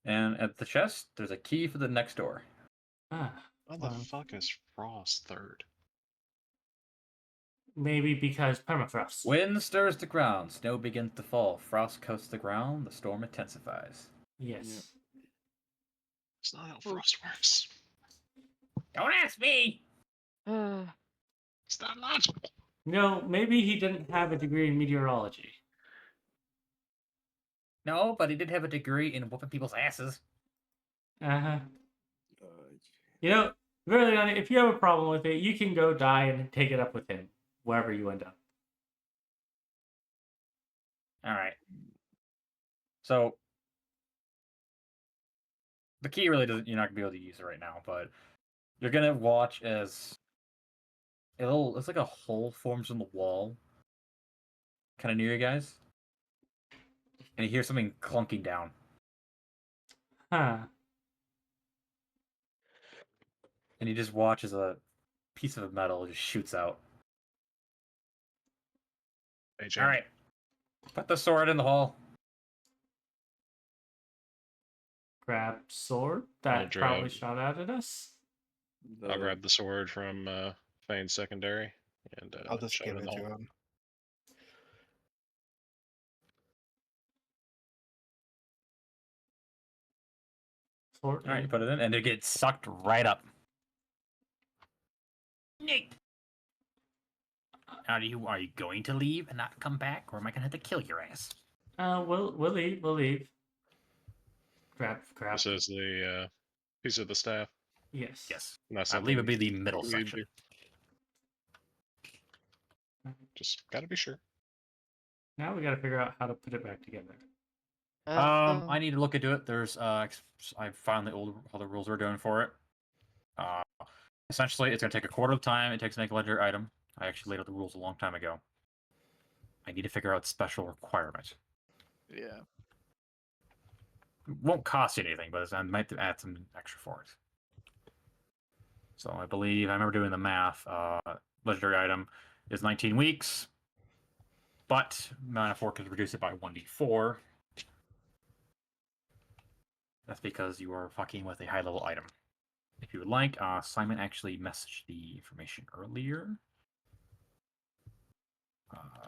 And at the chest, there's a key for the next door. Ah, How the fuck is Frost third? maybe because permafrost. Wind stirs the ground, snow begins to fall, frost coats the ground, the storm intensifies. Yes. It's not how Frost works. Don't ask me! It's not logical. No, maybe he didn't have a degree in meteorology. No, but he did have a degree in whooping people's asses. Uh-huh. You know, Verleana, if you have a problem with it, you can go die and take it up with him, wherever you end up. Alright. So, the key really doesn't, you're not going to be able to use it right now, but you're going to watch as it's like a hole forms in the wall, kind of near you guys. And you hear something clunking down. Huh. And you just watch as a piece of metal just shoots out. Hey, Jamie. Alright. Put the sword in the hole. Grab sword I'll that probably grab- shot out at us. I'll grab the sword from Fane's secondary and I'll just shove give in it the to hole. him. Sword. Alright, you put it in, and it gets sucked right up. Nick! Are you going to leave and not come back, or am I gonna have to kill your ass? We'll leave. We'll leave. Grab. This is the piece of the staff. Yes. Yes. Not I believe something it'd be the middle we section. Just gotta be sure. Now we got to figure out how to put it back together. I need to look into it. There's I found all the rules we're doing for it. Essentially, it's gonna take a quarter of the time it takes to make a legendary item. I actually laid out the rules a long time ago. I need to figure out special requirement. Yeah. It won't cost you anything, but I might have to add some extra for it. So I remember doing the math. Legendary item is 19 weeks, but Mana 4 can reduce it by 1d4. That's because you are fucking with a high level item. If you would like, Simon actually messaged the information earlier.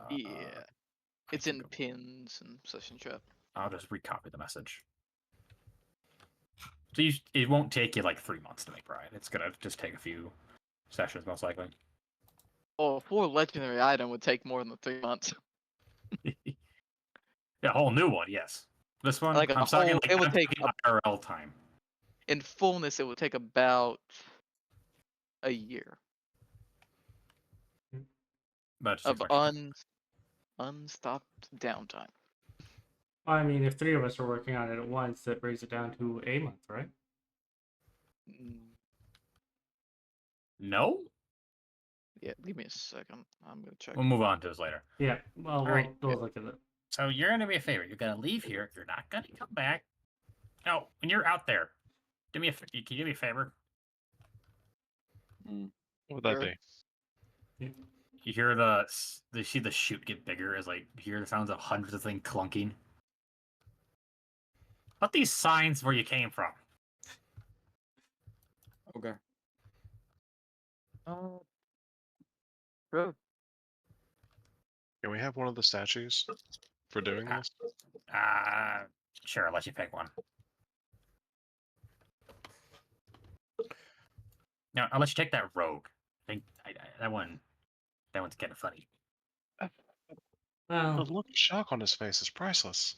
Yeah. It's in pins and session chat. I'll just recopy the message. So it won't take you like 3 months to make Bride. It's gonna just take a few sessions, most likely. Oh, for a legendary item would take more than 3 months. Yeah, a whole new one, yes. This one, Like I'm talking like it would I'm take talking IRL time. in fullness. It would take about a year But it's of just extra time. unstopped downtime. I mean, if 3 of us are working on it at once, that brings it down to a month, right? No? Yeah, give me a second. I'm gonna check. We'll move on to this later. Yeah. Well, Alright. we'll look at it. So you're gonna be a favor. You're gonna leave here. You're not gonna come back. No, when you're out there, can you do me a favor? What would that Sure. be? You hear you see the chute get bigger as like you hear the sounds of hundreds of things clunking. Put these signs where you came from. Okay. Bro, Can we have one of the statues for doing this? Sure, I'll let you pick one. No, I'll let you take that rogue. I think that one's kind of funny. The Well, look of shock on his face is priceless.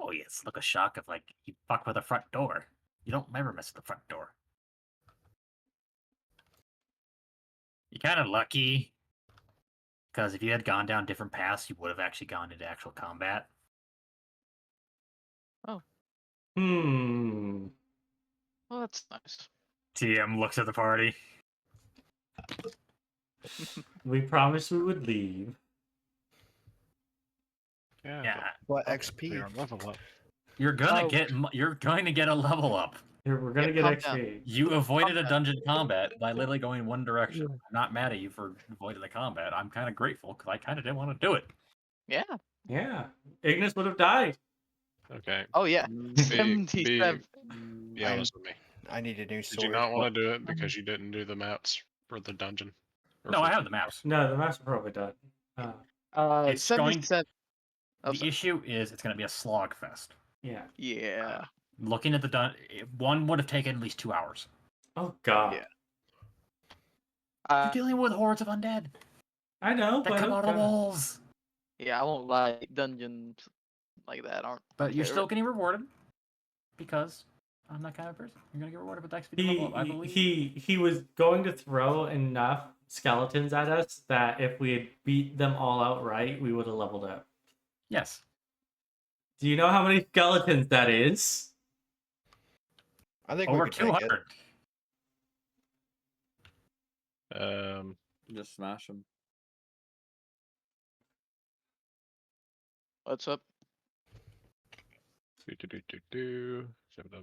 Oh yes, look a shock of like you fuck with the front door. You don't ever mess with the front door. You're kind of lucky, because if you had gone down different paths, you would have actually gone into actual combat. oh, hmm. well, that's nice. TM looks at the party. We promised we would leave. Yeah. What but XP? they are level up. You're gonna Oh. get a level up. Here, we're gonna Yeah, get calm XP. You avoided a Combat. dungeon combat by literally going in one direction. I'm not mad at you for avoiding the combat. I'm kind of grateful because I kind of didn't want to do it. Yeah. Yeah. Ignis would have died. Okay. Oh yeah. Mm, Be, 77. be I- honest with me. I need a new Did sword. you not want to do it because you didn't do the maps for the dungeon? Or No, for I have the maps. No, the maps are probably done. It's going to- 77. Oh, The sorry. issue is it's going to be a slog fest. Yeah. Yeah. Looking at the one would have taken at least 2 hours. Oh god. Yeah. You're dealing with hordes of undead I know, that but come oh out of the god. walls. Yeah, I won't lie. Dungeons like that aren't. my But you're still favorite. getting rewarded because I'm that kind of person. You're gonna get rewarded with the XP to level up, I believe. He was going to throw enough skeletons at us that if we had beat them all outright, we would have leveled up. Yes. Do you know how many skeletons that is? I think Over we could take it. 200. Just smash them. What's up?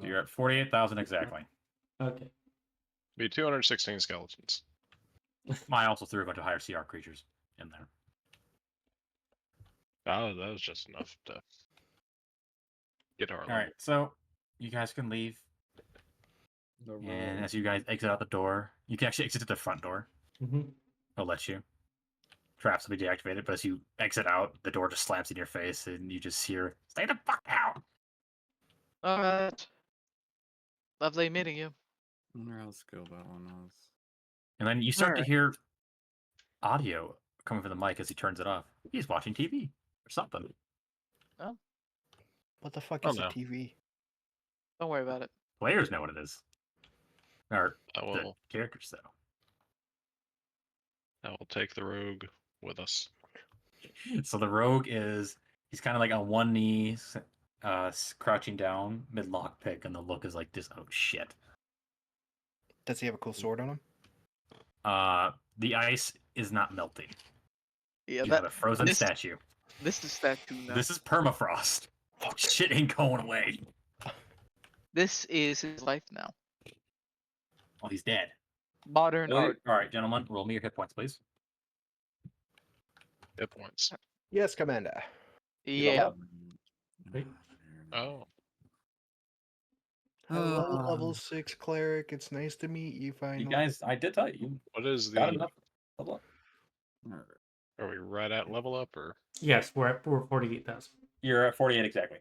You're at 48,000 exactly. Okay. Be 216 skeletons. I also threw a bunch of higher CR creatures in there. Oh, that was just enough to get our All right, so you guys can leave, The and roll. as you guys exit out the door, you can actually exit at the front door. Mm-hmm. I'll let you. Traps will be deactivated, but as you exit out, the door just slams in your face, and you just hear, "Stay the fuck out!" All right. Lovely meeting you. I wonder how skilled that one was. And then you start to Alright. hear audio coming from the mic as he turns it off. He's watching TV or something. What the fuck Oh, is no. a TV? Don't worry about it. Players know what it is. Or I the will. characters, though. I will take the rogue with us. So the rogue he's kind of like on one knee, crouching down mid lockpick, and the look is like this. Oh shit! Does he have a cool sword on him? The ice is not melting. Yeah, You have a that frozen this- statue. this is statue now. This is permafrost. Shit ain't going away. This is his life now. Oh, he's dead. Modern art. All right, gentlemen, roll me your hit points, please. Hit points. Yes, Commander. Yeah. Oh. Hello, level 6 cleric. It's nice to meet you finally. You guys, I did tell you. What is Got the? enough. Level up. Are we right at level up or? Yes, we're 48,000. You're at 48 exactly.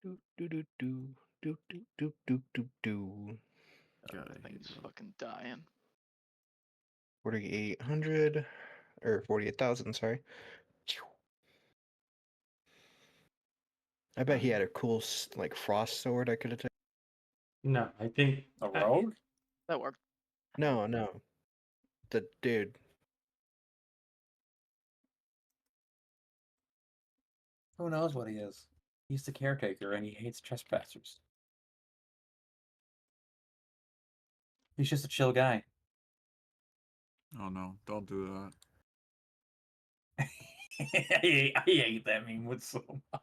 Do do do do do do do do do do. God, I I think hate he's that. fucking dying. 4,800 or 48,000. Sorry. I bet he had a cool like frost sword I could have taken. No, I think A rogue? That worked. No, no. The dude. Who knows what he is? He's the caretaker and he hates trespassers. He's just a chill guy. Oh no, don't do I hate that meme with so much. that,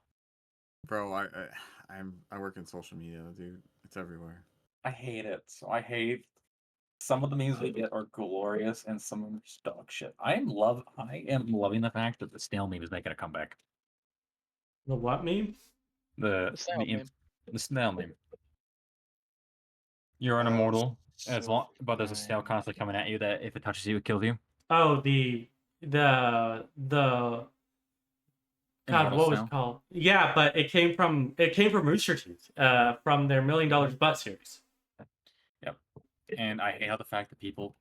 bro. I work in social media, dude. It's everywhere. I hate it. So I hate some of the memes we get are glorious and some of them are just dog shit. I am loving the fact that the snail meme is making a comeback. the what meme? The The snail meme. The snail meme. You're an immortal but there's a snail constantly coming at you that if it touches you, it kills you. Oh, the God, Immortal what was snail. it called? Yeah, but it came from Rooster Teeth, from their $1 Million Butt series. Yep. And I hate how the fact that people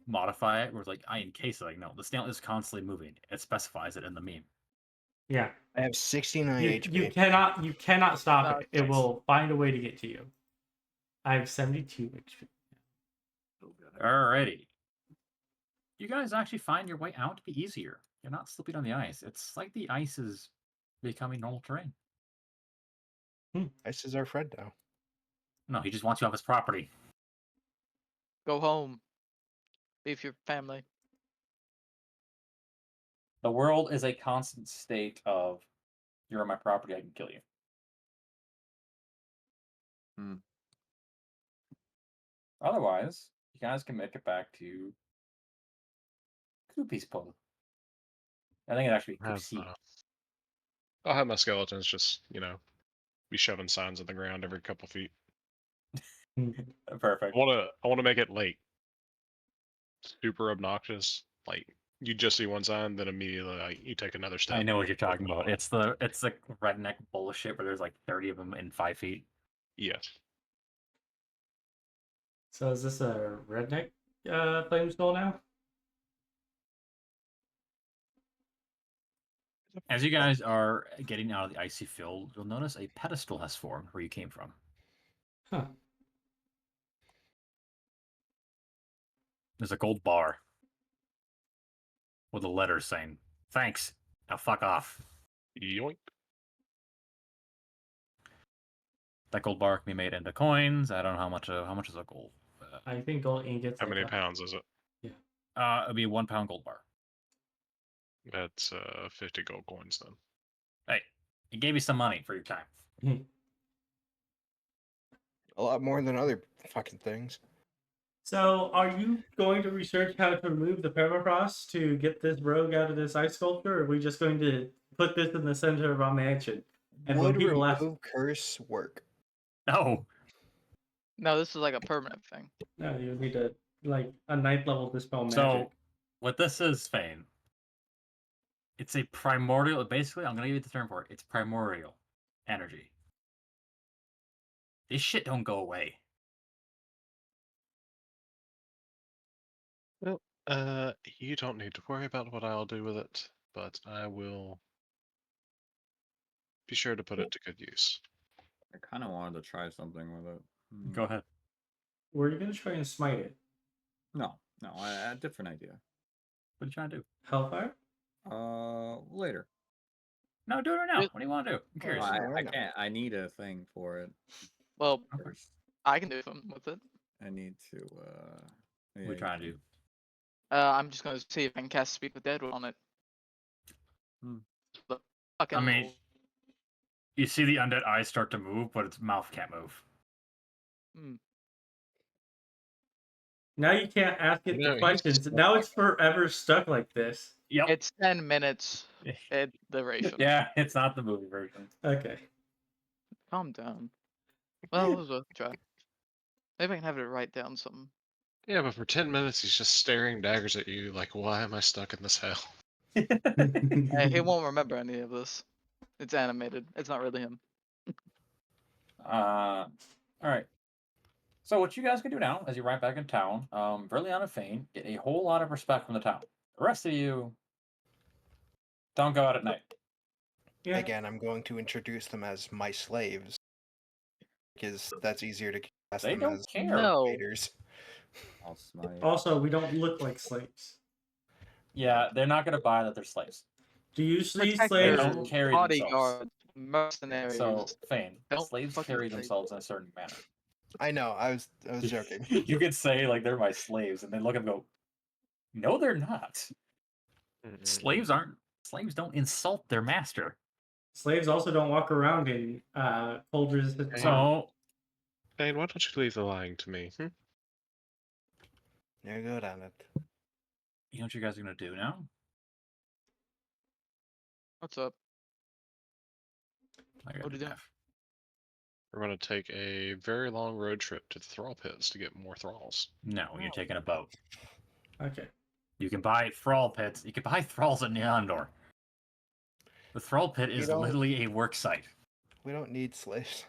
modify it where it's like, I encase it. Like, no, the snail is constantly moving. It specifies it in the meme. Yeah, I have 69 HP. you cannot stop Oh, it. It nice. will find a way to get to you. I have 72 HP. Alrighty. You guys actually find your way out to be easier. You're not slipping on the ice. It's like the ice is becoming normal terrain. Ice is our friend now. No, he just wants you off his property. Go home. Leave your family. The world is a constant state of, you're on my property, I can kill you. Hmm. Otherwise, you guys can make it back to Koopy's Pull. I think it actually Have, Koopsy. I'll have my skeletons just, be shoving signs in the ground every couple feet. Perfect. I wanna make it like super obnoxious. Like you just see one sign, then immediately you take another step. I know what you're talking about. It's the redneck bullshit where there's like 30 of them in 5 feet. Yes. So is this a redneck flame skull now? As you guys are getting out of the icy field, you'll notice a pedestal has formed where you came from. Huh. There's a gold bar with a letter saying, "Thanks. Now fuck off." Yoink. That gold bar can be made into coins. I don't know how much is a gold. I think gold ingots. How like many that. pounds is it? It'd be a 1 pound gold bar. That's 50 gold coins then. Hey, it gave you some money for your time. A lot more than other fucking things. So, are you going to research how to remove the permafrost to get this rogue out of this ice sculpture, or are we just going to put this in the center of our mansion? And when Would people remove ask, curse work? No. No, this is like a permanent thing. no, you need a ninth level dispel magic. So, what this is, Fane, it's a primordial. Basically, I'm gonna give you the term for it. It's primordial energy. This shit don't go away. Well, you don't need to worry about what I'll do with it, but I will be sure to put it to good use. I kind of wanted to try something with it. Go ahead. Were you going to try and smite it? No, I had a different idea. What are you trying to do? Hellfire? Later. No, do it right now. It- What do you want to do? I'm curious. I- I can't. I need a thing for it. Well, Okay. I can do something with it. I need to. What are you trying to do? I'm just gonna see if I can cast Speak with Dead on it. Hmm. The fucking I mean, you see the undead eyes start to move, but its mouth can't move. Now you can't ask it No, the he's questions. just- Now it's forever stuck like this. Yep. It's 10 minutes at duration. Yeah, it's not the movie version. Okay. Calm down. Well, it was worth a try. Maybe I can have it write down something. Yeah, but for 10 minutes he's just staring daggers at you like, why am I stuck in this hell? Hey, he won't remember any of this. It's animated. It's not really him. All right. So what you guys can do now, as you ride back in town, Verleana Fane get a whole lot of respect from the town. The rest of you don't go out at night. Yeah. Again, I'm going to introduce them as my slaves, because that's easier to cast They them don't as care. No. raiders. I'll smite. Also, we don't look like slaves. Yeah, they're not going to buy that they're slaves. Do you see Protect slaves? They don't carry themselves. bodyguards, mercenaries. So, Fane, Don't slaves fucking carry trade. themselves in a certain manner. I know. I was joking. You could say, like, they're my slaves, and they look and go, no, they're not. Slaves don't insult their master. Slaves also don't walk around in cold resistant armor. So, Fane, why don't you leave the lying to me? You're good at it. you know what you guys are going to do now? What's up? I got What'd you the do? math. We're going to take a very long road trip to the Thrall Pits to get more thralls. No, you're taking a boat. Okay. You can buy thrall pits. You can buy thralls at Neandor. The thrall pit is don't- literally a work site. We don't need slaves.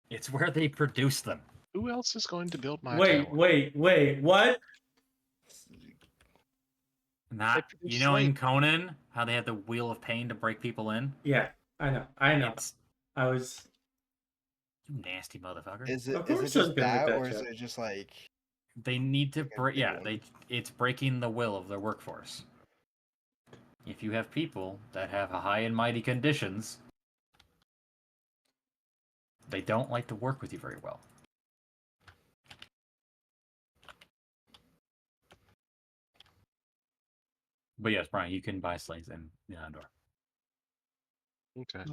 It's where they produce them. Who else is going to build my Wait, tower? wait, what? Not produce you know in slaves. Conan how they had the wheel of pain to break people in. Yeah, I know. It's I was. you nasty motherfucker. Is Of it course it's just gonna make that, that or is joke. it just like They need to Like a break. big Yeah, one. it's breaking the will of their workforce. If you have people that have high and mighty conditions, they don't like to work with you very well. But yes, Brian, you can buy slaves in Andor. Okay.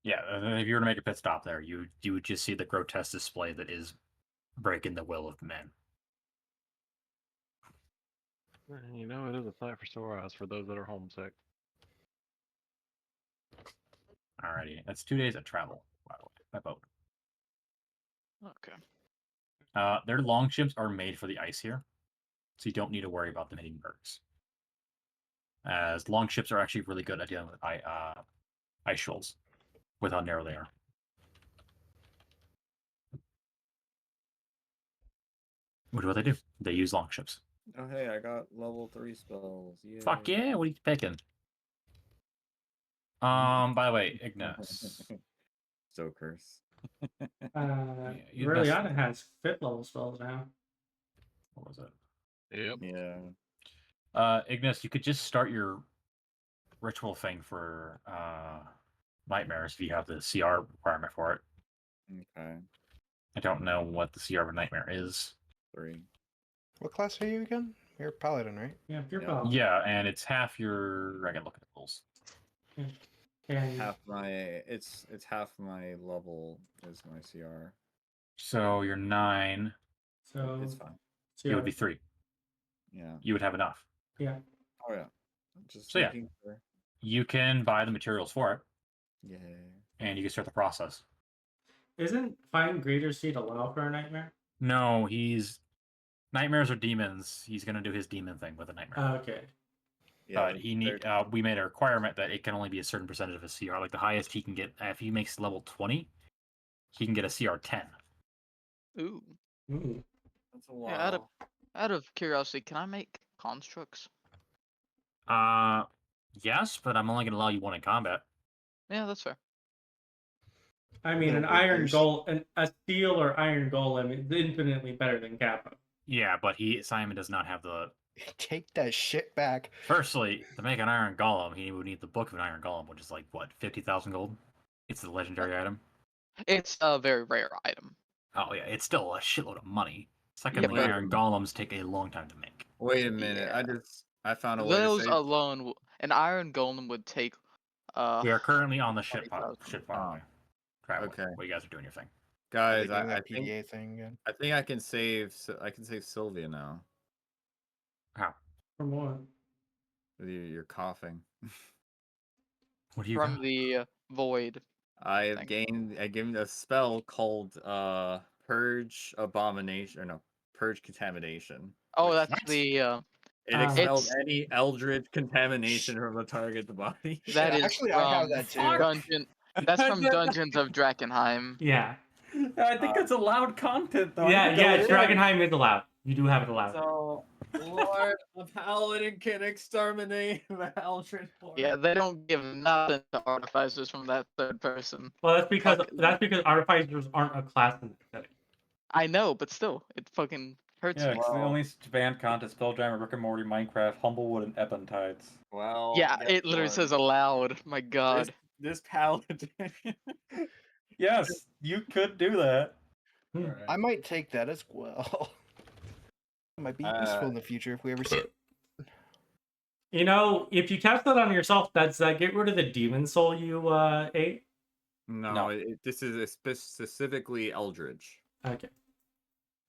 Yeah, if you were to make a pit stop there, you would just see the grotesque display that is breaking the will of men. You know, it is a sight for sore eyes for those that are homesick. Alrighty, that's 2 days of travel, by the way, by boat. Okay. Their longships are made for the ice here, so you don't need to worry about them hitting bergs. As longships are actually really good at dealing with ice shoals, with how narrow they are. What do they do? They use longships. Oh hey, I got level 3 spells. Yay. Fuck yeah! What are you picking? By the way, Ignis. So curse. you Verleana has 5th level spells now. What was it? Yep. Yeah. Ignis, you could just start your ritual thing for nightmares if you have the CR requirement for it. Okay. I don't know what the CR of a nightmare is. 3. What class are you again? You're a paladin, right? Yeah, pure Yeah. paladin. Yeah, and it's half your. I can look at the rules. And Half my it's half my level is my CR. So you're 9. so It's fine. You would be 3. Yeah. You would have enough. Yeah. Oh yeah. Just So, yeah. making sure. You can buy the materials for it, Yeah. and you can start the process. Isn't Find Greater Seed allow for a nightmare? No, nightmares are demons. He's gonna do his demon thing with a nightmare. Okay. But we made a requirement that it can only be a certain percentage of his CR. Like the highest he can get, if he makes level 20, he can get a CR 10. Ooh. Ooh. That's a lot. Yeah, out of curiosity, can I make constructs? Yes, but I'm only gonna allow you one in combat. Yeah, that's fair. I mean, an iron a steel or iron golem is infinitely better than Kappa. Yeah, but Simon does not have the. Take that shit back. Firstly, to make an iron golem, he would need the book of an iron golem, which is like what, 50,000 gold. It's the legendary item. It's a very rare item. Oh yeah, it's still a shitload of money. Secondly, but- iron golems take a long time to make. Wait a minute. Yeah. I found a way to Those save. alone, an iron golem would take. We are currently on the shit 20,000. farm. Travel. Okay. Well, you guys are doing your thing. Guys, Are they doing I that think PDA thing again? I think I can save Sylvia now. How? From what? You're coughing. What do you From got? the void. I have Thank I gained a spell called Purge Abomination, or no, Purge Contamination. Oh, which- that's What? the. It expels It's- any eldritch contamination from the target body. That is Actually, I have from that too. Dungeon. That's from Dungeons of Drakenheim. Yeah. I think that's allowed content, though. Yeah, Dragonheim is allowed. You do have it allowed. So, Lord, a paladin can exterminate the eldritch horde. Yeah, they don't give nothing to artificers from that third person. Well, that's because Fuck. artificers aren't a class in that setting. I know, but still, it fucking hurts Yeah, me. 'cause the only banned content: Spelljammer, Rick and Morty, Minecraft, Humblewood, and Epentides. Well, Yeah, guess it literally what? says allowed. My god. This paladin. Yes, you could do that. I might take that as well. It might be useful in the future if we ever see it. You know, if you test that on yourself, does that get rid of the demon soul you ate? No, No. this is specifically Eldritch. Okay.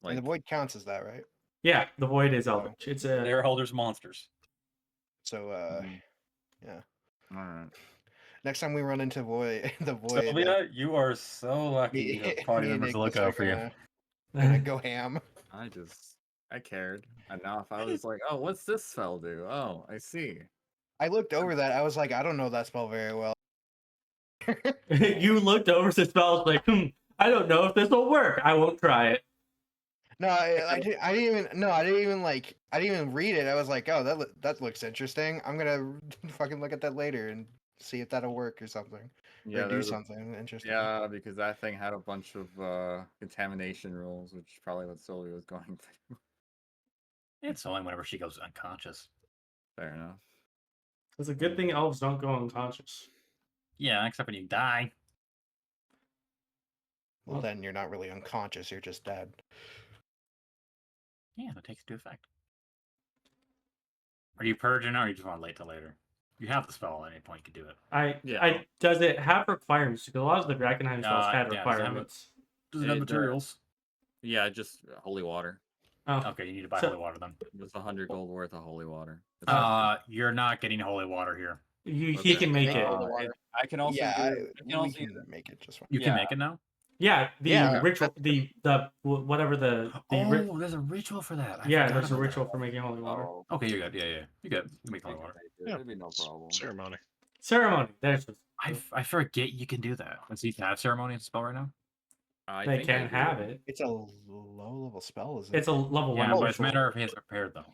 And the void counts as that, right? Yeah, the void is eldritch. It's a They're Elders monsters. So, yeah. All right. Next time we run into the void, Sylvia, you are so lucky you have party me and members to Nicholas look are out for you. gonna go ham. I cared enough. I was like, oh, what's this spell do? Oh, I see. I looked over that. I was like, I don't know that spell very well. You looked over the spells like, I don't know if this will work. I won't try it. No, I didn't even read it. I was like, oh, that looks interesting. I'm gonna fucking look at that later and see if that'll work or something. Yeah, or do there's something interesting. Yeah, because that thing had a bunch of contamination rules, which is probably what Sylvia was going through. It's only whenever she goes unconscious. Fair enough. It's a good thing elves don't go unconscious. Yeah, except when you die. Well, then you're not really unconscious. You're just dead. Yeah, that takes into effect. Are you purging or you just want to wait till later? You have the spell at any point. You can do it. Yeah. Does it have requirements? Because a lot of the Drakenheim spells had Yeah, does it have requirements. Does it have It materials? Yeah, just holy water. Oh, Okay, you need to buy So- holy water then. Just 100 gold worth of holy water. You're not getting holy water here. he Okay. can make Make it. holy water. I can also yeah, do. I can we also can make it just fine. You can Yeah. make it now. Yeah, the Yeah, ritual, the whatever the Oh, there's a ritual for that. I yeah, forgot there's a about that. ritual for making holy water. Oh, Okay, you're good. Yeah. You're good. You can make holy water. Yeah. It'd be no problem. Ceremony. Ceremony. There's I forget you can do that. Does he have ceremony as a spell right now? I they think I can do. have it. It's a low level spell, isn't it? It's a level Yeah, one. but it's a ritual. matter of his prepared though.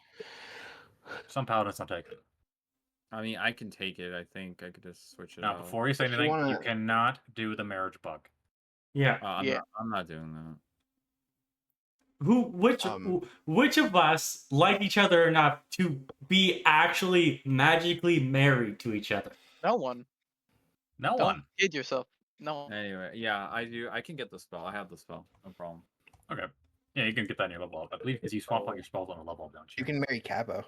Some paladins don't take it. I mean, I can take it. I think I could just switch it Now, out. before you say If you anything, you wanna- cannot do the marriage bug. Yeah. Yeah. I'm not doing that. Which of us like each other enough to be actually magically married to each other? No one. No Don't one. kid yourself. No one. Anyway, yeah, I do. I can get the spell. I have the spell. No problem. Okay. Yeah, you can get that in your level up. I believe because you swap out your spells on a level up, don't you? You can marry Cabo.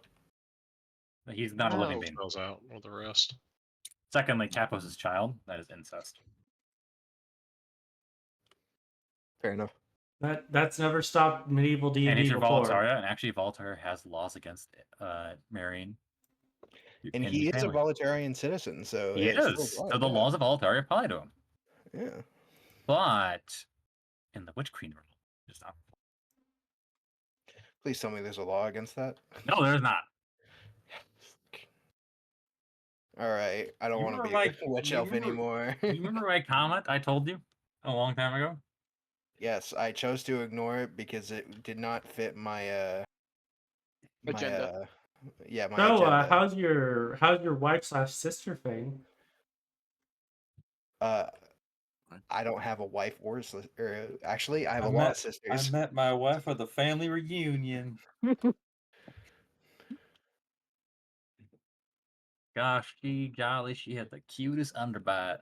He's not a living being. Spells out with the rest. Secondly, Capos is child. That is incest. Fair enough. That's never stopped medieval D And and D he's your before. Volataria, and actually Volataria has laws against marrying. And in he the is a family. Voltarian citizen, so He it's still is. So applied, the yeah. laws of Volataria apply to him. Yeah. But in the Witch Queen realm, it's not. Please tell me there's a law against that. No, there's not. All right, I don't You want to remember be a witch you elf remember- anymore. You remember my comment I told you a long time ago? Yes, I chose to ignore it because it did not fit my Agenda. Yeah, my So, agenda. how's your wife / sister thing? I don't have a wife or a sister. Actually, I have I a lot met- of sisters. I met my wife at the family reunion. Gosh, golly, she had the cutest underbite.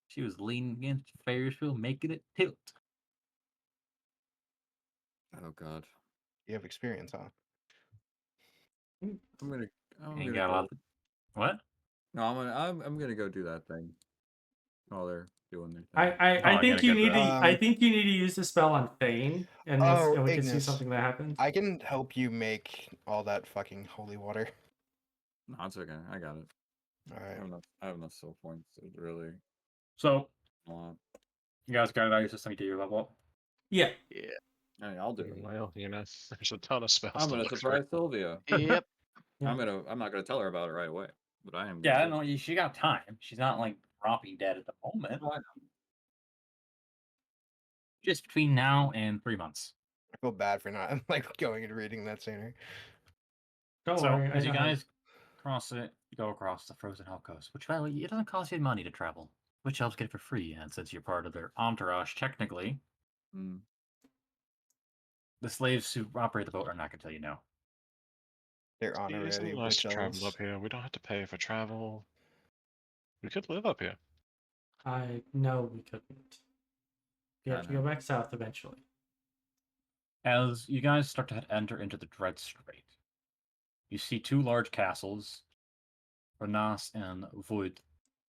She was leaning against the Ferris wheel, making it tilt. Oh God. You have experience, huh? I'm gonna. I'm Ain't gonna got a go. lot. What? No, I'm gonna go do that thing. While they're doing their thing. I think gotta you get need to. that. I think you need to use the spell on Fane, and we can see Ignis. something that happens. I can help you make all that fucking holy water. No, it's okay. I got it. All I right. have enough. I have enough soul points. It's really So, a lot. you guys got it out of your system to do your level up? Yeah. I mean, I'll do it. Well, there's a ton of spells. I'm to gonna look through. surprise Sylvia. Yep. Yeah. I'm not gonna tell her about it right away. But I am. Yeah, I gonna know. She got time. She's not like dropping dead at the moment. do it. Just between now and 3 months. I feel bad for not like going and reading that sooner. Don't So, worry. I as you know how- guys go across the frozen hell coast, which, by the way, it doesn't cost you money to travel, which helps get it for free. And since you're part of their entourage, technically, Mm. the slaves who operate the boat are not going to tell you no. They're Isn't honorary it nice witch to travel elves. up here? We don't have to pay for travel. We could live up here. I know we couldn't. You have to go back south eventually. As you guys start to enter into the Dread Strait, you see two large castles, Renas and Void,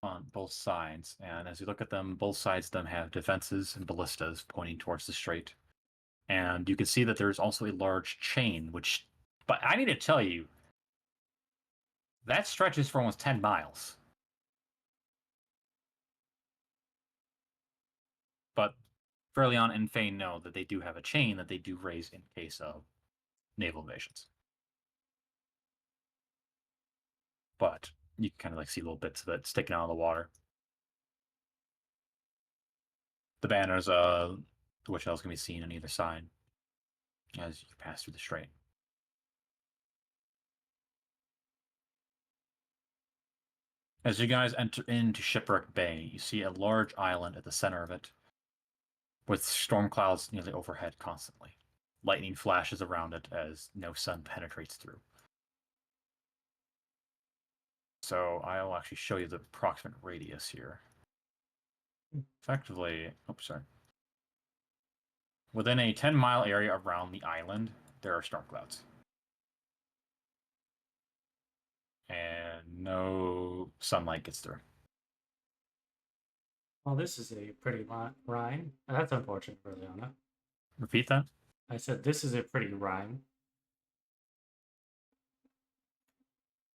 on both sides. And as you look at them, both sides of them have defenses and ballistas pointing towards the strait. And you can see that there's also a large chain, which, but I need to tell you, that stretches for almost 10 miles. But Verleana and Fane know that they do have a chain that they do raise in case of naval invasions. But you can kind of like see little bits of it sticking out of the water. The banners, the witch elves can be seen on either side as you pass through the strait. As you guys enter into Shipwreck Bay, you see a large island at the center of it, with storm clouds nearly overhead constantly. Lightning flashes around it as no sun penetrates through. So I'll actually show you the approximate radius here. Effectively, within a 10-mile area around the island, there are storm clouds. and no sunlight gets through. Well, this is a pretty rhyme. That's unfortunate, Verleana. Repeat that. I said this is a pretty rhyme.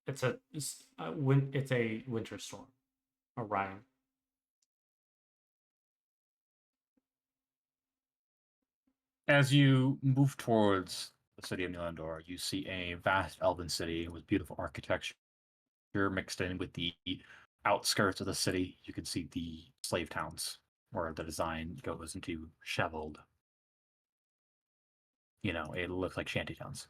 It's a winter storm, a rhyme. As you move towards the city of Nilandor, you see a vast elven city with beautiful architecture mixed in with the outskirts of the city. You can see the slave towns where the design goes into shoveled. It looks like shanty towns.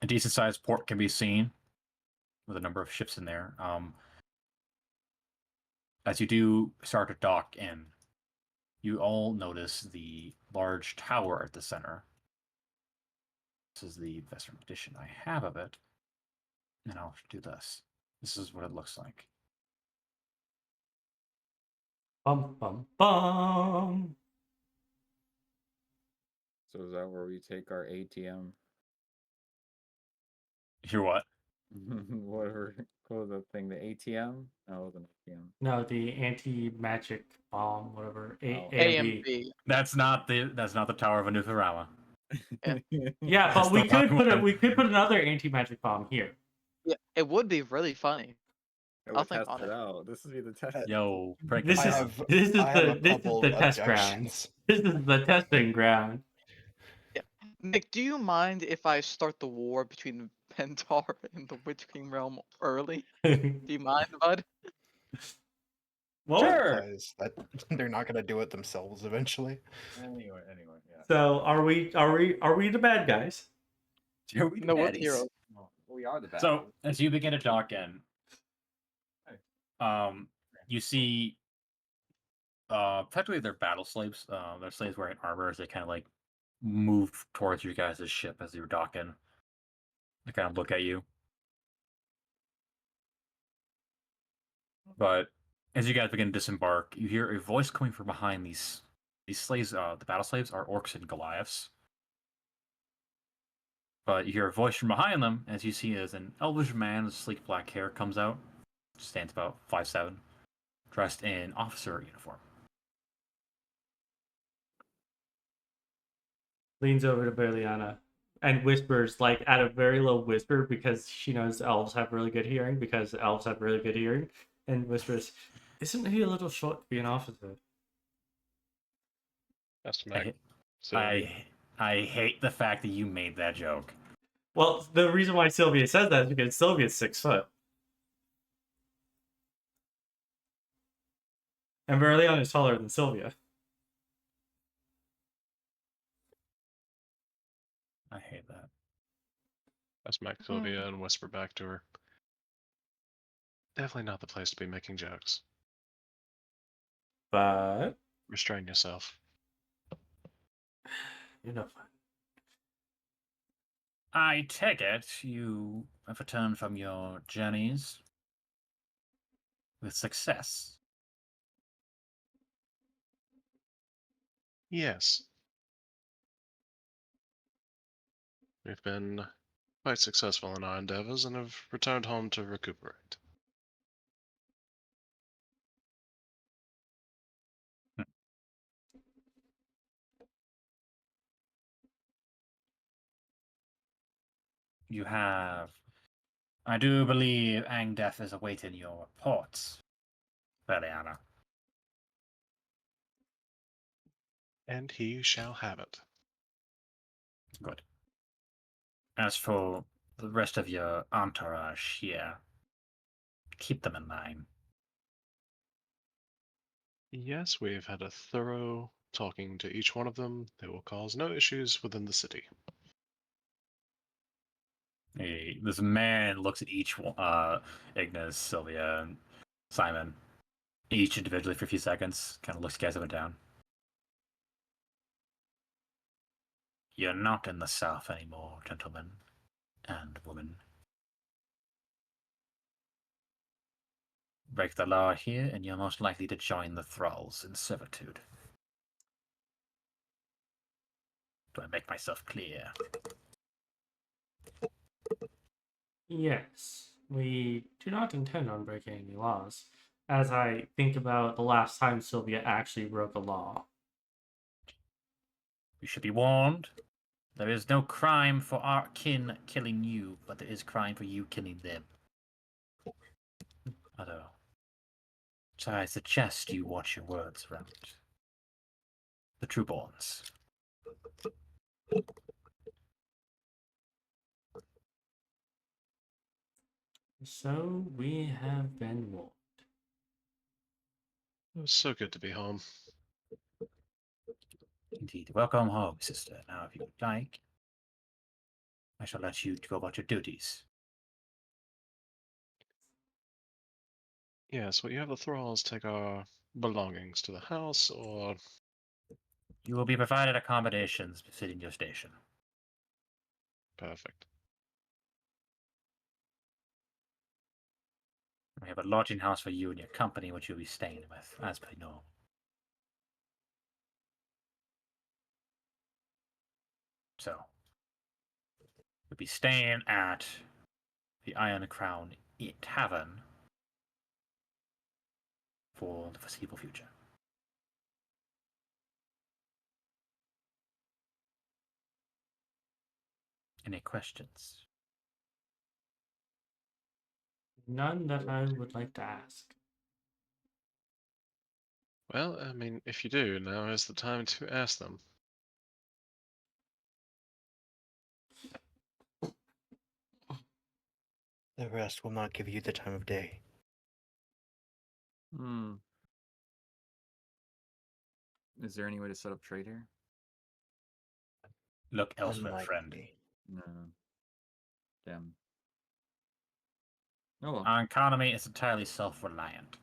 A decent sized port can be seen with a number of ships in there. As you do start to dock in, you all notice the large tower at the center. This is the Western edition I have of it. And I'll do this. This is what it looks like. Bum bum bum. So is that where we take our ATM? Hear what? Whatever. What was the thing? The ATM? No, it wasn't ATM. No, the anti-magic bomb, whatever. A Oh. and AMB. B. That's not the Tower of Anutharawa. Yeah, but we could put another anti-magic bomb here. Yeah, it would be really funny. We'll I'll think test on it it. out. This would be the test. Yo, Frank, This I is have- this is I have a the couple test ground. objections. This is the testing ground. Nick, do you mind if I start the war between Pentar and the Witch King realm early? Do you mind, bud? Well, Sure. Because they're not gonna do it themselves eventually. Anyway, yeah. so are we the bad guys? Here we No, we're heroes. Well, we are the bad. So as you begin to dock in, you see effectively they're battle slaves. They're slaves wearing armor as they kind of like move towards you guys' ship as you're docking. They kind of look at you. But as you guys begin to disembark, you hear a voice coming from behind these slaves. The battle slaves are orcs and Goliaths. But you hear a voice from behind them as you see as an elvish man with sleek black hair comes out. Stands about 5'7", dressed in officer uniform. Leans over to Verleana and whispers, like at a very low whisper, because she knows elves have really good hearing, and whispers, "Isn't he a little short to be an officer?" That's I, Mac. I hate the fact that you made that joke. Well, the reason why Sylvia says that is because Sylvia's 6 foot. And Verleana is taller than Sylvia. I hate that. That's Mac Sylvia and whisper back to her. Definitely not the place to be making jokes. But Restrain yourself. you're no fun. I take it you have returned from your journeys with success. Yes. We've been quite successful in our endeavors and have returned home to recuperate. You have... I do believe Angdef is awaiting your reports, Verleana. And he shall have it. Good. As for the rest of your entourage here, keep them in line. Yes, we've had a thorough talking to each one of them. They will cause no issues within the city. This man looks at each Ignis, Sylvia, and Simon, each individually for a few seconds, kind of looks you guys up and down. You're not in the South anymore, gentlemen and women. Break the law here, and you're most likely to join the thralls in servitude. Do I make myself clear? Yes, we do not intend on breaking any laws, as I think about the last time Sylvia actually broke a law. You should be warned. There is no crime for our kin killing you, but there is crime for you killing them. Although, so I suggest you watch your words around the trueborns. So we have been warned. It was so good to be home. Indeed. Welcome home, sister. Now, if you would like, I shall let you go about your duties. Yes, will you have the thralls take our belongings to the house, or You will be provided accommodations befitting your station. perfect? We have a lodging house for you and your company, which you'll be staying with, as per normal. So, you'll be staying at the Iron Crown Tavern for the foreseeable future. Any questions? None that I would like to ask. Well, I mean, if you do, now is the time to ask them. The rest will not give you the time of day. Hmm. Is there any way to set up trade here? Look elsewhere, friend. Unlikely. No. Damn. Oh well. Our economy is entirely self-reliant.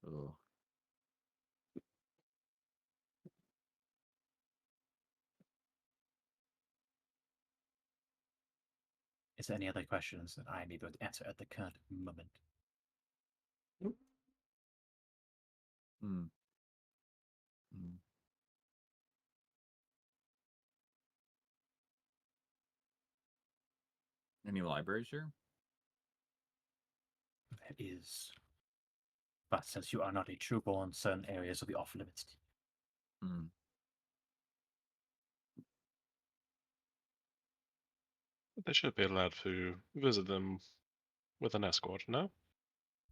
Ugh. Is there any other questions that I may be able to answer at the current moment? Hmm. Hmm. Any libraries here? There is. But since you are not a trueborn, certain areas will be off limits to you. Hmm. They should be allowed to visit them with an escort, no?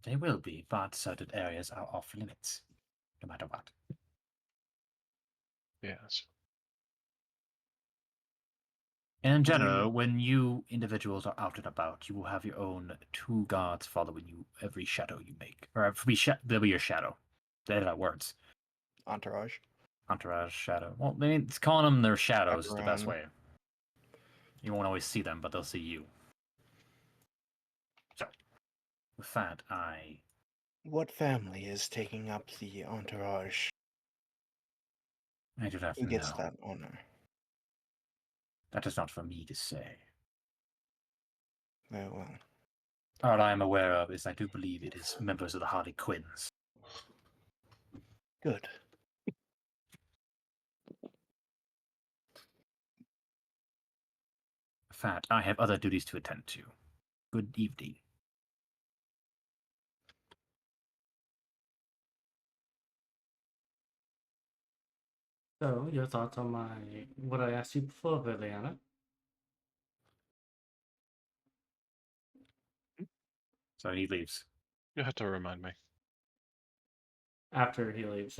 They will be, but certain areas are off limits, no matter what. Yes. In Do general, you- when you individuals are out and about, you will have your own 2 guards following you every shadow you make. Or they'll be your shadow. They're not words. Entourage. Entourage, shadow. Well, it's calling them their shadows is the best Chaperone. way. You won't always see them, but they'll see you. So, with that, What family is taking up the entourage? I do not Who gets know. that honor? That is not for me to say. Very well. All I am aware of is I do believe it is members of the Harley Quinns. Good. With that, I have other duties to attend to. Good evening. So, your thoughts on what I asked you before, Verleana? So he leaves. You have to remind me. After he leaves,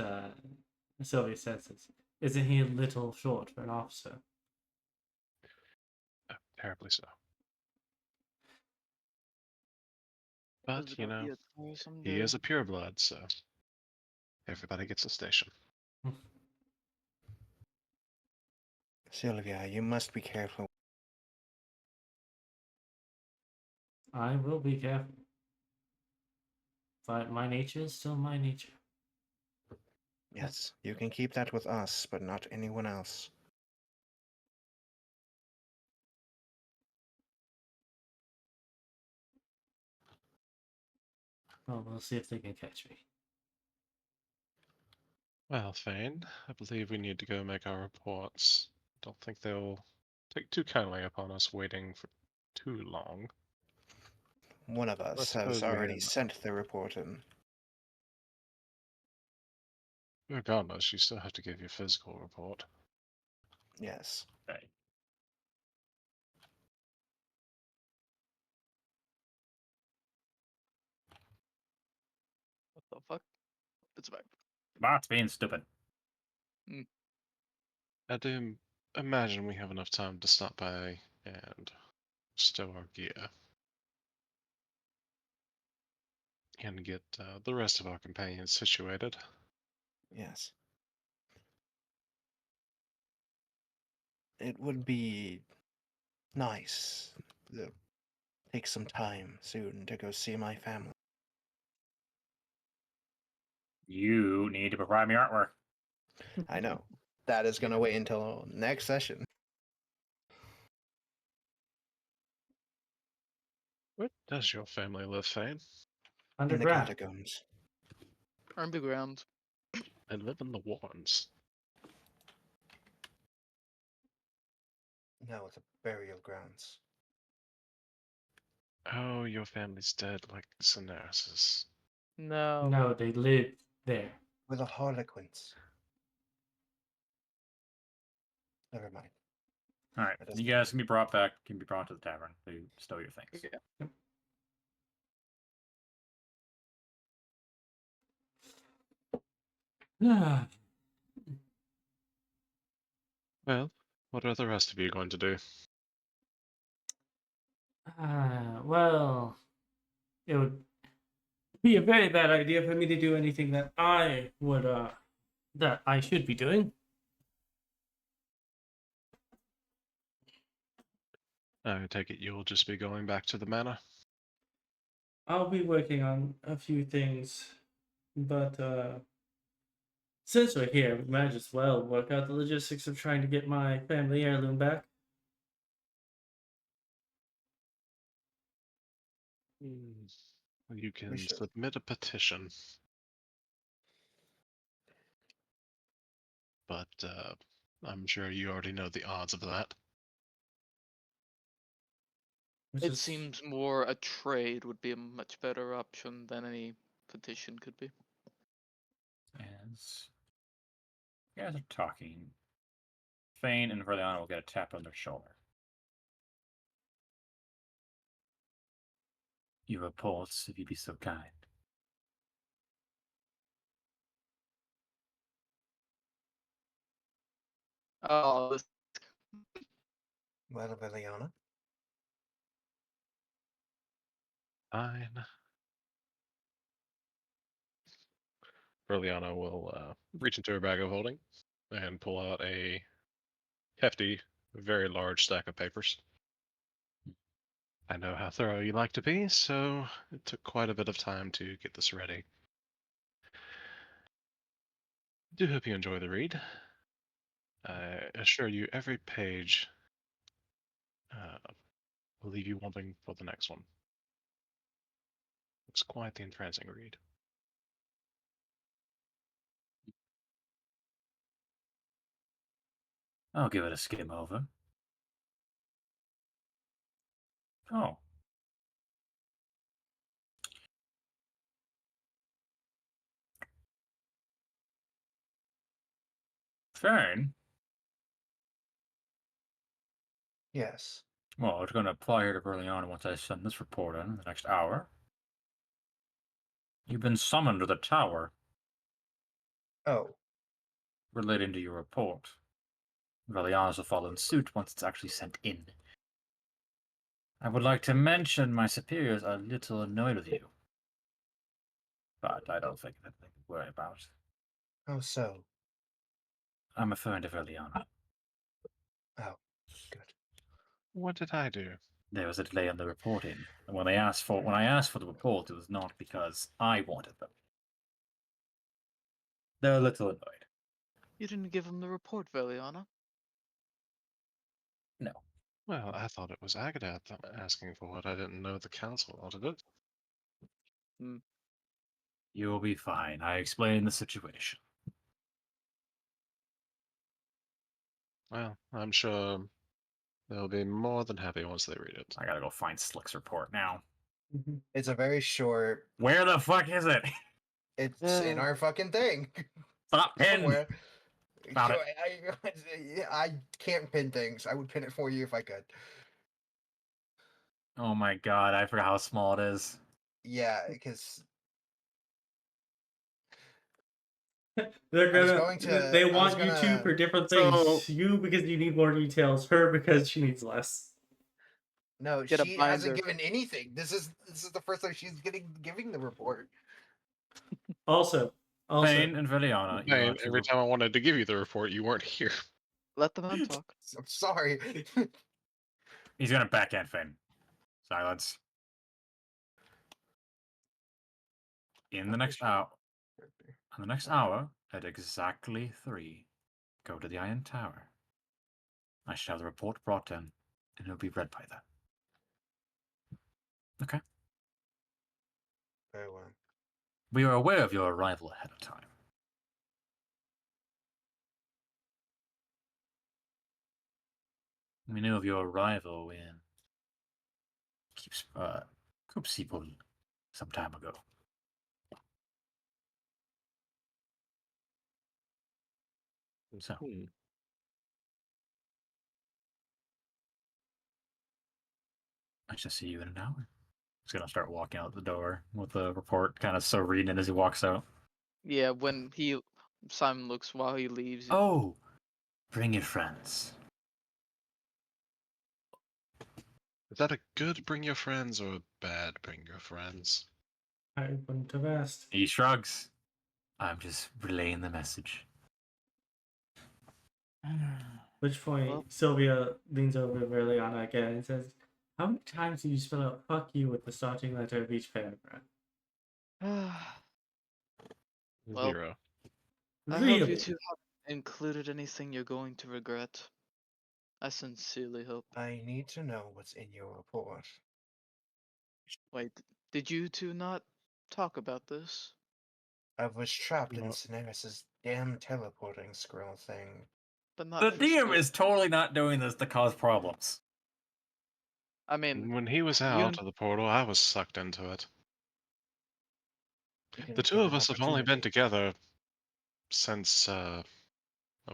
Sylvia says, "Isn't he a little short for an officer?" Oh, terribly so. But, Live you it up, know, be a toy he someday. is a pureblood, so everybody gets a station. Sylvia, you must be careful. I will be careful. But my nature is still my nature. Yes, you can keep that with us, but not anyone else. Well, we'll see if they can catch me. Well, Fane, I believe we need to go make our reports. Don't think they'll take too kindly upon us waiting for too long. one of us has suppose we already have- sent the report in. Regardless, you still have to give your physical report. Yes. Okay. What the fuck? It's back. Bot's being stupid. I do imagine we have enough time to stop by and stow our gear. And get the rest of our companions situated. Yes. It would be nice to take some time soon to go see my family. You need to provide me artwork. I know. That is going to wait until next session. Where does your family live, Fane? In the Underground. catacombs. Underground. I live in the Warrens. No, it's a burial grounds. Oh, your family's dead like Cineres's. No. No, they live there. With the harlequins. Never mind. All right, That doesn't you guys can be brought to the tavern to stow your things. Yeah. Yeah. Well, what are the rest of you going to do? Well, it would be a very bad idea for me to do anything that I should be doing. I take it you'll just be going back to the manor? I'll be working on a few things, but since we're here, we might as well work out the logistics of trying to get my family heirloom back. You can should. submit a petition. But I'm sure you already know the odds of that. Which It is- seems more a trade would be a much better option than any petition could be. As you guys are talking, Fane and Verleana will get a tap on their shoulder. Your reports, if you'd be so kind. Oh, this Well, Verleana. Fine. Verleana will reach into her bag of holding and pull out a hefty, very large stack of papers. I know how thorough you like to be, so it took quite a bit of time to get this ready. Do hope you enjoy the read. I assure you, every page will leave you wanting for the next one. It's quite the entrancing read. I'll give it a skim over. Oh. Fane? Yes. Well, we're going to apply here to Verleana once I send this report in the next hour. You've been summoned to the tower Oh, relating to your report. Verleana's will follow in suit once it's actually sent in. I would like to mention my superiors are a little annoyed with you. But I don't think anything to worry about. how so? I'm referring to Verleana. Oh, good. What did I do? There was a delay on the reporting, and when I asked for the report, it was not because I wanted them. They're a little annoyed. you didn't give him the report, Verleana. No. Well, I thought it was Agadah asking for it. I didn't know the council wanted it. You'll be fine. I explained the situation. Well, I'm sure they'll be more than happy once they read it. I gotta go find Slick's report now. It's a very short. Where the fuck is it? It's in our fucking thing. Stop pin. Somewhere. Found it. I can't pin things. I would pin it for you if I could. Oh my god, I forgot how small it is. Yeah, because They're I was gonna. going to- They I was want you two gonna- for different things. So- You because you need more details. Her because she needs less. no, Get a she hasn't binder. given anything. This is the first time she's giving the report. Also, Fane and Verleana, you Hey, are to every time I wanted to give you the report, you weren't here. Let the man talk. I'm sorry. He's gonna backhand Fane. Silence. In the next hour, at exactly 3, go to the Iron Tower. I shall have the report brought in, and it'll be read by them. Okay. Very well. We are aware of your arrival ahead of time. We knew of your arrival in Kupsipol some time ago. So, I shall see you in an hour. He's gonna start walking out the door with the report, kind of so reading it as he walks out. Yeah, when Simon looks while he leaves. Oh, bring your friends. Is that a good bring your friends or a bad bring your friends? I wouldn't have asked. He shrugs. I'm just relaying the message. At which point, Well- Sylvia leans over to Verleana again and says, "How many times do you spell out 'fuck you' with the starting letter of each paragraph?" Well, 0. I hope you Really? two haven't included anything you're going to regret. I sincerely hope. I need to know what's in your report. Wait, did you two not talk about this? I was trapped in No. Cineres' damn teleporting scroll thing. But not The for DM sure. is totally not doing this to cause problems. I mean, When he was you out and- of the portal, I was sucked into it. You The didn't two get of an us have only been opportunity. together since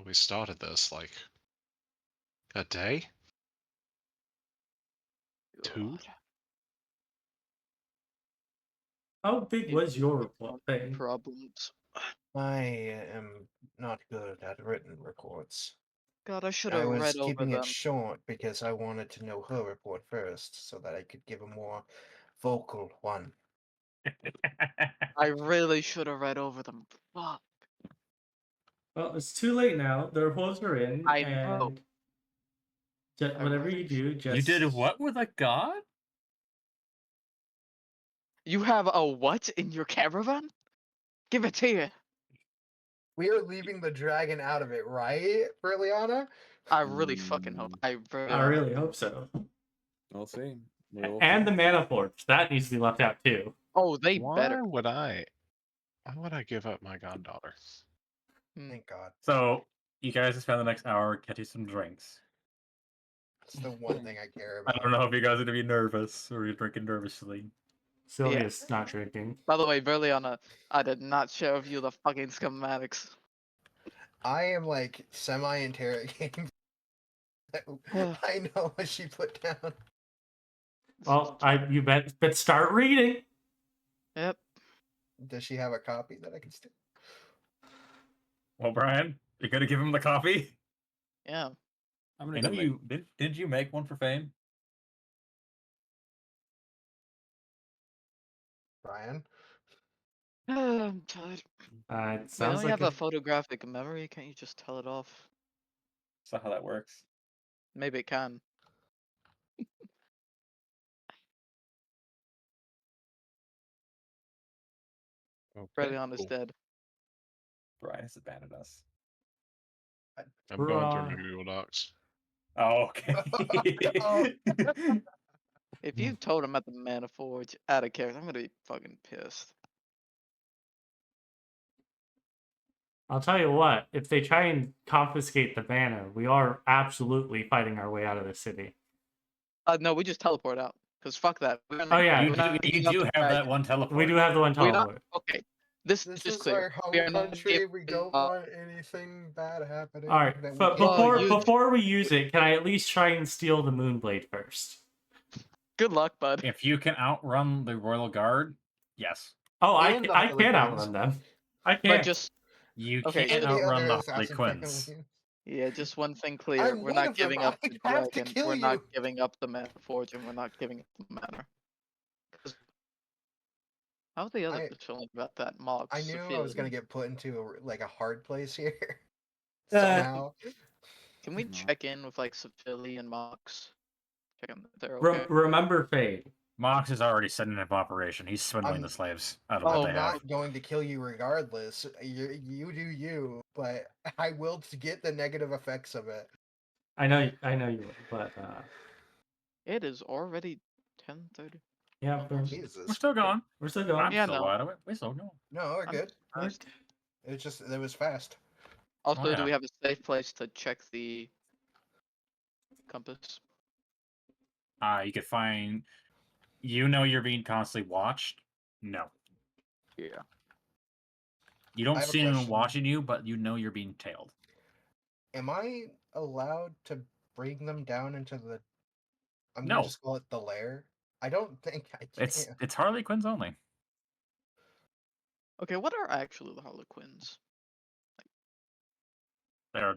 we started this, like a day? 2? God, How big you was two your have report some thing? problems. I am not good at written reports. God, I should I have was read over keeping it them. short because I wanted to know her report first, so that I could give a more vocal one. I really should have read over them. Fuck. Well, it's too late now. The reports are in, I know. and I whatever really you do, just You did what with a god? You have a what in your caravan? Give it here. We are leaving the dragon out of it, right, Verleana? I really fucking hope. I I really hope so. We'll see. We will And see. the mana forge that needs to be left out too. Oh, they Why better. would I give up my goddaughter? Thank God. So, you guys just spend the next hour getting some drinks. It's the one thing I care I about. don't know if you guys are going to be nervous or you're drinking nervously. Sylvia's not drinking. By the way, Verleana, I did not share with you the fucking schematics. I am like semi-interrogating. I know what she put down. Well, you bet start reading. Yep. Does she have a copy that I can steal? Well, Brian, you going to give him the copy? Yeah. I'm I gonna know go you did you make one for Fame? Brian? I'm tired. It Wait, sounds don't you like have a photographic memory? Can't you just tell it off? That's not how that works. Maybe it can. Okay, Verleana's cool. dead. Brian has abandoned us. I'm going through my Right. Google Docs. Oh, okay. Oh. If you told him at the Mana Forge out of character, I'm gonna be fucking pissed. I'll tell you what, if they try and confiscate the banner, we are absolutely fighting our way out of the city. No, we just teleport out. Because fuck that. Oh, yeah, You we're do, not you giving up do the have that dragon. one teleport. we do have the one We're not. teleport. Okay. This This is is clear. our home We are not country. We giving don't up- want anything bad happening. All right, that we but can't Well, before you- control. before we use it, can I at least try and steal the Moonblade first? Good luck, bud. If you can outrun the Royal Guard, yes. Oh, I And the I Harley can Quinns. outrun them. I But can. just You Okay, can't And the outrun other the Harley assassin Quinns. family. yeah, just one thing clear. I'm We're one not of them. giving up I the have to dragon. kill We're not you. giving up the Mana Forge, and we're not giving up the Manor. 'Cause- How's the other I- feeling about that mock? I knew I was gonna get put into a hard place here. Uh, Somehow. Can we No. check in with like Sophili and Mox? Check in if they're Re- okay. remember Fade. Mox is already setting up operation. He's swindling I'm- the slaves out of Oh, what I'm they have. not going to kill you regardless. You do you, but I will get the negative effects of it. I know you will, but It is already 10:30. yeah, Oh, we're, Jesus. We're still going. we're still going. I'm Yeah, still no. wide awake. We're still going. No, we're I'm good. surprised. It was fast. Also, yeah. do we have a safe place to check the compass? You could find. You know you're being constantly watched. No, Yeah. you I don't have a see anyone question. watching you, but you know you're being tailed. Am I allowed to bring them down into the? I'm No. gonna just call it the lair. I don't think I can. It's Harley Quinns only. Okay, what are actually the Harlequins? They're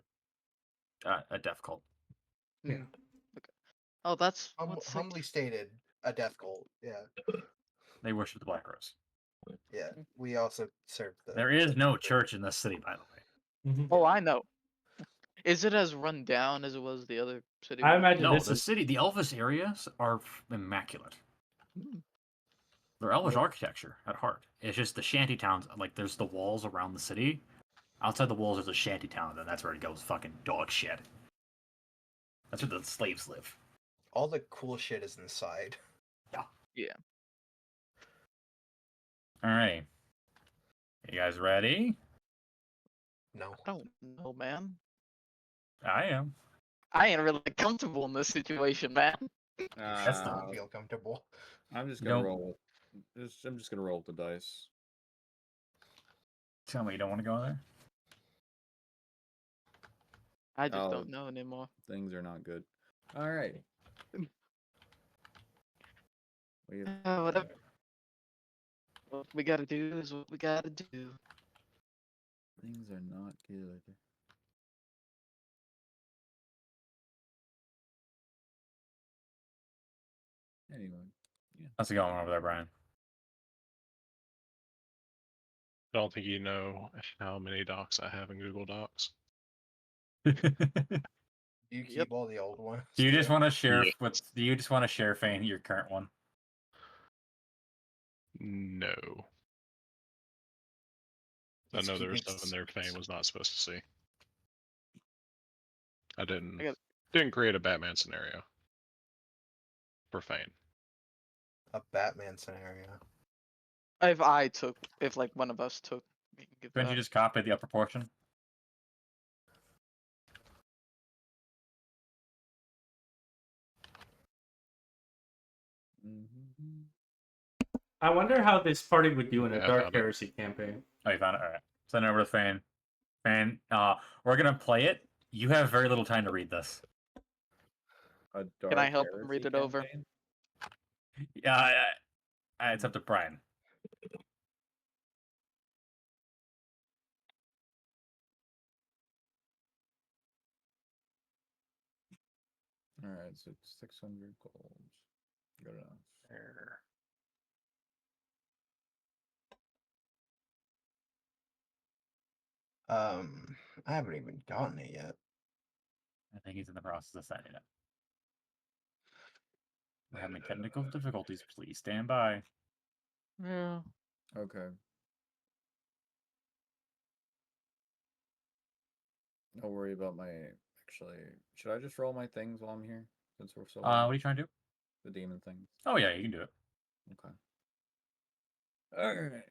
a death cult. Yeah. Okay. Oh, that's what's like- Humbly stated, a death cult. Yeah, They worship the Black Rose. yeah. We also serve the. There is no church in this city, by the way. Mhm. Oh, I know. Is it as run down as it was the other city? I we- imagine No, this the is city, the Elvis areas are immaculate. Hmm. They're Elvish architecture at heart. It's just the shanty towns. Like there's the walls around the city. Outside the walls, there's a shanty town, and that's where it goes fucking dog shit. That's where the slaves live. All the cool shit is inside. Yeah. All right, you guys ready? No. I don't know, man. I am. I ain't really comfortable in this situation, man. That's the- I don't feel comfortable. I'm just gonna Nope. roll. I'm just gonna roll the dice. Tell me you don't want to go there. I just Oh. don't know anymore. Things are not good. All right. We have, Whatever. What we gotta do is what we gotta do. things are not good. Anyway, How's it going over there, Brian? I don't think you know how many docs I have in Google Docs. Do You keep Yep. all the old ones. you just too? want to share? Yeah. Do you just want to share, Fane, your current one? No. I He's know there was keeping stuff in there Fane secrets. was not supposed to see. I didn't I got- didn't create a Batman scenario for Fane. A Batman scenario. If like one of us took, we can give Couldn't that. you just copy the upper portion? Mm-hmm. I wonder how this party would do in a Yeah, I Dark found it. Heresy campaign. Oh, you found it. All right. Send it over to Fane. Fane, we're gonna play it. You have very little time to read this. Can I help him read it over? Yeah, it's up to Brian. All right, so 600 gold. Good enough. There. I haven't even gotten it yet. I think he's in the process of signing it. We're having technical difficulties. Please stand by. Yeah. Okay. Don't worry about my. Actually, should I just roll my things while I'm here? Since we're so. What are you trying to do? The demon things. Oh yeah, you can do it. Okay. Alright.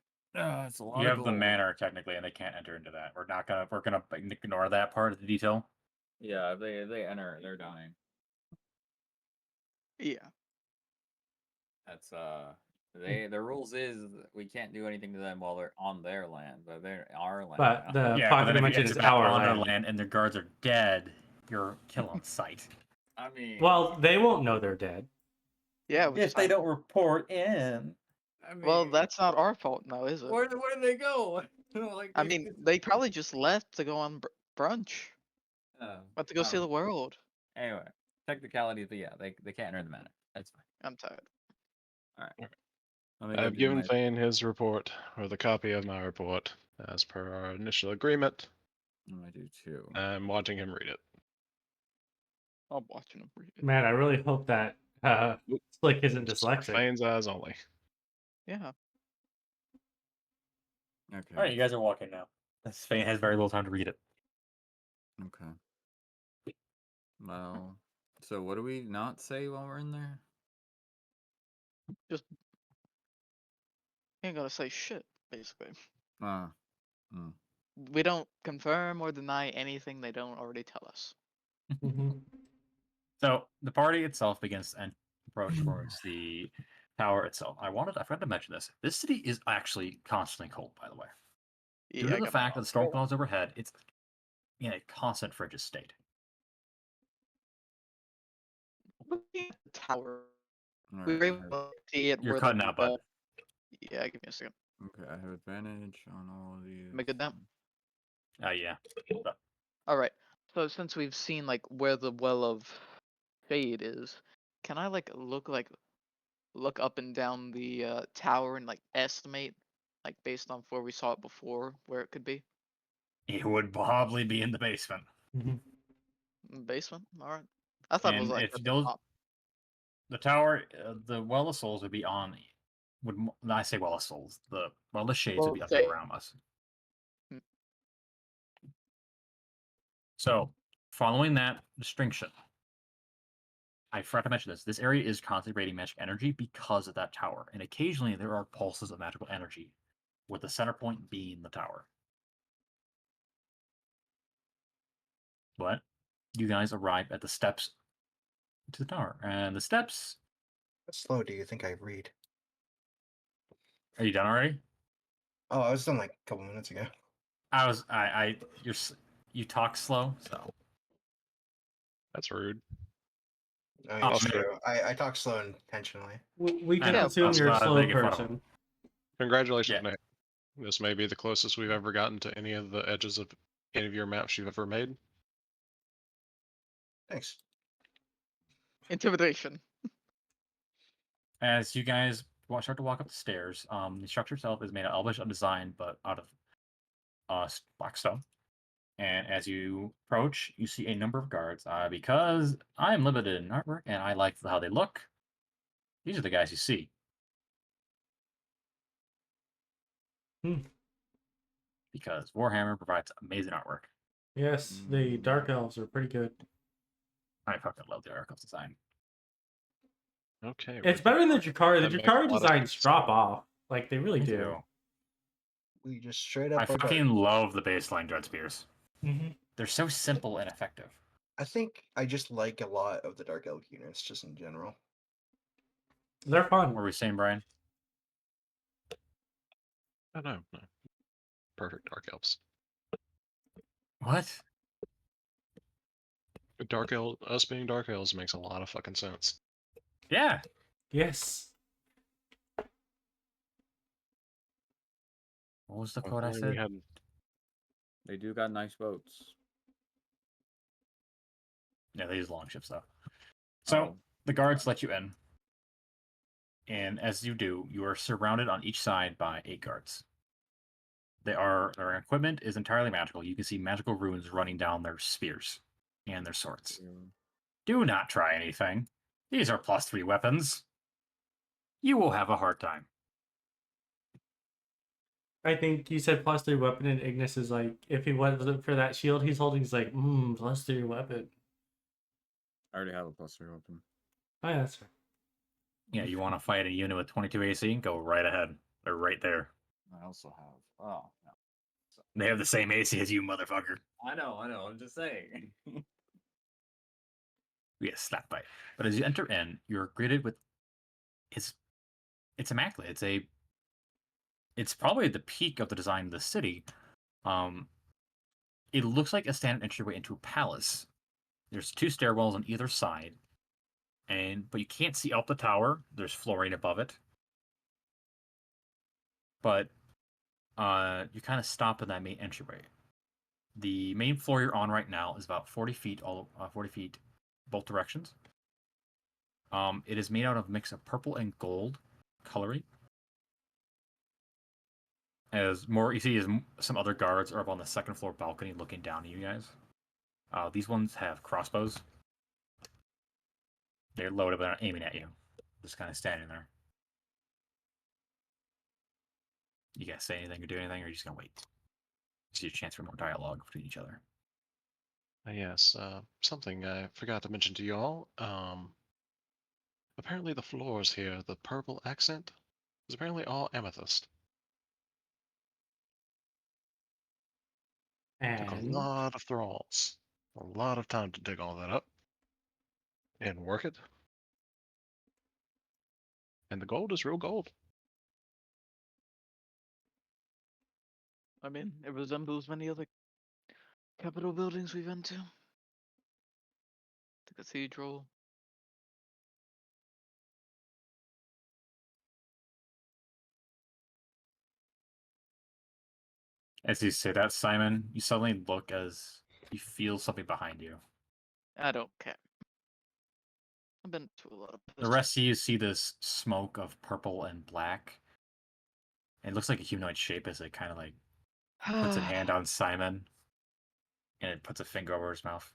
It's a lot You of have the gold. manor technically, and they can't enter into that. We're gonna ignore that part of the detail. Yeah, if they enter, they're dying. Yeah. That's the rules is we can't do anything to them while they're on their land, but they're our land But now. the Yeah, but pocket then if you dimension enter is back our on their land. land and their guards are dead, you're kill on sight. I mean, Well, they won't know they're dead. Yeah, which is If they fine. don't report in. I mean, Well, that's not our fault now, is it? where did they go? Like, I mean, they probably just left to go on brunch. uh, But to go see oh, the world. anyway, technicalities, but yeah, they can't enter the manor. That's fine. I'm tired. All right. Let me go I've do given my- Fane his report, or the copy of my report, as per our initial agreement. I do too. I'm watching him read it. I'm watching him read it. Man, I really hope that Slick isn't Just for dyslexic. Fane's eyes only. Yeah. Okay. All right, you guys are walking now. Fane has very little time to read it. Okay. Well, so what do we not say while we're in there? Just ain't gonna say shit, basically. We don't confirm or deny anything they don't already tell us. Mhm. So the party itself begins and approach towards the tower itself. I forgot to mention this. This city is actually constantly cold, by the way. Due Yeah, to I the got fact my that the storm clouds overhead, it's in a constant frigid state. looking at the tower. All We right, were I able have- to see it. You're where cutting the, out, bud. Yeah, give me a second. Okay, I have advantage on all of these. Am I good now? Yeah. All right. So since we've seen like where the well of shade is, can I look up and down the tower and like estimate like based on where we saw it before where it could be? It would probably be in the basement. Basement. All right. I thought it was And like if at the those, top. the tower, the Well of Souls would be on. I say Well of Souls? The Well of Shades would be up around us. Hmm. So, following that distinction, I forgot to mention this. This area is constantly radiating magic energy because of that tower, and occasionally there are pulses of magical energy, with the center point being the tower. But you guys arrive at the steps to the tower, and the steps. How slow do you think I read? Are you done already? Oh, I was done like a couple minutes ago. You talk slow, so. That's rude. I mean, Oh, it's man. true. I talk slow intentionally. We I can know, assume that's you're a why I was slow making fun of him. person. Congratulations, Yeah. Nick. This may be the closest we've ever gotten to any of the edges of any of your maps you've ever made. Thanks. Intimidation. As you guys start to walk up the stairs, the structure itself is made of elvish design, but out of black stone. And as you approach, you see a number of guards. Because I'm limited in artwork and I like how they look, these are the guys you see. Because Warhammer provides amazing artwork. Yes, the Dark Elves are pretty good. I fucking love the Dark Elves design. Okay. It's better than the Drakari. That The makes a Drakari lot of designs sense. drop off. Like, they really Me do. too. We just straight I up. are fucking love the baseline Dread Spears. Mhm. They're so simple and effective. I think I just like a lot of the Dark Elf units, just in general. They're fun. What were we saying, Brian? I know. No. Perfect Dark Elves. What? Us being Dark Elves makes a lot of fucking sense. Yeah. Yes. What was the If quote I only said? we had They do got nice boats. Yeah, they use long ships though. So Oh, the guards let you in, and as you do, you are surrounded on each side by 8 guards. Their equipment is entirely magical. You can see magical runes running down their spears and their swords. Do not try anything. These are +3 weapons. You will have a hard time. I think you said +3 weapon, and Ignis is like, if he wasn't for that shield he's holding, he's like, +3 weapon. I already have a +3 weapon. Oh, yeah, that's right. Yeah, you want to fight a unit with 22 AC? Go right ahead. They're right there. I also have. Oh, no. They have the same AC as you, motherfucker. I know. I'm just saying. Yeah, slap by. But as you enter in, you're greeted with his It's immaculate. It's probably the peak of the design of the city. It looks like a standard entryway into a palace. There's 2 stairwells on either side, but you can't see up the tower. There's flooring above it, but you kind of stop in that main entryway. The main floor you're on right now is about 40 feet, 40 feet, both directions. It is made out of a mix of purple and gold coloring. You see, some other guards are up on the 2nd floor balcony looking down at you guys. These ones have crossbows. They're loaded, but not aiming at you. Just kind of standing there. You guys say anything or do anything, or are you just gonna wait? See a chance for more dialogue between each other. Yes, something I forgot to mention to you all. Apparently the floors here, the purple accent, is apparently all amethyst. Took a And lot of thralls, a lot of time to dig all that up and work it. And the gold is real gold. I mean, it resembles many other capital buildings we've been to. The cathedral. As you say that, Simon, you suddenly look as you feel something behind you. I don't care. I've been to a lot of The rest of you see this smoke of purple and black. It looks like a humanoid shape as it kind of like puts a hand on Simon, and it puts a finger over his mouth.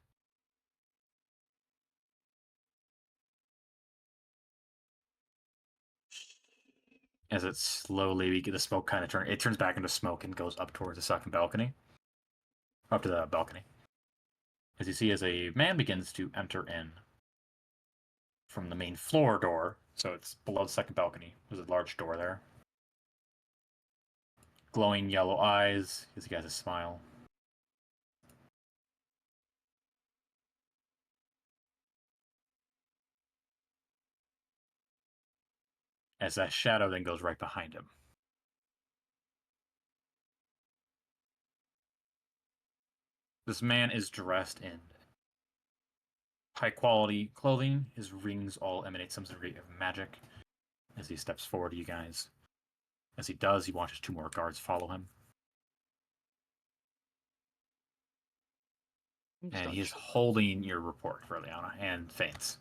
As it slowly, the smoke kind of turns back into smoke and goes up towards the 2nd balcony. Up to the balcony. As you see, as a man begins to enter in from the main floor door, so it's below the 2nd balcony. There's a large door there. Glowing yellow eyes, gives you guys a smile. As that shadow then goes right behind him. This man is dressed in high-quality clothing. His rings all emanate some degree of magic as he steps forward to you guys. As he does, he watches 2 more guards follow him. And he's holding your report, Verleana, and faints.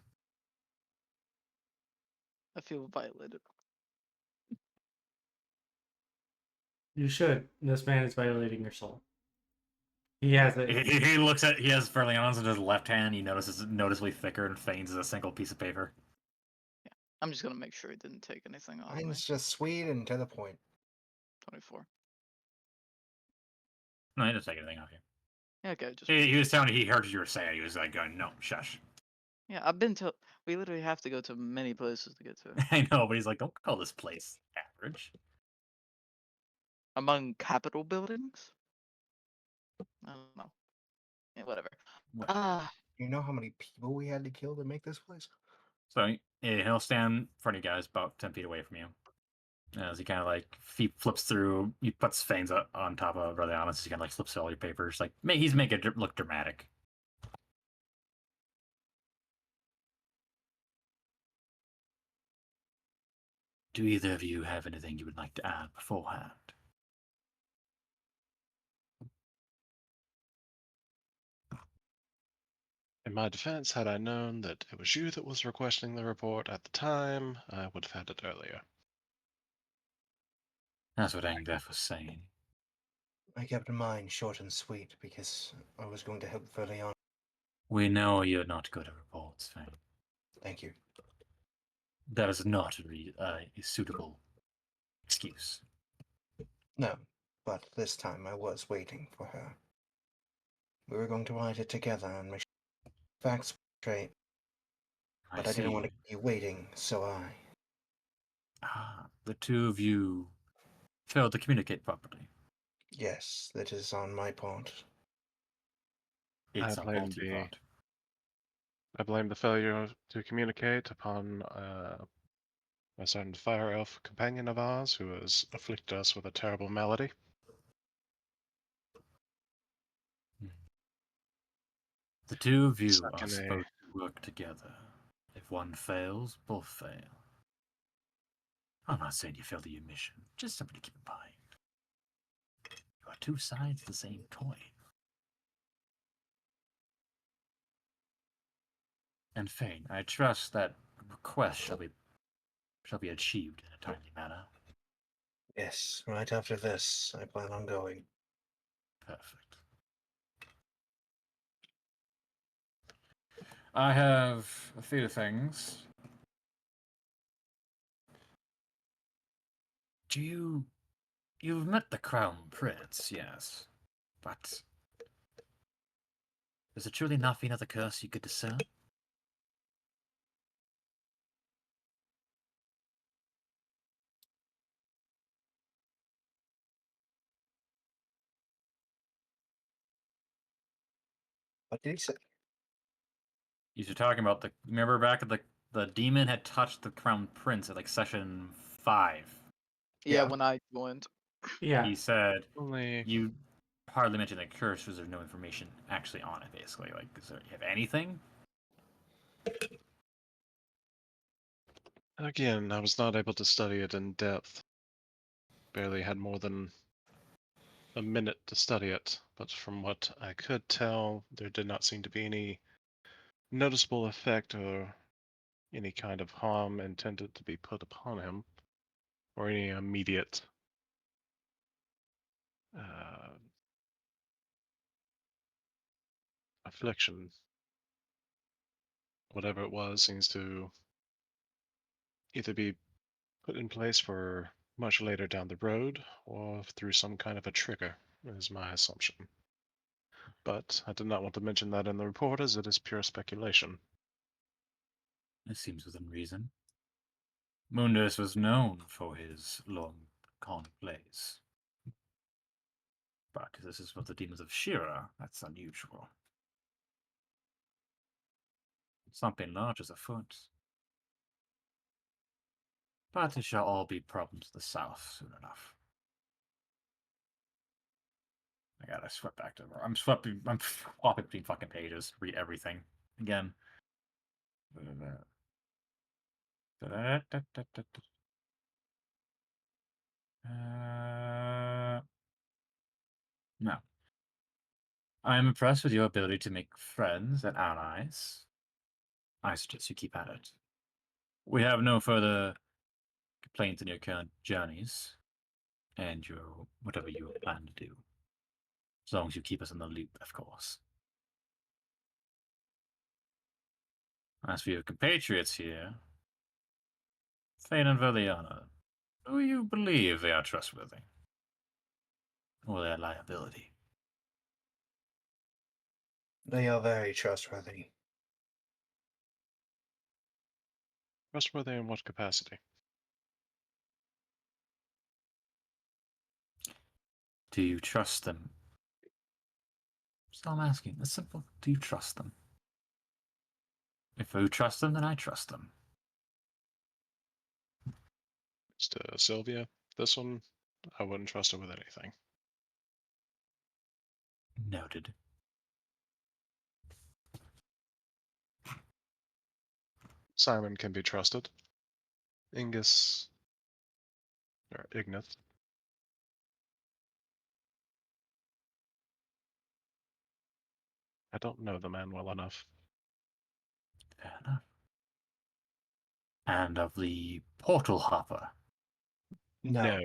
I feel violated. you should. This man is violating your soul. He has it. He has Verleana's in his left hand. He notices it's noticeably thicker and faints as a single piece of paper. Yeah, I'm just gonna make sure he didn't take anything off me. Mine's just sweet and to the point. 24. No, he didn't take anything off you. Yeah, okay, just. He was telling you he heard what you were saying. He was like going, no, shush. Yeah, I've been to. We literally have to go to many places to get to it. I know, but he's like, don't call this place average. Among capital buildings? I don't know. Yeah, whatever. Well, You know how many people we had to kill to make this place? So he'll stand in front of you guys about 10 feet away from you. As he kind of like flips through, he puts Fane's on top of Verleana, so he kind of like flips through all your papers. Like he's making it look dramatic. Do either of you have anything you would like to add beforehand? In my defense, had I known that it was you that was requesting the report at the time, I would have had it earlier. That's what Angdef was saying. I kept mine short and sweet because I was going to help Verleana. We know you're not good at reports, Fane. Thank you. That is not a suitable excuse. No, but this time I was waiting for her. We were going to write it together and make sure facts were straight. But I didn't want to keep you waiting, so the 2 of you failed to communicate properly. Yes, that is on my part. It's a faulty part. I blame the failure to communicate upon a certain fire elf companion of ours who has afflicted us with a terrible malady. The two of you Stuck are in a- supposed to work together. If one fails, both fail. I'm not saying you failed your mission, just something to keep in mind. You are two sides of the same coin. And Fane, I trust that request shall be achieved in a timely manner. Yes, right after this, I plan on going. Perfect. I have a few things. You've met the Crown Prince, yes, but is it truly nothing of the curse you could discern? What did he say? You're talking about remember back at the demon had touched the Crown Prince at like session 5. Yeah, Yeah. when I joined. Yeah. He said Only you hardly mentioned the curse because there's no information actually on it, basically. Like, does it have anything? again, I was not able to study it in depth. Barely had more than a minute to study it, but from what I could tell, there did not seem to be any noticeable effect or any kind of harm intended to be put upon him, or any immediate affliction. Whatever it was seems to either be put in place for much later down the road, or through some kind of a trigger, is my assumption. But I did not want to mention that in the report, as it is pure speculation. It seems within reason. Mundus was known for his long conclaves. But this is what the demons of Shira, that's unusual. Something large is afoot. But it shall all be problems to the south soon enough. I gotta swap back to I'm swapping between fucking pages, read everything again. No. I am impressed with your ability to make friends and allies. I suggest you keep at it. We have no further complaints in your current journeys, and your whatever you plan to do. As long as you keep us in the loop, of course. As for your compatriots here, Fane and Verleana, do you believe they are trustworthy? Or their liability? They are very trustworthy. Trustworthy in what capacity? Do you trust them? So I'm asking, it's simple. Do you trust them? If you trust them, then I trust them. It's to Sylvia. This one, I wouldn't trust her with anything. Noted. Simon can be trusted. Ignis, or Ignis. I don't know the man well enough. Fair enough. And of the portal hopper. No.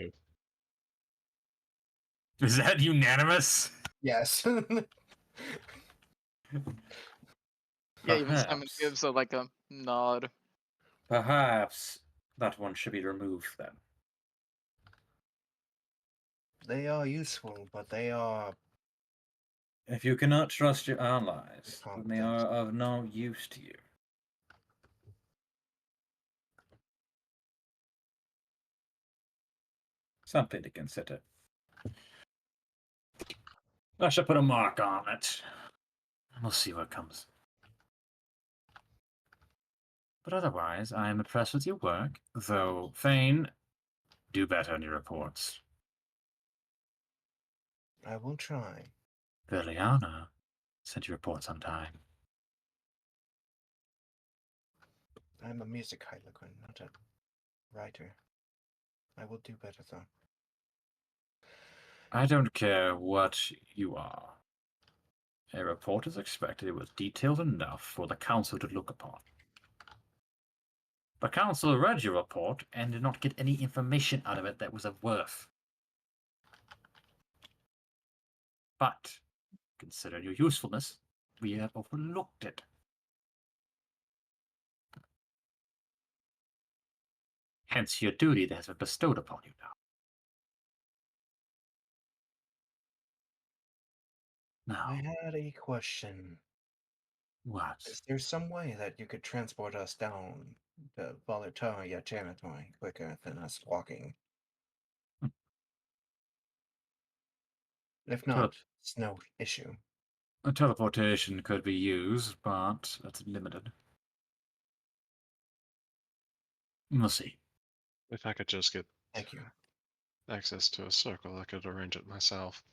Is that unanimous? Yes. Yeah, even Simon Perhaps. gives a nod. Perhaps that one should be removed then. They are useful, but they are If you cannot trust your allies, then they Competent. are of no use to you. Something to consider. I should put a mark on it. And we'll see what comes. But otherwise, I am impressed with your work, though, Fane, do better on your reports. I will try. Verleana sent you reports on time. I'm a music harlequin, not a writer. I will do better, though. I don't care what you are. A report is expected with details enough for the council to look upon. The council read your report and did not get any information out of it that was of worth. But, considering your usefulness, we have overlooked it. Hence your duty that has been bestowed upon you now. I Now, had a question. what? Is there some way that you could transport us down to Verleana territory quicker than us walking? If not, it's no issue. A teleportation could be used, but that's limited. We'll see. If I could just get Thank you. access to a circle, I could arrange it myself.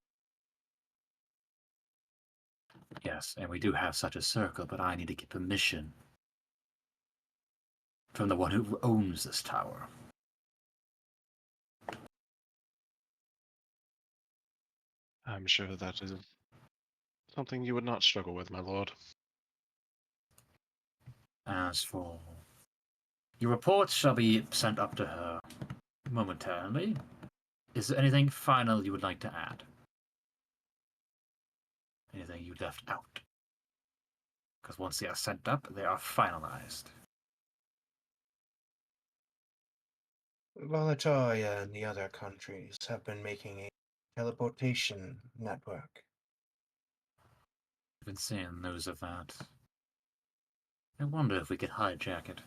Yes, and we do have such a circle, but I need to get permission from the one who owns this tower. I'm sure that is something you would not struggle with, my lord. As for your reports shall be sent up to her momentarily. Is there anything final you would like to add? Anything you left out? Because once they are sent up, they are finalized. Verleana and the other countries have been making a teleportation network. I've been seeing news of that. I wonder if we could hijack it.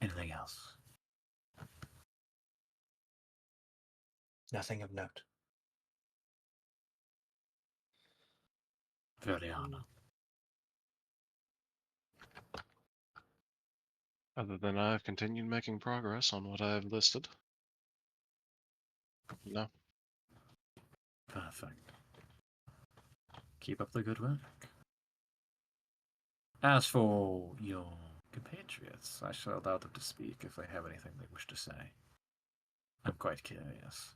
Anything else? Nothing of note. Verleana. Other than I've continued making progress on what I've listed. No. Perfect. Keep up the good work. As for your compatriots, I shall allow them to speak if they have anything they wish to say. I'm quite curious.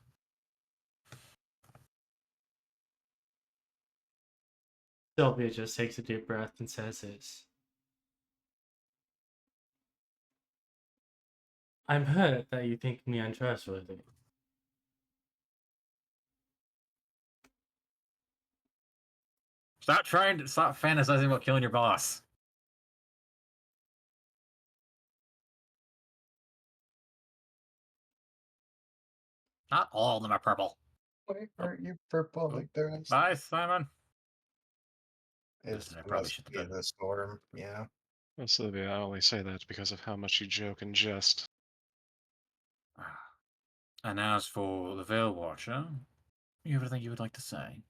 Sylvia just takes a deep breath and says this. I'm hurt that you think me untrustworthy. Stop fantasizing about killing your boss. Not all of them are purple. Why aren't you purple like the rest? Bye, Simon. It's Listen, I probably should have in done. the storm, yeah. Well, Sylvia, I only say that because of how much you joke and jest. And as for the Veil Watcher, you have anything you would like to say?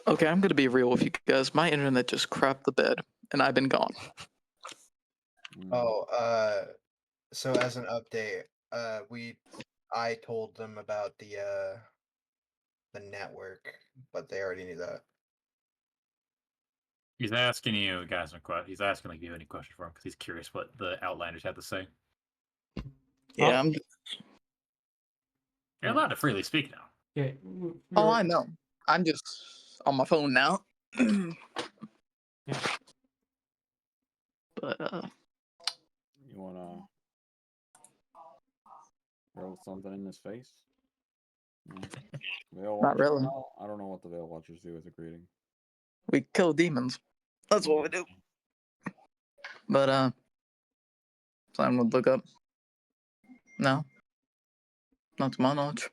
Okay, I'm gonna be real with you guys. My internet just crapped the bed, and I've been gone. Oh, so as an update, I told them about the network, but they already knew that. He's asking you guys he's asking like, do you have any questions for him? Because he's curious what the Outlanders had to say. Yeah, Oh. I'm. You're allowed to freely speak now. Yeah. Oh, I know. I'm just on my phone now. Yeah. But You wanna throw something in his face? No. Veil Not Watcher? really. No, I don't know what the Veil Watchers do with a greeting. we kill demons. That's what we do. But someone would look up. No, not to my knowledge.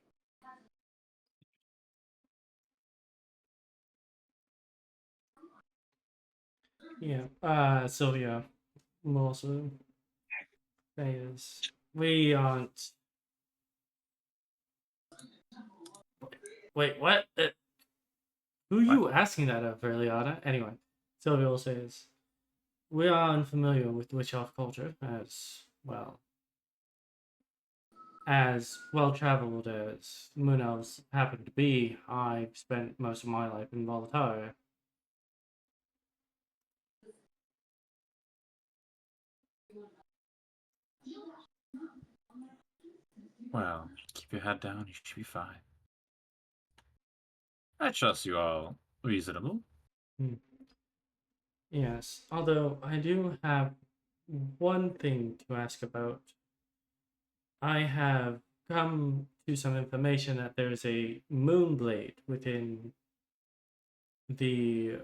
Yeah. Sylvia, also, is we aren't Wait, what? Who are you asking that of, Verleana? Anyway, Sylvia will say this. We are unfamiliar with witch elf culture, as well traveled as moon elves happen to be. I've spent most of my life in Volataria. Well, keep your head down, you should be fine. I trust you all reasonable. Yes, although I do have one thing to ask about. I have come to some information that there's a moonblade within the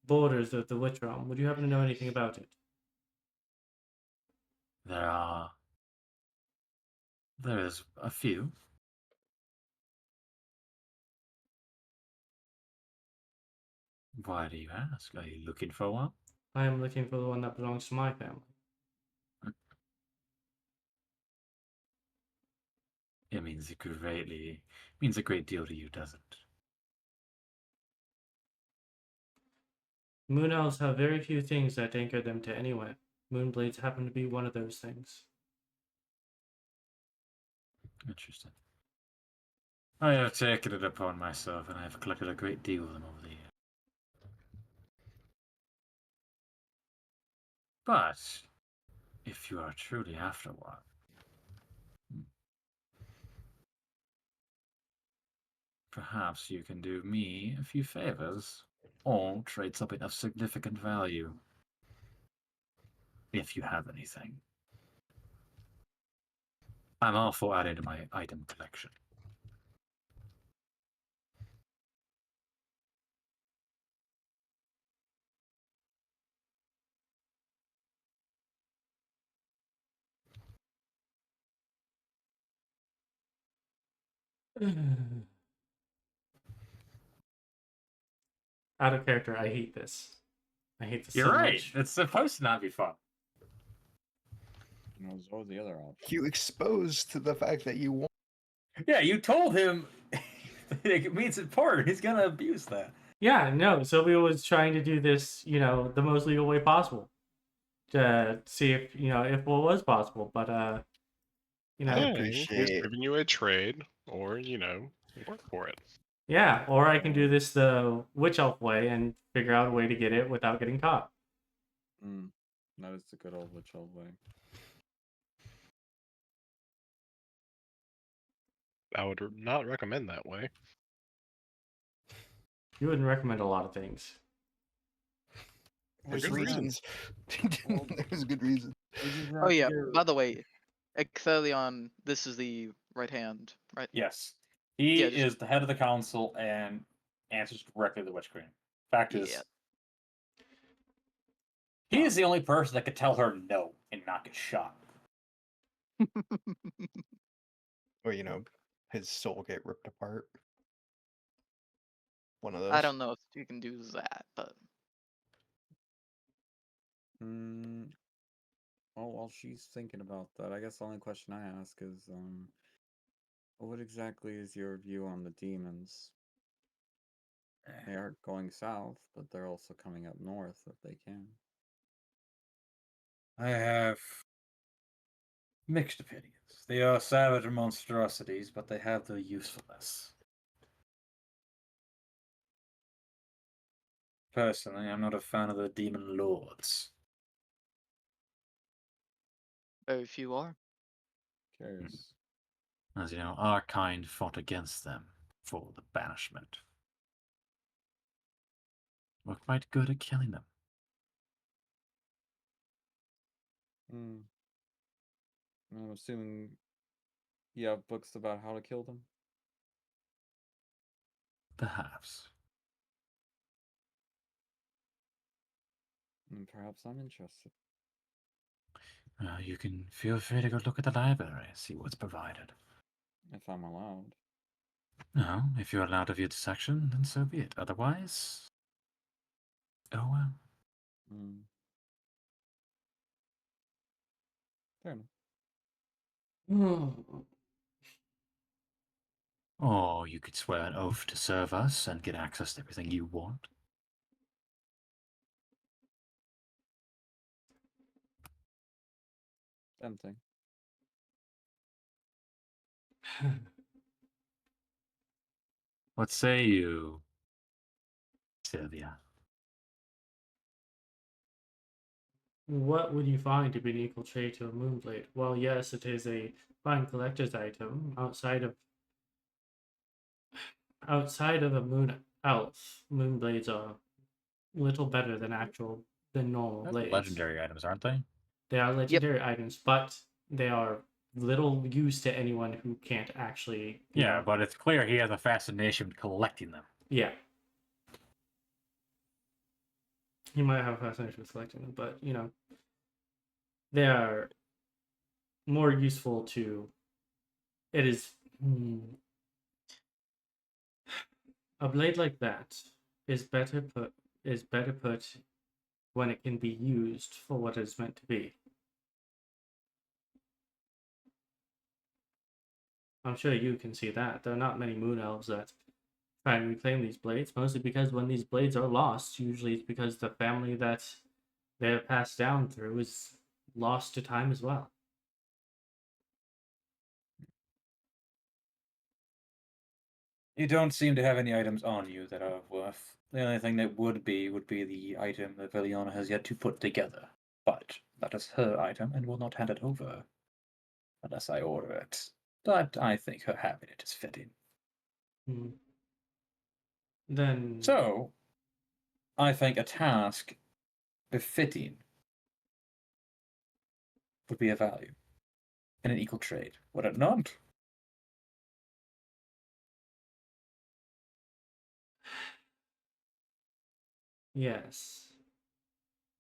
borders of the Witch Realm. Would you happen to know anything about it? There's a few. Why do you ask? Are you looking for one? I am looking for the one that belongs to my family. It means a great deal to you, doesn't it? Moon elves have very few things that anchor them to anywhere. Moonblades happen to be one of those things. Interesting. I have taken it upon myself, and I have collected a great deal of them over the years. But if you are truly after one, perhaps you can do me a few favors, or trade something of significant value. If you have anything. I'm all for adding to my item collection. Out of character, I hate this. I hate this You're so right. much. It's supposed to not be fun. What was the other option? You exposed to the fact that you want. Yeah, you told him it means important. He's gonna abuse that. Yeah, no, Sylvia was trying to do this, the most legal way possible. To see if, if what was possible. But, I Hey, appreciate he's giving you a trade, or work for it. yeah, or I can do this the witch elf way and figure out a way to get it without getting caught. That is the good old witch elf way. I would not recommend that way. You wouldn't recommend a lot of things. There's good reasons. There's good reasons. Oh yeah. By the way, Exelion, this is the right hand, right? Yes. He Yeah, just- is the head of the council and answers directly to the Witch Queen. Fact is, Yeah. he is the only person that could tell her no and not get shot. Or his soul get ripped apart. One of those. I don't know if you can do that, but Well, while she's thinking about that, I guess the only question I ask is, what exactly is your view on the demons? They are going south, but they're also coming up north if they can. I have mixed opinions. They are savage monstrosities, but they have their usefulness. Personally, I'm not a fan of the demon lords. very few are. Curious. As you know, our kind fought against them for the banishment. We're quite good at killing them. I'm assuming you have books about how to kill them? Perhaps. Perhaps I'm interested. You can feel free to go look at the library, see what's provided. If I'm allowed. No, if you're allowed to view the section, then so be it. Otherwise, oh well. Fair enough. Or you could swear an oath to serve us and get access to everything you want. Tempting. What say you, Sylvia? What would you find to be an equal trade to a moonblade? Well, yes, it is a fine collector's item outside of a moon elf. Moonblades are little better than normal Those are blades. legendary items, aren't they? They are legendary items, but they are little use to anyone who can't actually. Yeah, but it's clear he has a fascination with collecting them. Yeah. He might have a fascination with collecting them, but they are more useful to. It is a blade like that is better put when it can be used for what it's meant to be. I'm sure you can see that. There are not many moon elves that try and reclaim these blades, mostly because when these blades are lost, usually it's because the family that they're passed down through is lost to time as well. You don't seem to have any items on you that are worth. The only thing that would be the item that Verleana has yet to put together. But that is her item and will not hand it over unless I order it. But I think her having it is fitting. Then So, I think a task befitting would be of value in an equal trade, would it not? yes.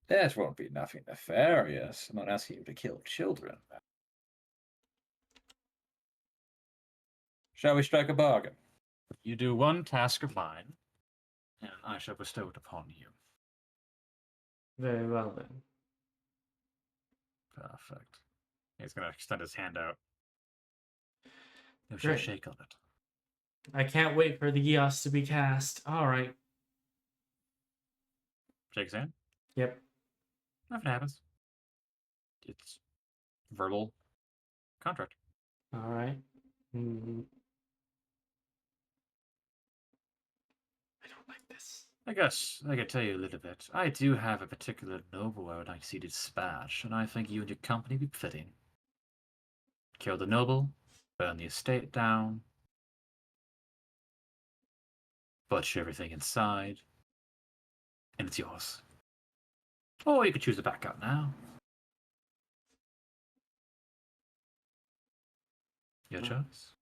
That won't be nothing nefarious. I'm not asking you to kill children. Shall we strike a bargain? You do one task of mine, and I shall bestow it upon you. Very well then. Perfect. He's going to extend his hand out. You Great. shall shake on it. I can't wait for the Eos to be cast. All right. Shake his hand? Yep. Nothing happens. It's verbal contract. All right. I don't like this. I guess I could tell you a little bit. I do have a particular noble I would like to see dispatch, and I think you and your company would be fitting. Kill the noble, burn the estate down, butcher everything inside, and it's yours. Or you could choose to back out now. Your choice.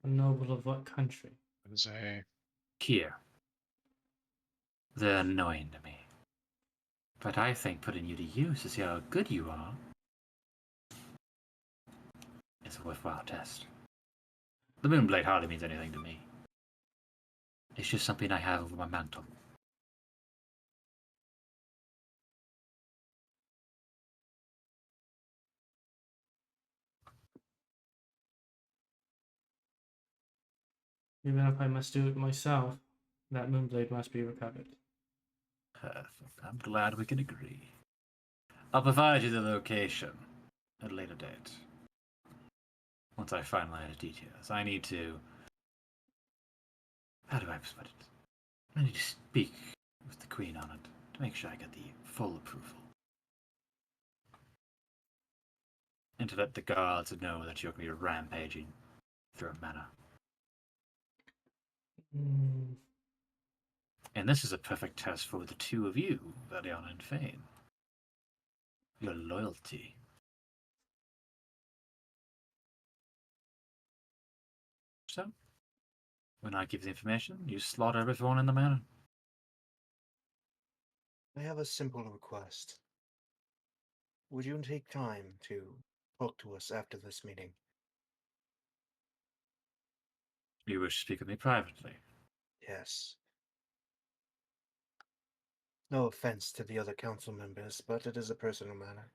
A noble of what country? It's a Here. They're annoying to me. But I think putting you to use to see how good you are is a worthwhile test. The Moonblade hardly means anything to me. It's just something I have over my mantle. Even if I must do it myself, that moonblade must be recovered. Perfect. I'm glad we can agree. I'll provide you the location at a later date. Once I finalize the details, I need to... How do I put it? I need to speak with the Queen on it to make sure I get the full approval. And to let the guards know that you're going to be rampaging through a manor. And this is a perfect test for the two of you, Verleana and Fane. Your loyalty. So, when I give the information, you slaughter everyone in the manor. I have a simple request. Would you take time to talk to us after this meeting? You wish to speak with me privately. Yes. No offense to the other council members, but it is a personal matter.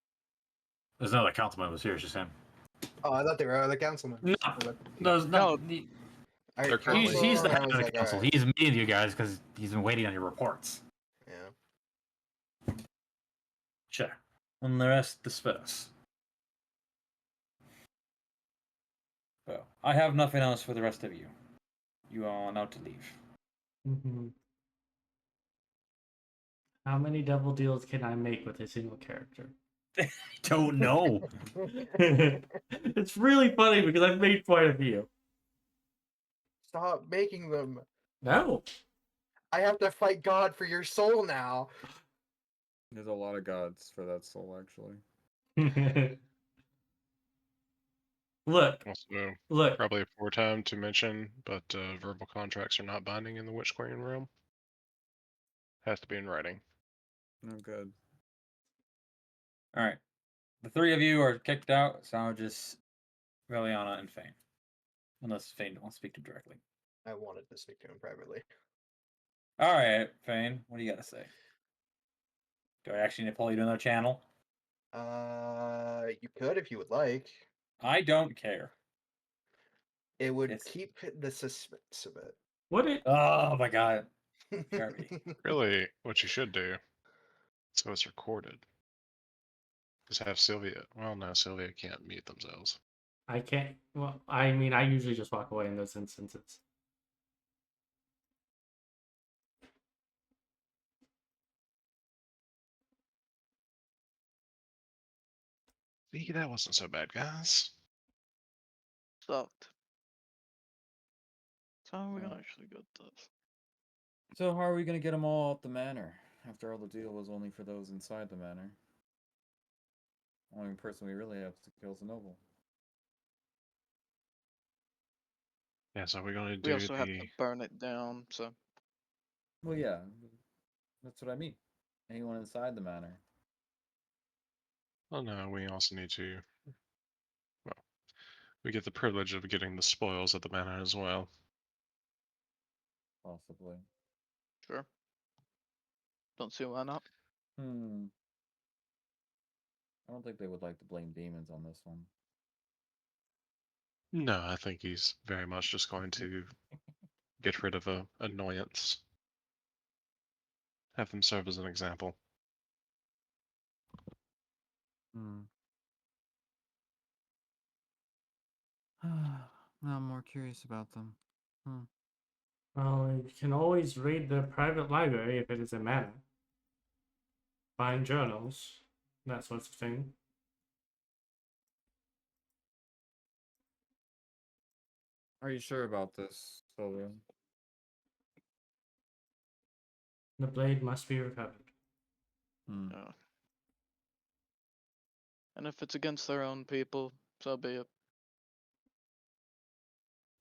There's no other council members here, it's just him. Oh, I thought they were other councilmen. No, Well, there's no. No. Are They're currently- He's the I head was of the like, council. alright. He's meeting you guys because he's been waiting on your reports. Yeah. Sure. And the rest disperse. Well, I have nothing else for the rest of you. You are now to leave. Mm-hmm. How many double deals can I make with a single character? I don't know. It's really funny because I've made quite a few. Stop making them. No. I have to fight God for your soul now. There's a lot of gods for that soul, actually. Look, Also, look. probably a poor time to mention, but verbal contracts are not binding in the Witch Queen realm. Has to be in writing. No good. All right. The three of you are kicked out, so I'll just Verleana and Fane. Unless Fane wants to speak to him directly. I wanted to speak to him privately. All right, Fane, what do you got to say? Do I actually need to pull you to another channel? You could if you would like. I don't care. It would It's- keep the suspense of it. What it? Oh my god. Kirby. Really, what you should do, so it's recorded, is have Sylvia. Well, no, Sylvia can't mute themselves. I can't. Well, I mean, I usually just walk away in those instances. See, that wasn't so bad, guys. Sucked. So how are we gonna actually get this? So how are we gonna get them all out the manor? After all, the deal was only for those inside the manor. Only person we really have to kill is the noble. Yeah, so we're gonna We do also have the. to burn it down, so Well, yeah, that's what I mean. Anyone inside the manor. Oh no, we also need to. Well, we get the privilege of getting the spoils at the manor as well. Possibly. sure. Don't see why not. Hmm. I don't think they would like to blame demons on this one. No, I think he's very much just going to get rid of a annoyance. Have them serve as an example. Hmm. Now I'm more curious about them. Well, you can always read the private library if it is a manor. Find journals, that sort of thing. Are you sure about this, Sylvia? The blade must be recovered. Yeah. And if it's against their own people, so be it.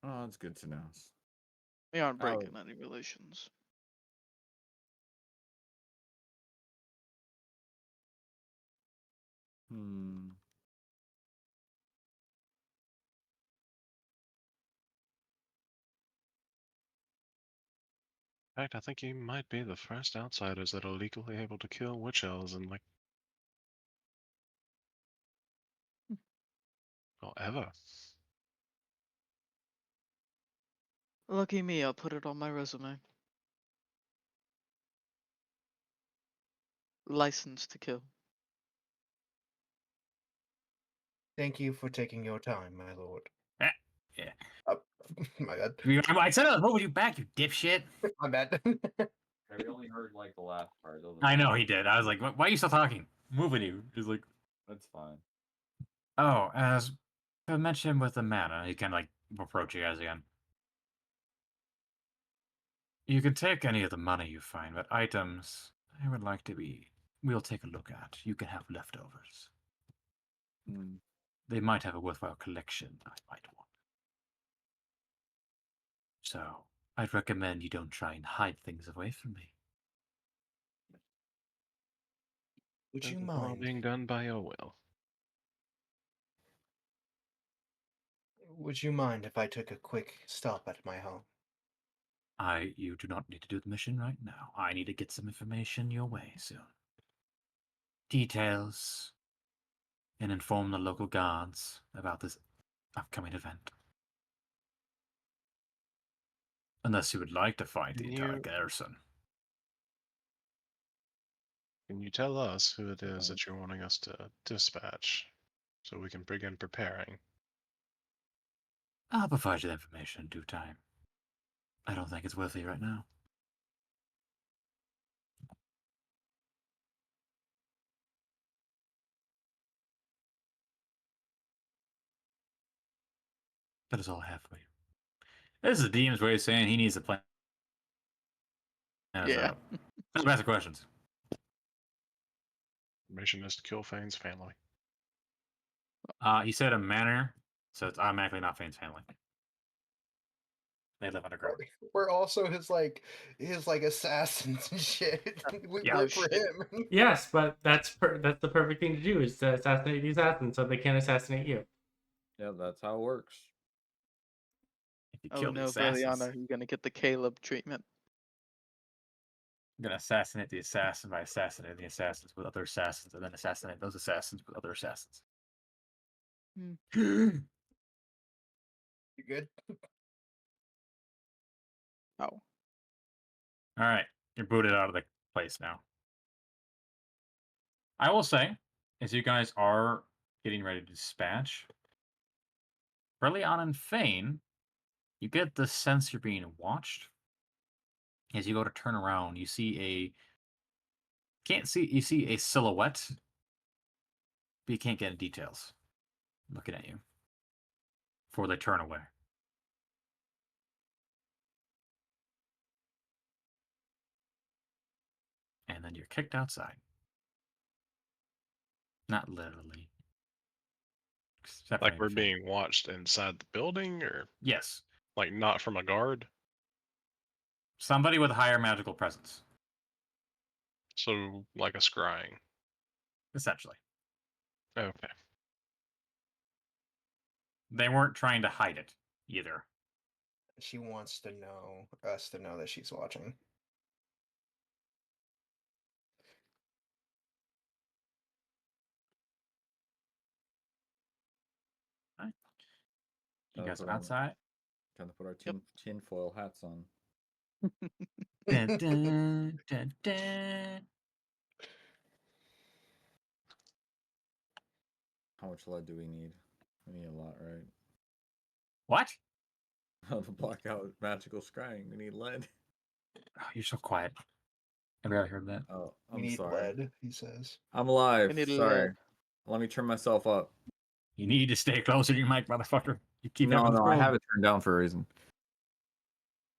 Oh, that's good to know. We aren't Oh. breaking any relations. Hmm. In fact, I think he might be the first outsiders that are legally able to kill witch elves in like. Well, ever. Lucky me, I'll put it on my resume. License to kill. Thank you for taking your time, my lord. Yeah. My bad. I said I'd move you back, you dipshit. My bad. We only heard like the last part. I know he did. I was like, why are you still talking? Moving you. He's like, That's fine. oh, as I mentioned with the mana, he kind of like approach you guys again. You can take any of the money you find, but items I would like to be. We'll take a look at. You can have leftovers. They might have a worthwhile collection I might want. So, I'd recommend you don't try and hide things away from me. Would you This is all mind? being done by your will. Would you mind if I took a quick stop at my home? You do not need to do the mission right now. I need to get some information your way soon. Details, and inform the local guards about this upcoming event. Unless you would like to fight the Can entire you- garrison. Can you tell us who it is Right. that you're wanting us to dispatch so we can begin preparing? I'll provide you the information in due time. I don't think it's worth it right now. That is all I have for you. This is the DM's way of saying he needs to plan. Yeah. Let's ask the questions. Mission is to kill Fane's family. He said a manor, so it's automatically not Fane's family. They live underground. We're also his assassins and shit. We Yeah. work for Shit. him. Yes, but that's the perfect thing to do is to assassinate the assassin so they can't assassinate you. Yeah, that's how it works. If you Oh kill the no, assassins, Verleana, you're gonna get the Caleb treatment. I'm gonna assassinate the assassin by assassinating the assassins with other assassins, and then assassinate those assassins with other assassins. You good? Oh. All right, you're booted out of the place now. I will say, as you guys are getting ready to dispatch, Verleana and Fane, you get the sense you're being watched. As you go to turn around, you see you see a silhouette, but you can't get any details looking at you before they turn away. And then you're kicked outside. Not literally. Except Like for we're Fane. being watched inside the building, or Yes. like not from a guard? Somebody with a higher magical presence, So like a scrying. essentially. Okay. They weren't trying to hide it either. She wants us to know that she's watching. You Gotta guys put are on- outside. Gotta put our Yep. tinfoil hats on. Dun, dun, dun, dun. How much lead do we need? We need a lot, right? What? To block out magical scrying, we need lead. Oh, you're so quiet. I barely heard that. Oh, We I'm need sorry. lead, he says. I'm alive. We need Sorry. lead. Let me turn myself up. You need to stay closer to your mic, motherfucker. You keep No, having this I problem. have it turned down for a reason.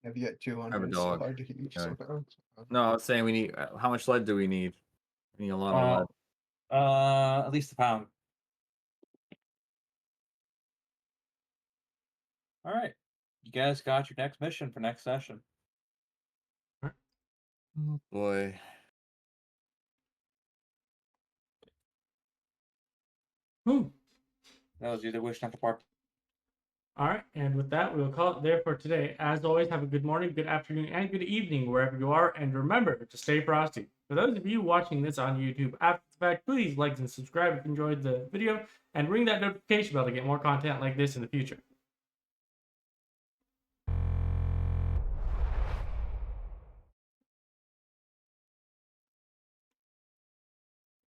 Have you got 200? I have a It's so dog. hard to hear Okay. sometimes. No, I was saying we need. How much lead do we need? We need a lot of lead. At least a pound. All right. You guys got your next mission for next session. Oh boy. Whew. That was either wish not to part. All right, and with that, we will call it there for today. As always, have a good morning, good afternoon, and good evening wherever you are, and remember to stay frosty. For those of you watching this on YouTube after the fact, please like and subscribe if you enjoyed the video, and ring that notification bell to get more content like this in the future.